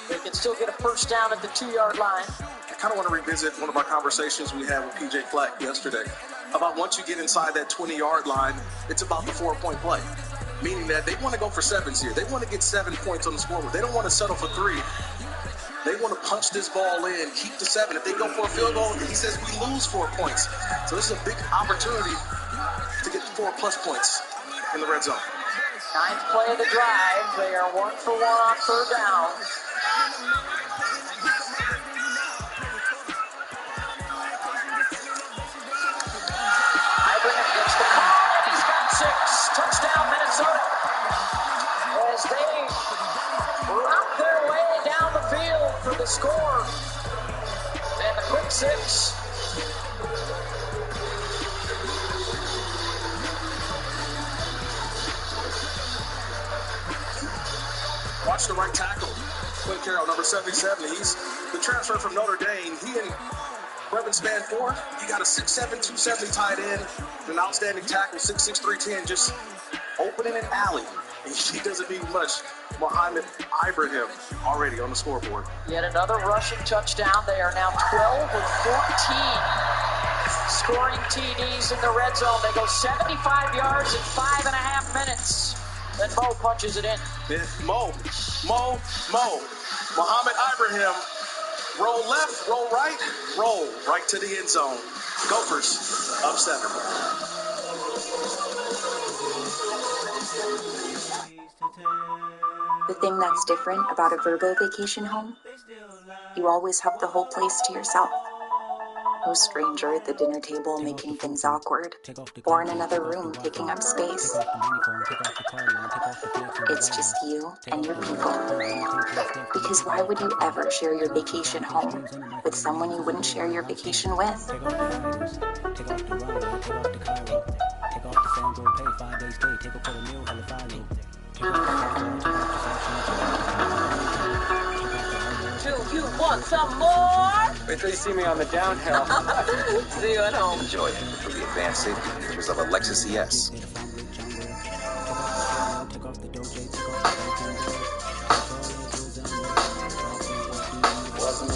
They can still get a first down at the 2-yard line. I kind of want to revisit one of our conversations we had with PJ Fleck yesterday about once you get inside that 20-yard line, it's about the 4-point play, meaning that they want to go for 7s here. They want to get 7 points on the scoreboard. They don't want to settle for 3. They want to punch this ball in, keep the 7. If they go for a field goal, he says we lose 4 points. So this is a big opportunity to get 4+ points in the red zone. 9th play of the drive. They are 1 for 1 on 3rd down. Touchdown, Minnesota, as they rock their way down the field for the score. And the quick 6. Watch the right tackle. Quinn Carroll, number 77. He's the transfer from Notre Dame. He and Brevin Spanford, he got a 6'7", 270 tight end, an outstanding tackle, 6'6", 310, just opening an alley. He doesn't need much. Mohamed Ibrahim already on the scoreboard. Yet another rushing touchdown. They are now 12 with 14 scoring TDs in the red zone. They go 75 yards in 5.5 minutes. Then Mo punches it in. Yeah, Mo. Mohamed Ibrahim. Roll left, roll right to the end zone. Gophers up 7. The thing that's different about a Vrbo vacation home, you always have the whole place to yourself. No stranger at the dinner table making things awkward, or in another room taking up space. It's just you and your people. Because why would you ever share your vacation home with someone you wouldn't share your vacation with? Do you want some more? Wait till you see me on the downhill. See you at home. Enjoy it with the advanced safety features of a Lexus ES. Wasn't me.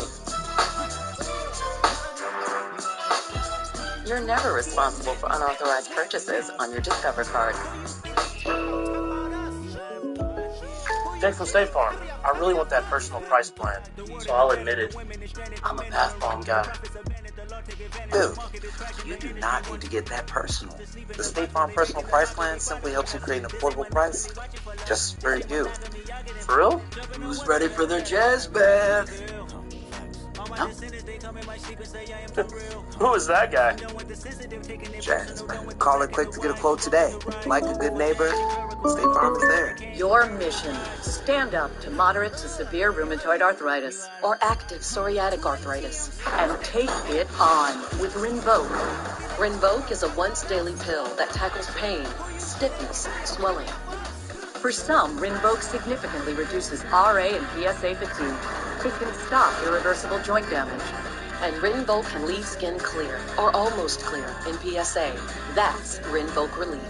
You're never responsible for unauthorized purchases on your Discover card. Jake from State Farm. I really want that personal price plan, so I'll admit it. I'm a path bomb guy. Dude, you do not need to get that personal. The State Farm Personal Price Plan simply helps you create an affordable price just for you. For real? Who's ready for their jazz bath? Huh? Who is that guy? Jazz. Call it quick to get a quote today. Like a good neighbor, State Farm is there. Your mission: stand up to moderate to severe rheumatoid arthritis or active psoriatic arthritis and take it on with Rinvoq. Rinvoq is a once-daily pill that tackles pain, stiffness, swelling. For some, Rinvoq significantly reduces RA and PSA fatigue. It can stop irreversible joint damage. And Rinvoq can leave skin clear, or almost clear, in PSA. That's Rinvoq Relief.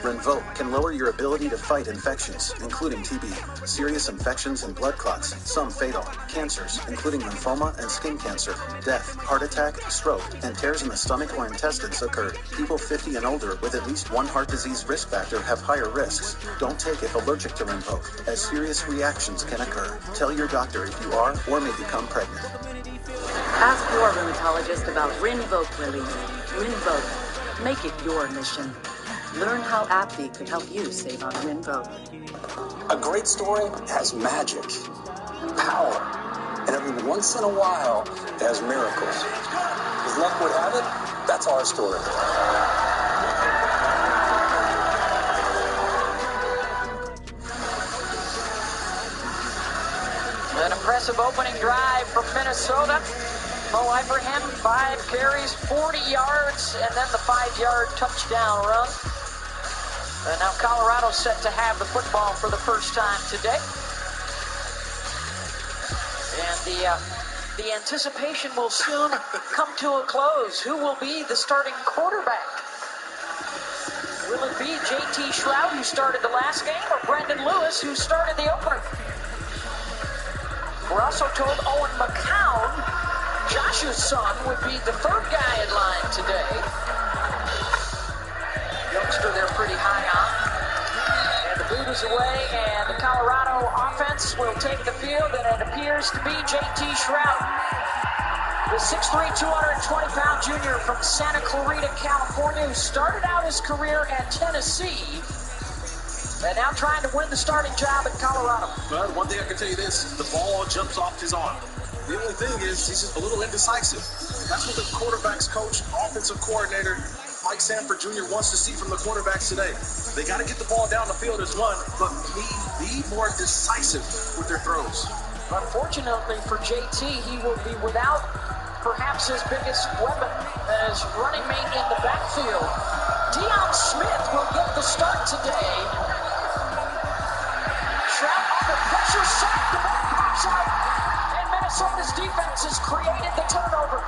Rinvoq can lower your ability to fight infections, including TB, serious infections and blood clots, some fatal, cancers, including lymphoma and skin cancer, death, heart attack, stroke, and tears in the stomach or intestines occurred. People 50 and older with at least one heart disease risk factor have higher risks. Don't take it allergic to Rinvoq, as serious reactions can occur. Tell your doctor if you are or may become pregnant. Ask your rheumatologist about Rinvoq Relief. Rinvoq. Make it your mission. Learn how AbbVie could help you save on Rinvoq. A great story has magic, power, and every once in a while, it has miracles. As luck would have it, that's our story. An impressive opening drive from Minnesota. Mo Ibrahim, 5 carries, 40 yards, and then the 5-yard touchdown run. And now Colorado's set to have the football for the first time today. And the anticipation will soon come to a close. Who will be the starting quarterback? Will it be J.T. Shroud, who started the last game, or Brendan Lewis, who started the opener? We're also told Owen McCown, Joshua's son, would be the third guy in line today. Youngster they're pretty high on. And the boot is away, and the Colorado offense will take the field, and it appears to be J.T. Shroud. The 6'3", 220-pound junior from Santa Clarita, California, who started out his career at Tennessee, and now trying to win the starting job at Colorado. Well, one thing I can tell you this, the ball jumps off his arm. The only thing is he's just a little indecisive. That's what the quarterback's coach, offensive coordinator, Mike Sanford Jr. wants to see from the quarterbacks today. They got to get the ball down the field as one, but be more decisive with their throws. Unfortunately for JT, he will be without perhaps his biggest weapon as running mate in the backfield. Deion Smith will get the start today. Shroud under pressure, sacked, the ball pops out, and Minnesota's defense has created the turnover.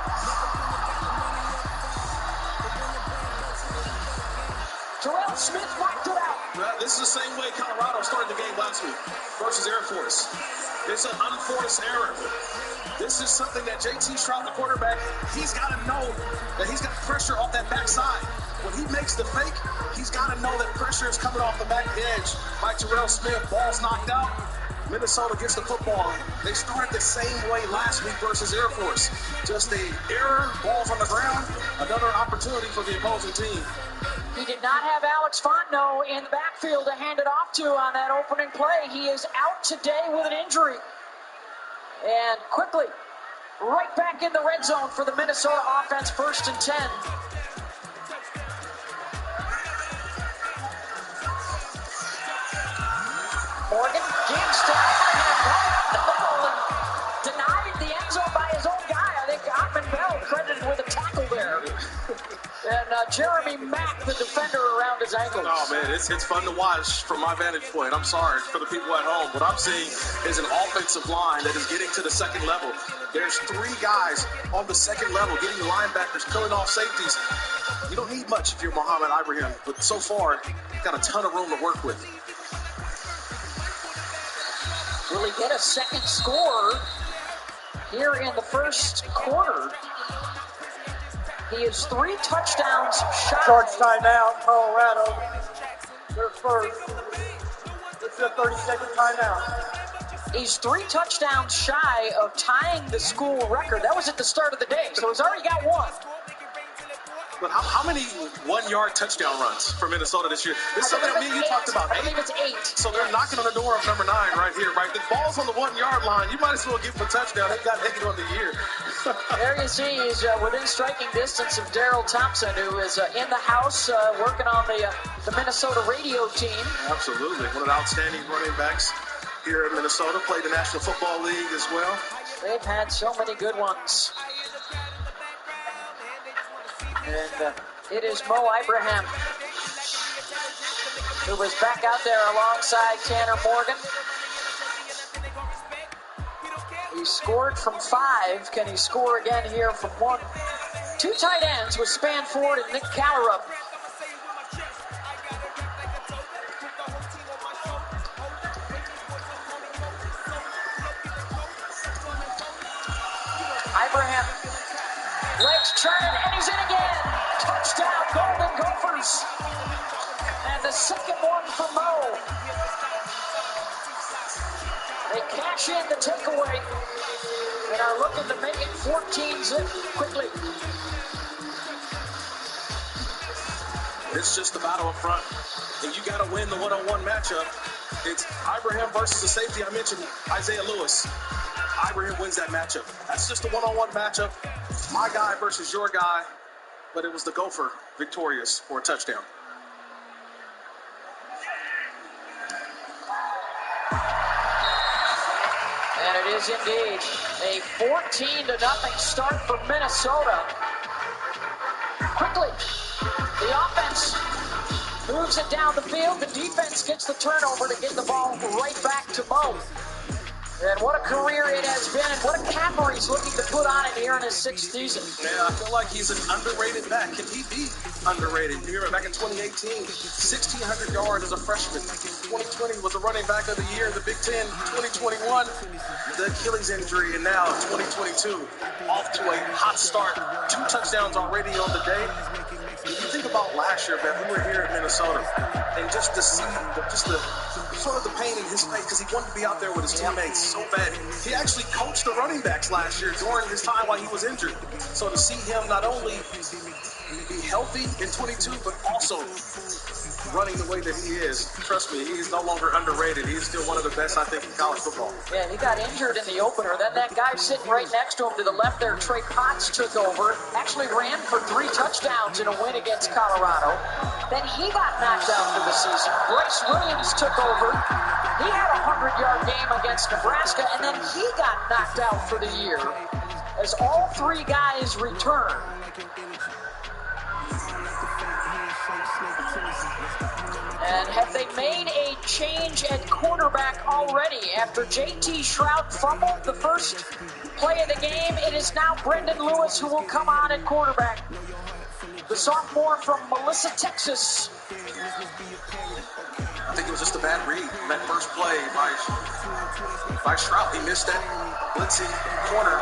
Terrell Smith whacked it out. Well, this is the same way Colorado started the game last week versus Air Force. It's an unforced error. This is something that J.T. Shroud, the quarterback, he's got to know that he's got pressure off that backside. When he makes the fake, he's got to know that pressure is coming off the back edge by Terrell Smith. Ball's knocked out. Minnesota gets the football. They started the same way last week versus Air Force. Just a error, balls on the ground, another opportunity for the opposing team. He did not have Alex Fontenot in the backfield to hand it off to on that opening play. He is out today with an injury. And quickly, right back in the red zone for the Minnesota offense, 1st and 10. Morgan gives to Abraham, denied the end zone by his own guy. I think Ottman Bell credited with a tackle there. And Jeremy Mack, the defender, around his ankles. Oh, man, it's fun to watch from my vantage point. I'm sorry for the people at home. What I'm seeing is an offensive line that is getting to the second level. There's 3 guys on the second level getting linebackers, killing off safeties. You don't need much if you're Mohamed Ibrahim, but so far, you've got a ton of room to work with. Will he get a second score here in the first quarter? He is 3 touchdowns shy. Short timeout, Colorado. They're first. It's a 30-second timeout. He's 3 touchdowns shy of tying the school record. That was at the start of the day, so he's already got 1. But how many 1-yard touchdown runs for Minnesota this year? This is something that me and you talked about. I believe it's 8. So they're knocking on the door of number 9 right here, right? The ball's on the 1-yard line. You might as well give him a touchdown. They got 8 on the year. There you see, he's within striking distance of Daryl Thompson, who is in the house working on the Minnesota radio team. Absolutely. One of the outstanding running backs here in Minnesota. Played the National Football League as well. They've had so many good ones. And it is Mo Ibrahim, who was back out there alongside Tanner Morgan. He scored from 5. Can he score again here from 1? 2 tight ends with Spanford and Nick Callerup. Ibrahim, legs turning, and he's in again. Touchdown, Golden Gophers. And the second one for Mo. They cash in the takeaway and are looking to make it 14-zip quickly. It's just the battle up front. And you got to win the one-on-one matchup. It's Ibrahim versus the safety I mentioned, Isaiah Lewis. Ibrahim wins that matchup. That's just a one-on-one matchup. My guy versus your guy. But it was the Gopher victorious for a touchdown. And it is indeed a 14-0 start for Minnesota. Quickly, the offense moves it down the field. The defense gets the turnover to get the ball right back to Mo. And what a career it has been, and what a capper he's looking to put on it here in his 6th season. Man, I feel like he's an underrated back. Can he be underrated? You remember back in 2018, 1,600 yards as a freshman. 2020 was the running back of the year in the Big Ten. 2021, the Achilles injury, and now 2022, off to a hot start. 2 touchdowns already on the day. If you think about last year, man, we were here in Minnesota, and just to see the sort of the pain in his face because he wanted to be out there with his teammates so bad. He actually coached the running backs last year during his time while he was injured. So to see him not only be healthy in 22, but also running the way that he is, trust me, he's no longer underrated. He's still one of the best, I think, in college football. Yeah, he got injured in the opener. Then that guy sitting right next to him to the left there, Trey Potts, took over. Actually ran for 3 touchdowns in a win against Colorado. Then he got knocked out for the season. Bryce Williams took over. He had a 100-yard game against Nebraska, and then he got knocked out for the year as all 3 guys return. And have they made a change at quarterback already? After J.T. Shrout fumbled the first play of the game, it is now Brendan Lewis who will come on at quarterback. The sophomore from Melissa, Texas. I think it was just a bad read on that first play by Shrout. He missed that blitzing corner.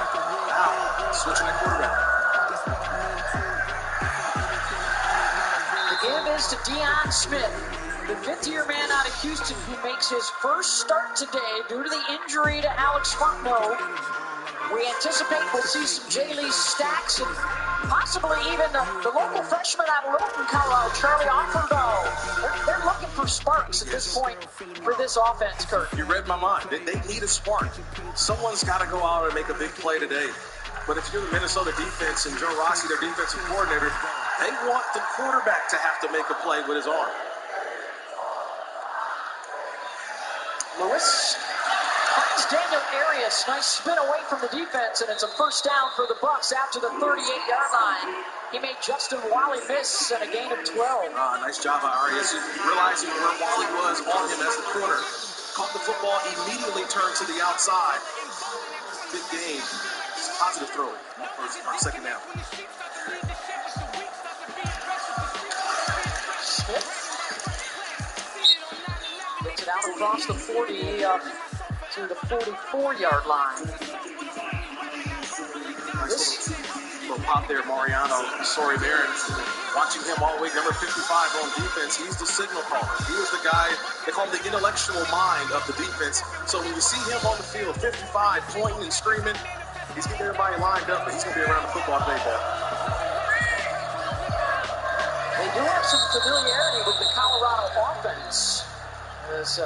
Now, switching at quarterback. The give is to Deion Smith, the 5th-year man out of Houston who makes his first start today due to the injury to Alex Fontenot. We anticipate we'll see some J-Lee Stacks and possibly even the local freshman out of Littleton, Colorado, Charlie Offerdahl. They're looking for sparks at this point for this offense, Kurt. You read my mind. They need a spark. Someone's got to go out and make a big play today. But if you're the Minnesota defense and Joe Rossi, their defensive coordinator, they want the quarterback to have to make a play with his arm. Lewis finds Daniel Arias. Nice spin away from the defense, and it's a first down for the Bucs after the 38-yard line. He made Justin Wally miss and a gain of 12. Nice job by Arias, realizing where Wally was on him as the corner. Caught the football, immediately turned to the outside. Good game. It's a positive throw on second down. Smith gets it out across the 40 to the 44-yard line. Nice little pop there, Mariano. Sorry, Barron. Watching him all week, number 55 on defense, he's the signal caller. He was the guy, they call him the intellectual mind of the defense. So when you see him on the field, 55, pointing and screaming, he's getting everybody lined up, but he's going to be around the football today, Bob. They do have some familiarity with the Colorado offense. As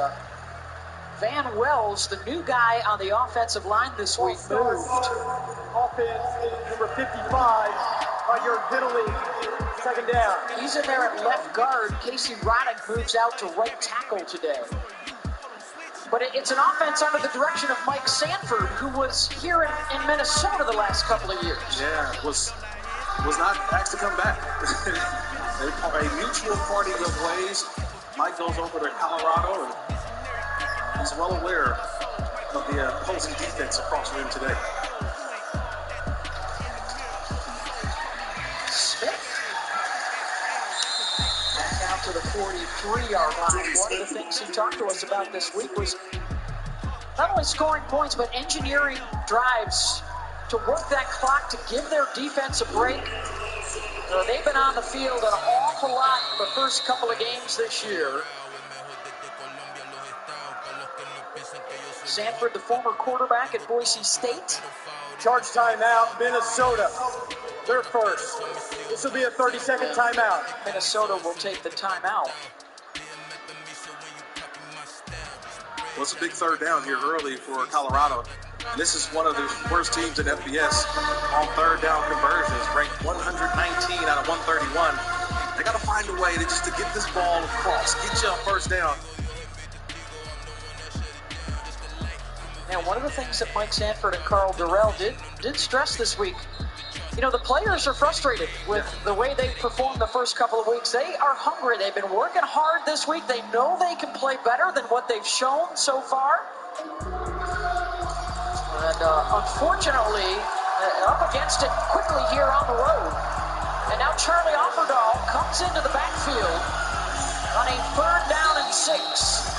Van Wells, the new guy on the offensive line this week, moved. Offense is number 55, on your penalty, second down. He's in there at left guard. Casey Roddick moves out to right tackle today. But it's an offense under the direction of Mike Sanford, who was here in Minnesota the last couple of years. Yeah, was not asked to come back. A mutual parting of ways. Mike goes over to Colorado, and he's well aware of the opposing defense across the room today. Smith back out to the 43-yard line. One of the things he talked to us about this week was not only scoring points, but engineering drives to work that clock to give their defense a break. They've been on the field an awful lot the first couple of games this year. Sanford, the former quarterback at Boise State. Charge timeout, Minnesota. They're first. This will be a 30-second timeout. Minnesota will take the timeout. Well, it's a big third down here early for Colorado. And this is one of the worst teams in FBS on third down conversions, ranked 119 out of 131. They got to find a way to just to get this ball across, get you a first down. And one of the things that Mike Sanford and Carl Durrell did stress this week, you know, the players are frustrated with the way they performed the first couple of weeks. They are hungry. They've been working hard this week. They know they can play better than what they've shown so far. And unfortunately, up against it quickly here on the road. And now Charlie Offerdahl comes into the backfield on a third down and 6.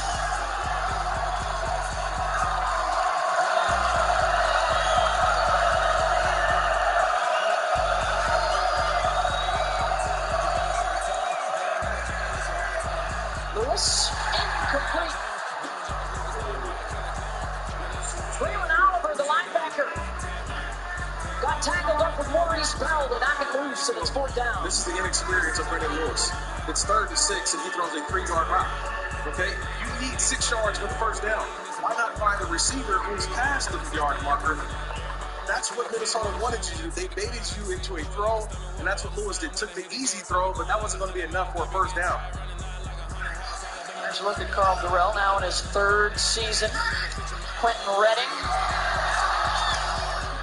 Lewis, incomplete. Braylon Oliver, the linebacker, got tackled up with Maurice Bell to knock it loose, and it's fourth down. This is the inexperience of Brendan Lewis. It's 3rd and 6, and he throws a 3-yard route. Okay? You need 6 yards for the first down. Why not find a receiver who's past the yard marker? That's what Minnesota wanted you to do. They baited you into a throw, and that's what Lewis did. Took the easy throw, but that wasn't going to be enough for a first down. There's a look at Carl Durrell now in his 3rd season. Quentin Redding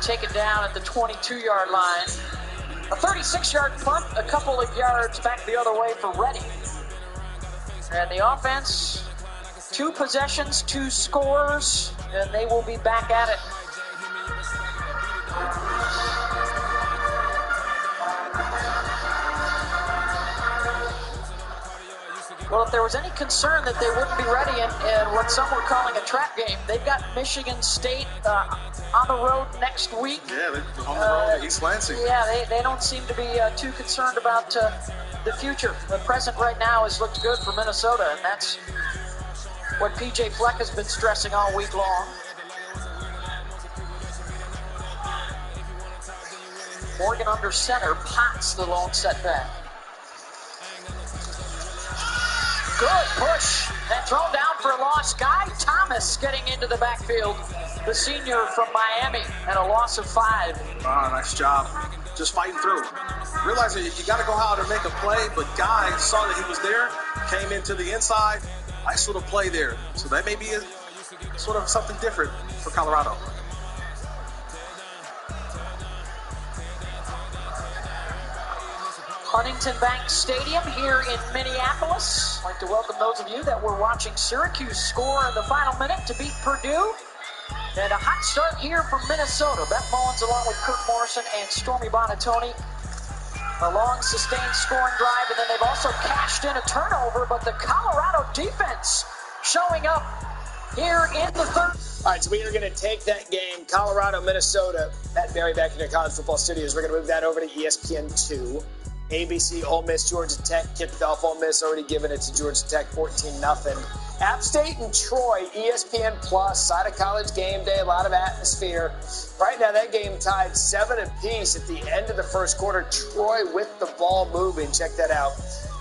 taken down at the 22-yard line. A 36-yard punt, a couple of yards back the other way for Redding. And the offense, 2 possessions, 2 scores, and they will be back at it. Well, if there was any concern that they wouldn't be ready in what some were calling a trap game, they've got Michigan State on the road next week. Yeah, they're on the road to East Lansing. Yeah, they don't seem to be too concerned about the future. The present right now has looked good for Minnesota, and that's what P.J. Fleck has been stressing all week long. Morgan under center, Potts the lone setback. Good push and thrown down for a loss. Guy Thomas getting into the backfield the senior from Miami, and a loss of 5. Nice job. Just fighting through. Realizing you got to go out and make a play, but Guy saw that he was there, came into the inside. Nice little play there. So that may be sort of something different for Colorado. Huntington Bank Stadium here in Minneapolis. I'd like to welcome those of you that were watching Syracuse score in the final minute to beat Purdue. And a hot start here from Minnesota. Beth Mullins along with Kirk Morrison and Stormy Bonatoni. A long sustained scoring drive, and then they've also cashed in a turnover, but the Colorado defense showing up here in the third. All right, so we are going to take that game, Colorado, Minnesota. Pat Barry back in your college football studios. We're going to move that over to ESPN 2. ABC, Ole Miss, Georgia Tech kicked off. Ole Miss already given it to Georgia Tech 14-0. App State and Troy, ESPN Plus, side of college game day, a lot of atmosphere. Right now, that game tied 7 apiece at the end of the first quarter. Troy with the ball moving. Check that out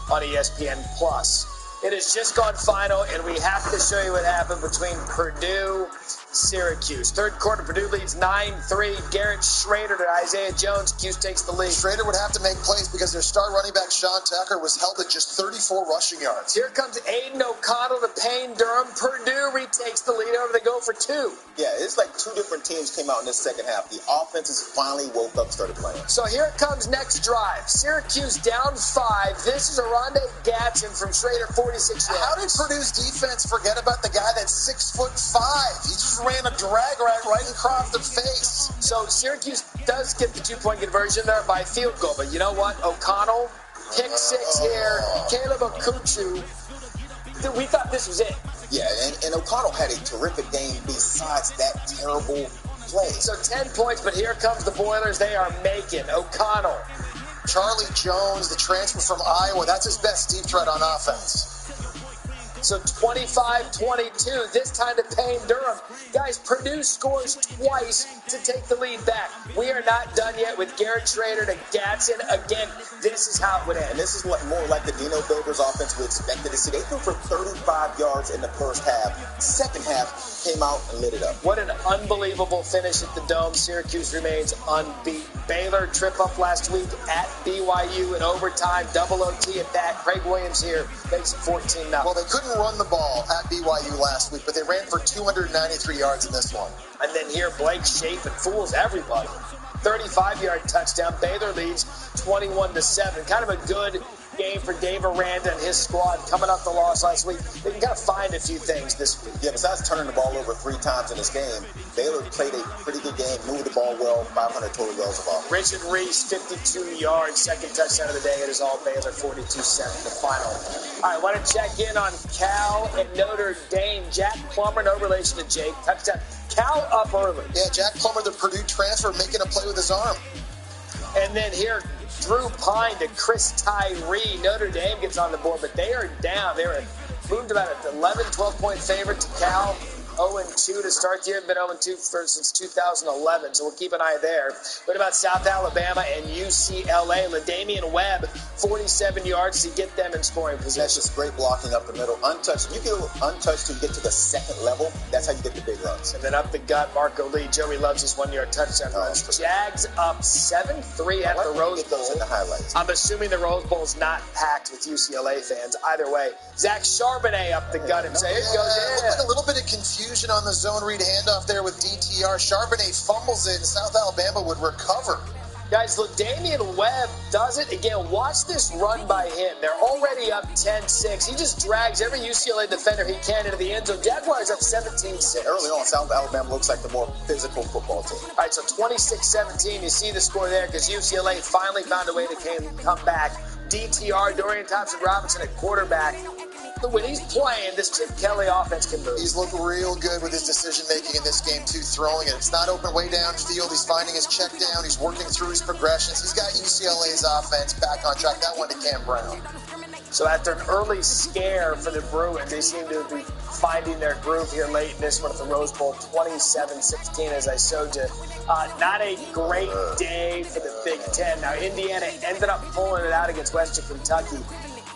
on ESPN Plus. It has just gone final, and we have to show you what happened between Purdue, Syracuse. Third quarter, Purdue leads 9-3. Garrett Schrader to Isaiah Jones. Cuse takes the lead. Schrader would have to make plays because their star running back, Sean Tucker, was held at just 34 rushing yards. Here comes Aiden O'Connell to Payne Durham. Purdue retakes the lead over. They go for 2. Yeah, it's like 2 different teams came out in this second half. The offenses finally woke up and started playing. So here it comes next drive. Syracuse down 5. This is Aronde Gatson from Schrader, 46 yards. How did Purdue's defense forget about the guy that's 6'5"? He just ran a drag rack right across the face. So Syracuse does get the 2-point conversion there by field goal. But you know what? O'Connell, pick 6 here. Caleb Okuchu. We thought this was it. Yeah, and O'Connell had a terrific game besides that terrible play. So 10 points, but here comes the Boilers. They are making O'Connell. Charlie Jones, the transfer from Iowa, that's his best deep threat on offense. So 25-22, this time to Payne Durham. Guys, Purdue scores twice to take the lead back. We are not done yet with Garrett Schrader to Gatson. Again, this is how it would end. And this is more like the Dino Builders offense we expected to see. They threw for 35 yards in the first half. Second half came out and lit it up. What an unbelievable finish at the Dome. Syracuse remains unbeaten. Baylor trip up last week at BYU in overtime. Double OT at that. Craig Williams here makes it 14-0. Well, they couldn't run the ball at BYU last week, but they ran for 293 yards in this one. And then here, Blake Shapen fools everybody. 35-yard touchdown. Baylor leads 21-7. Kind of a good game for Dave Aranda and his squad coming off the loss last week. They can kind of find a few things this week. Yeah, besides turning the ball over 3 times in this game, Baylor played a pretty good game, moved the ball well, 500 total yards of offense. Richard Reese, 52 yards, second touchdown of the day. It is all Baylor, 42-7, the final. All right, want to check in on Cal and Notre Dame. Jack Plummer, no relation to Jake. Touchdown. Cal up early. Yeah, Jack Plummer, the Purdue transfer, making a play with his arm. And then here, Drew Pine to Chris Tyree. Notre Dame gets on the board, but they are down. They were moved about an 11, 12-point favorite to Cal. 0-2 to start the year. Been 0-2 since 2011, so we'll keep an eye there. What about South Alabama and UCLA? LaDamian Webb, 47 yards to get them in scoring position. That's just great blocking up the middle. Untouched. You get untouched to get to the second level. That's how you get the big runs. And then up the gut, Marco Lee. Joey loves his 1-yard touchdown runs. Jags up 7-3 at the Rose Bowl. In the highlights. I'm assuming the Rose Bowl is not packed with UCLA fans. Either way, Zach Charbonnet up the gut and say, here goes. Yeah. A little bit of confusion on the zone read handoff there with DTR. Charbonnet fumbles it, and South Alabama would recover. Guys, LaDamian Webb does it again. Watch this run by him. They're already up 10-6. He just drags every UCLA defender he can into the end zone. Jaguars up 17-6. Early on, South Alabama looks like the more physical football team. All right, so 26-17. You see the score there because UCLA finally found a way to come back. DTR, Dorian Thompson-Robinson at quarterback. When he's playing, this Chip Kelly offense can move. He's looked real good with his decision-making in this game, too, throwing it. It's not open way downfield. He's finding his check down. He's working through his progressions. He's got UCLA's offense back on track. That one to Cam Brown. So after an early scare for the Bruins, they seem to be finding their groove here late in this one at the Rose Bowl, 27-16, as I showed you. Not a great day for the Big Ten. Now, Indiana ended up pulling it out against Western Kentucky.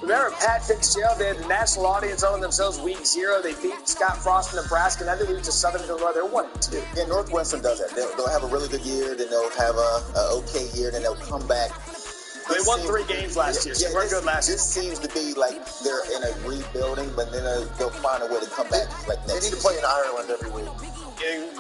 Remember Pat Fitzgerald? They had the national audience on themselves week 0. They beat Scott Frost in Nebraska. Now they lose to Southern Illinois. They're 1-2. Yeah, Northwestern does that. They'll have a really good year, then they'll have a okay year, then they'll come back. They won 3 games last year, so they weren't good last year. This seems to be like they're in a rebuilding, but then they'll find a way to come back like next They need to play in Ireland every week.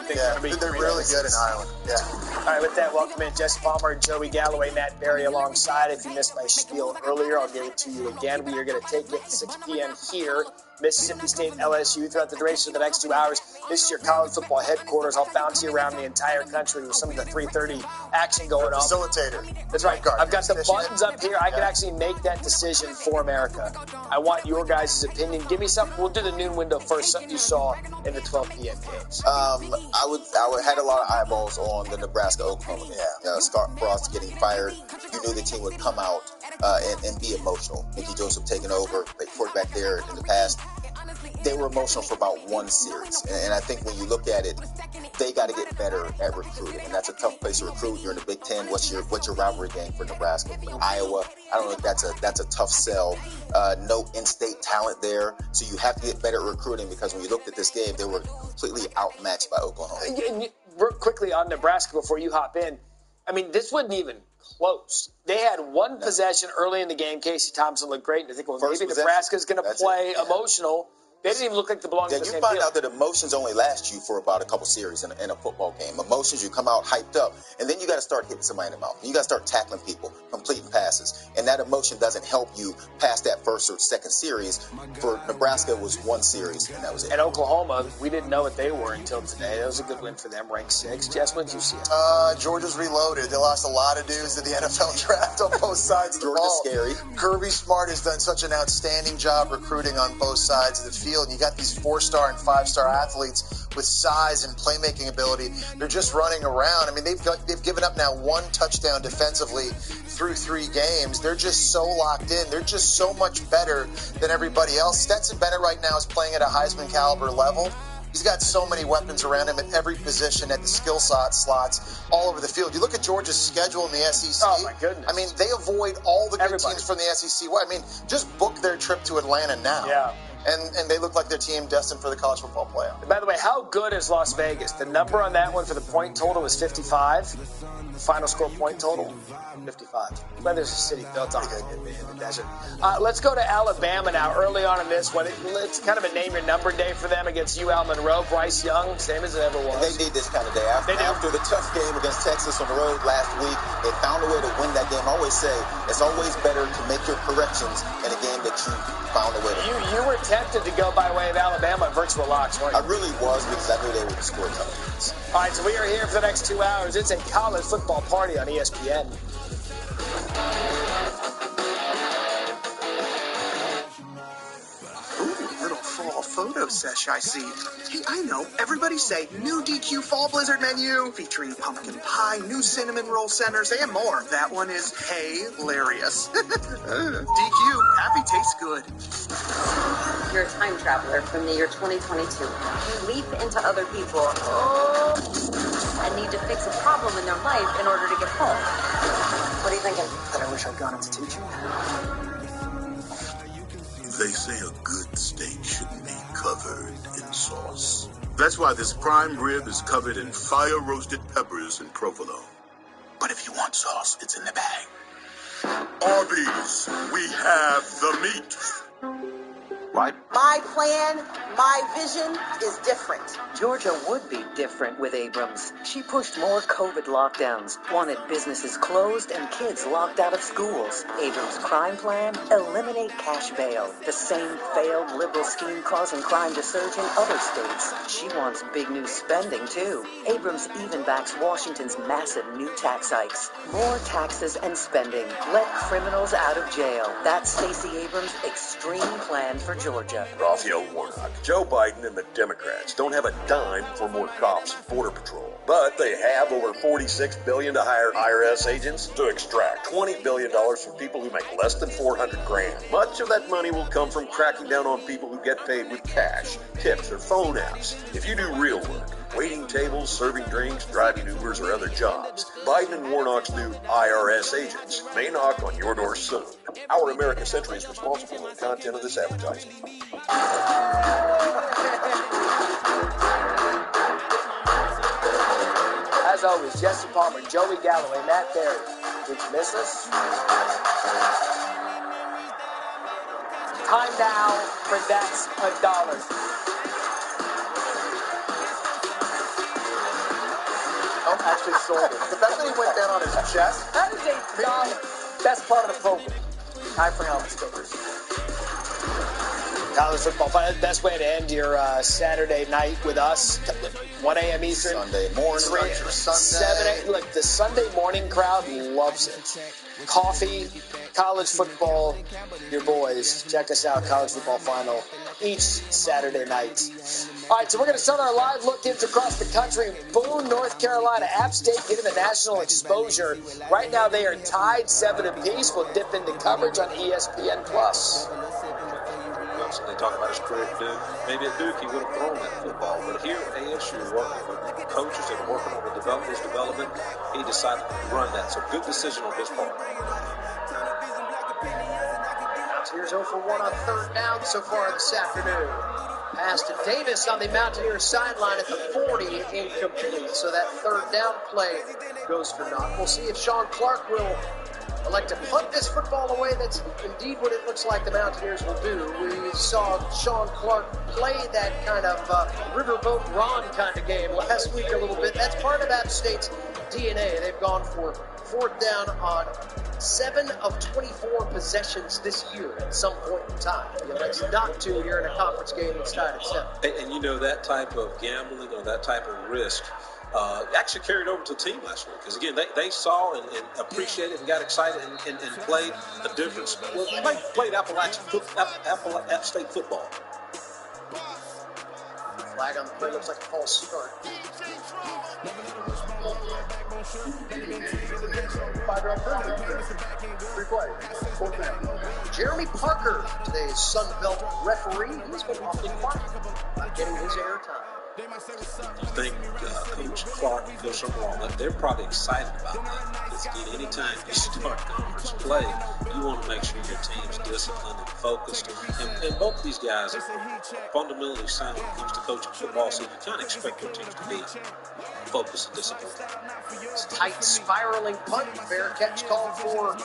Yeah, they're really good in Ireland. Yeah. All right, with that, welcome in Jesse Palmer, Joey Galloway, Matt Berry alongside. If you missed my spiel earlier, I'll give it to you again. We are going to take it at 6 p.m. here, Mississippi State, LSU, throughout the duration of the next 2 hours. This is your college football headquarters. I'll bounce you around the entire country with some of the 3:30 action going on. Facilitator. That's right. I've got the buttons up here. I can actually make that decision for America. I want your guys' opinion. Give me something. We'll do the noon window first, something you saw in the 12 p.m. games. I would had a lot of eyeballs on the Nebraska-Oklahoma game. Scott Frost getting fired. You knew the team would come out and be emotional. Mickey Joseph taking over, played quarterback there in the past. They were emotional for about one series. And I think when you look at it, they got to get better at recruiting. And that's a tough place to recruit. You're in the Big Ten. What's your rivalry game for Nebraska? Iowa, I don't know if that's a tough sell. No in-state talent there. So you have to get better at recruiting because when you looked at this game, they were completely outmatched by Oklahoma. Real quickly on Nebraska before you hop in, I mean, this wasn't even close. They had one possession early in the game. Casey Thompson looked great. And I think, well, maybe Nebraska's going to play emotional. They didn't even look like they belonged to the same field. You field. find out that emotions only last you for about a couple series in a football game. Emotions, you come out hyped up, and then you got to start hitting somebody in the mouth. You got to start tackling people, completing passes. And that emotion doesn't help you past that first or second series. For Nebraska, it was one series, and that was it. And Oklahoma, we didn't know what they were until today. That was a good win for them, ranked 6. Jess, what did you see? Georgia's reloaded. They lost a lot of dudes to the NFL draft on both sides of the ball. Georgia's scary. Kirby Smart has done such an outstanding job recruiting on both sides of the field. And you got these 4-star and 5-star athletes with size and playmaking ability. They're just running around. I mean, they've given up now 1 touchdown defensively through 3 games. They're just so locked in. They're just so much better than everybody else. Stetson Bennett right now is playing at a Heisman caliber level. He's got so many weapons around him at every position, at the skill slots, all over the field. You look at Georgia's schedule in the SEC. Oh, my goodness. I mean, they avoid all the good teams from the SEC. I mean, just book their trip to Atlanta now. Yeah. And they look like their team destined for the college football playoff. And by the way, how good is Las Vegas? The number on that one for the point total was 55. The final score point total, 55. Well, there's a city built on in the desert. Let's go to Alabama now. Early on in this one, it's kind of a name-your-number day for them against UL Monroe. Bryce Young, same as it ever was. They need this kind of day. After the tough game against Texas on the road last week, they found a way to win that game. I always say it's always better to make your corrections in a game that you found a way to win. You were tempted to go by way of Alabama virtual locks, weren't you? I really was because I knew they would score a ton of points. All right, so we are here for the next 2 hours. It's a college football party on ESPN. Fall photo sesh, I see. Hey, I know. Everybody say new DQ Fall Blizzard menu featuring pumpkin pie, new cinnamon roll centers, and more. That one is hilarious. DQ, happy tastes good. You're a time traveler from the year 2022. You leap into other people and need to fix a problem in their life in order to get home. What are you thinking? But I wish I'd gone into teaching. They say a good steak shouldn't be covered in sauce. That's why this prime rib is covered in fire-roasted peppers and provolone. But if you want sauce, it's in the bag. Arby's, we have the meat. Right? My plan, my vision is different. Georgia would be different with Abrams. She pushed more COVID lockdowns, wanted businesses closed and kids locked out of schools. Abrams' crime plan? Eliminate cash bail. The same failed liberal scheme causing crime to surge in other states. She wants big new spending, too. Abrams even backs Washington's massive new tax hikes. More taxes and spending. Let criminals out of jail. That's Stacey Abrams' extreme plan for Georgia. Raphael Warnock, Joe Biden and the Democrats don't have a dime for more cops and Border Patrol. But they have over $46 billion to hire IRS agents to extract $20 billion from people who make less than $400,000. Much of that money will come from cracking down on people who get paid with cash, tips, or phone apps. If you do real work, waiting tables, serving drinks, driving Ubers, or other jobs, Biden and Warnock's new IRS agents may knock on your door soon. Our American Century is responsible for the content of this advertising. As always, Jesse Palmer, Joey Galloway, Matt Berry. Did you miss us? Time now for That's a Dollar. Oh, actually sold it. The fact that he went down on his chest. That is $8. Best part of the program. Time for helmet stickers. College football, best way to end your Saturday night with us. 1 a.m. Eastern. Sunday morning. 7 a.m. Look, the Sunday morning crowd loves it. Coffee, college football, your boys. Check us out, College Football Final, each Saturday night. All right, so we're going to start our live look-ins across the country. Boone, North Carolina, App State getting the national exposure. Right now they are tied 7 apiece. We'll dip into coverage on ESPN+. They talk about his career at Duke. Maybe at Duke he would have thrown that football, but here at ASU, working with coaches that are working on his development, he decided to run that. So good decision on his part. Mountaineers 0 for 1 on third down so far this afternoon. Pass to Davis on the Mountaineers sideline at the 40, incomplete. So that third down play goes for naught. We'll see if Sean Clark will elect to punt this football away. That's indeed what it looks like the Mountaineers will do. We saw Sean Clark play that kind of riverboat Ron kind of game last week a little bit. That's part of App State's DNA. They've gone for fourth down on 7 of 24 possessions this year at some point in time. You know, that's not to here in a conference game that's tied at 7. And you know, that type of gambling or that type of risk actually carried over to the team last week. Because, again, they saw and appreciated and got excited and played a difference. Well, played App State football. Flag on the play, looks like a false start. Jeremy Parker, today's Sun Belt referee, he's been awfully quiet about getting his airtime. You think Coach Clark and Coach Summerall, they're probably excited about that. Because again, anytime you start conference play, you want to make sure your team's disciplined and focused. And both of these guys are fundamentally sound when it comes to coaching football, so you kind of expect your teams to be focused and disciplined. It's tight, spiraling punt. Fair catch called for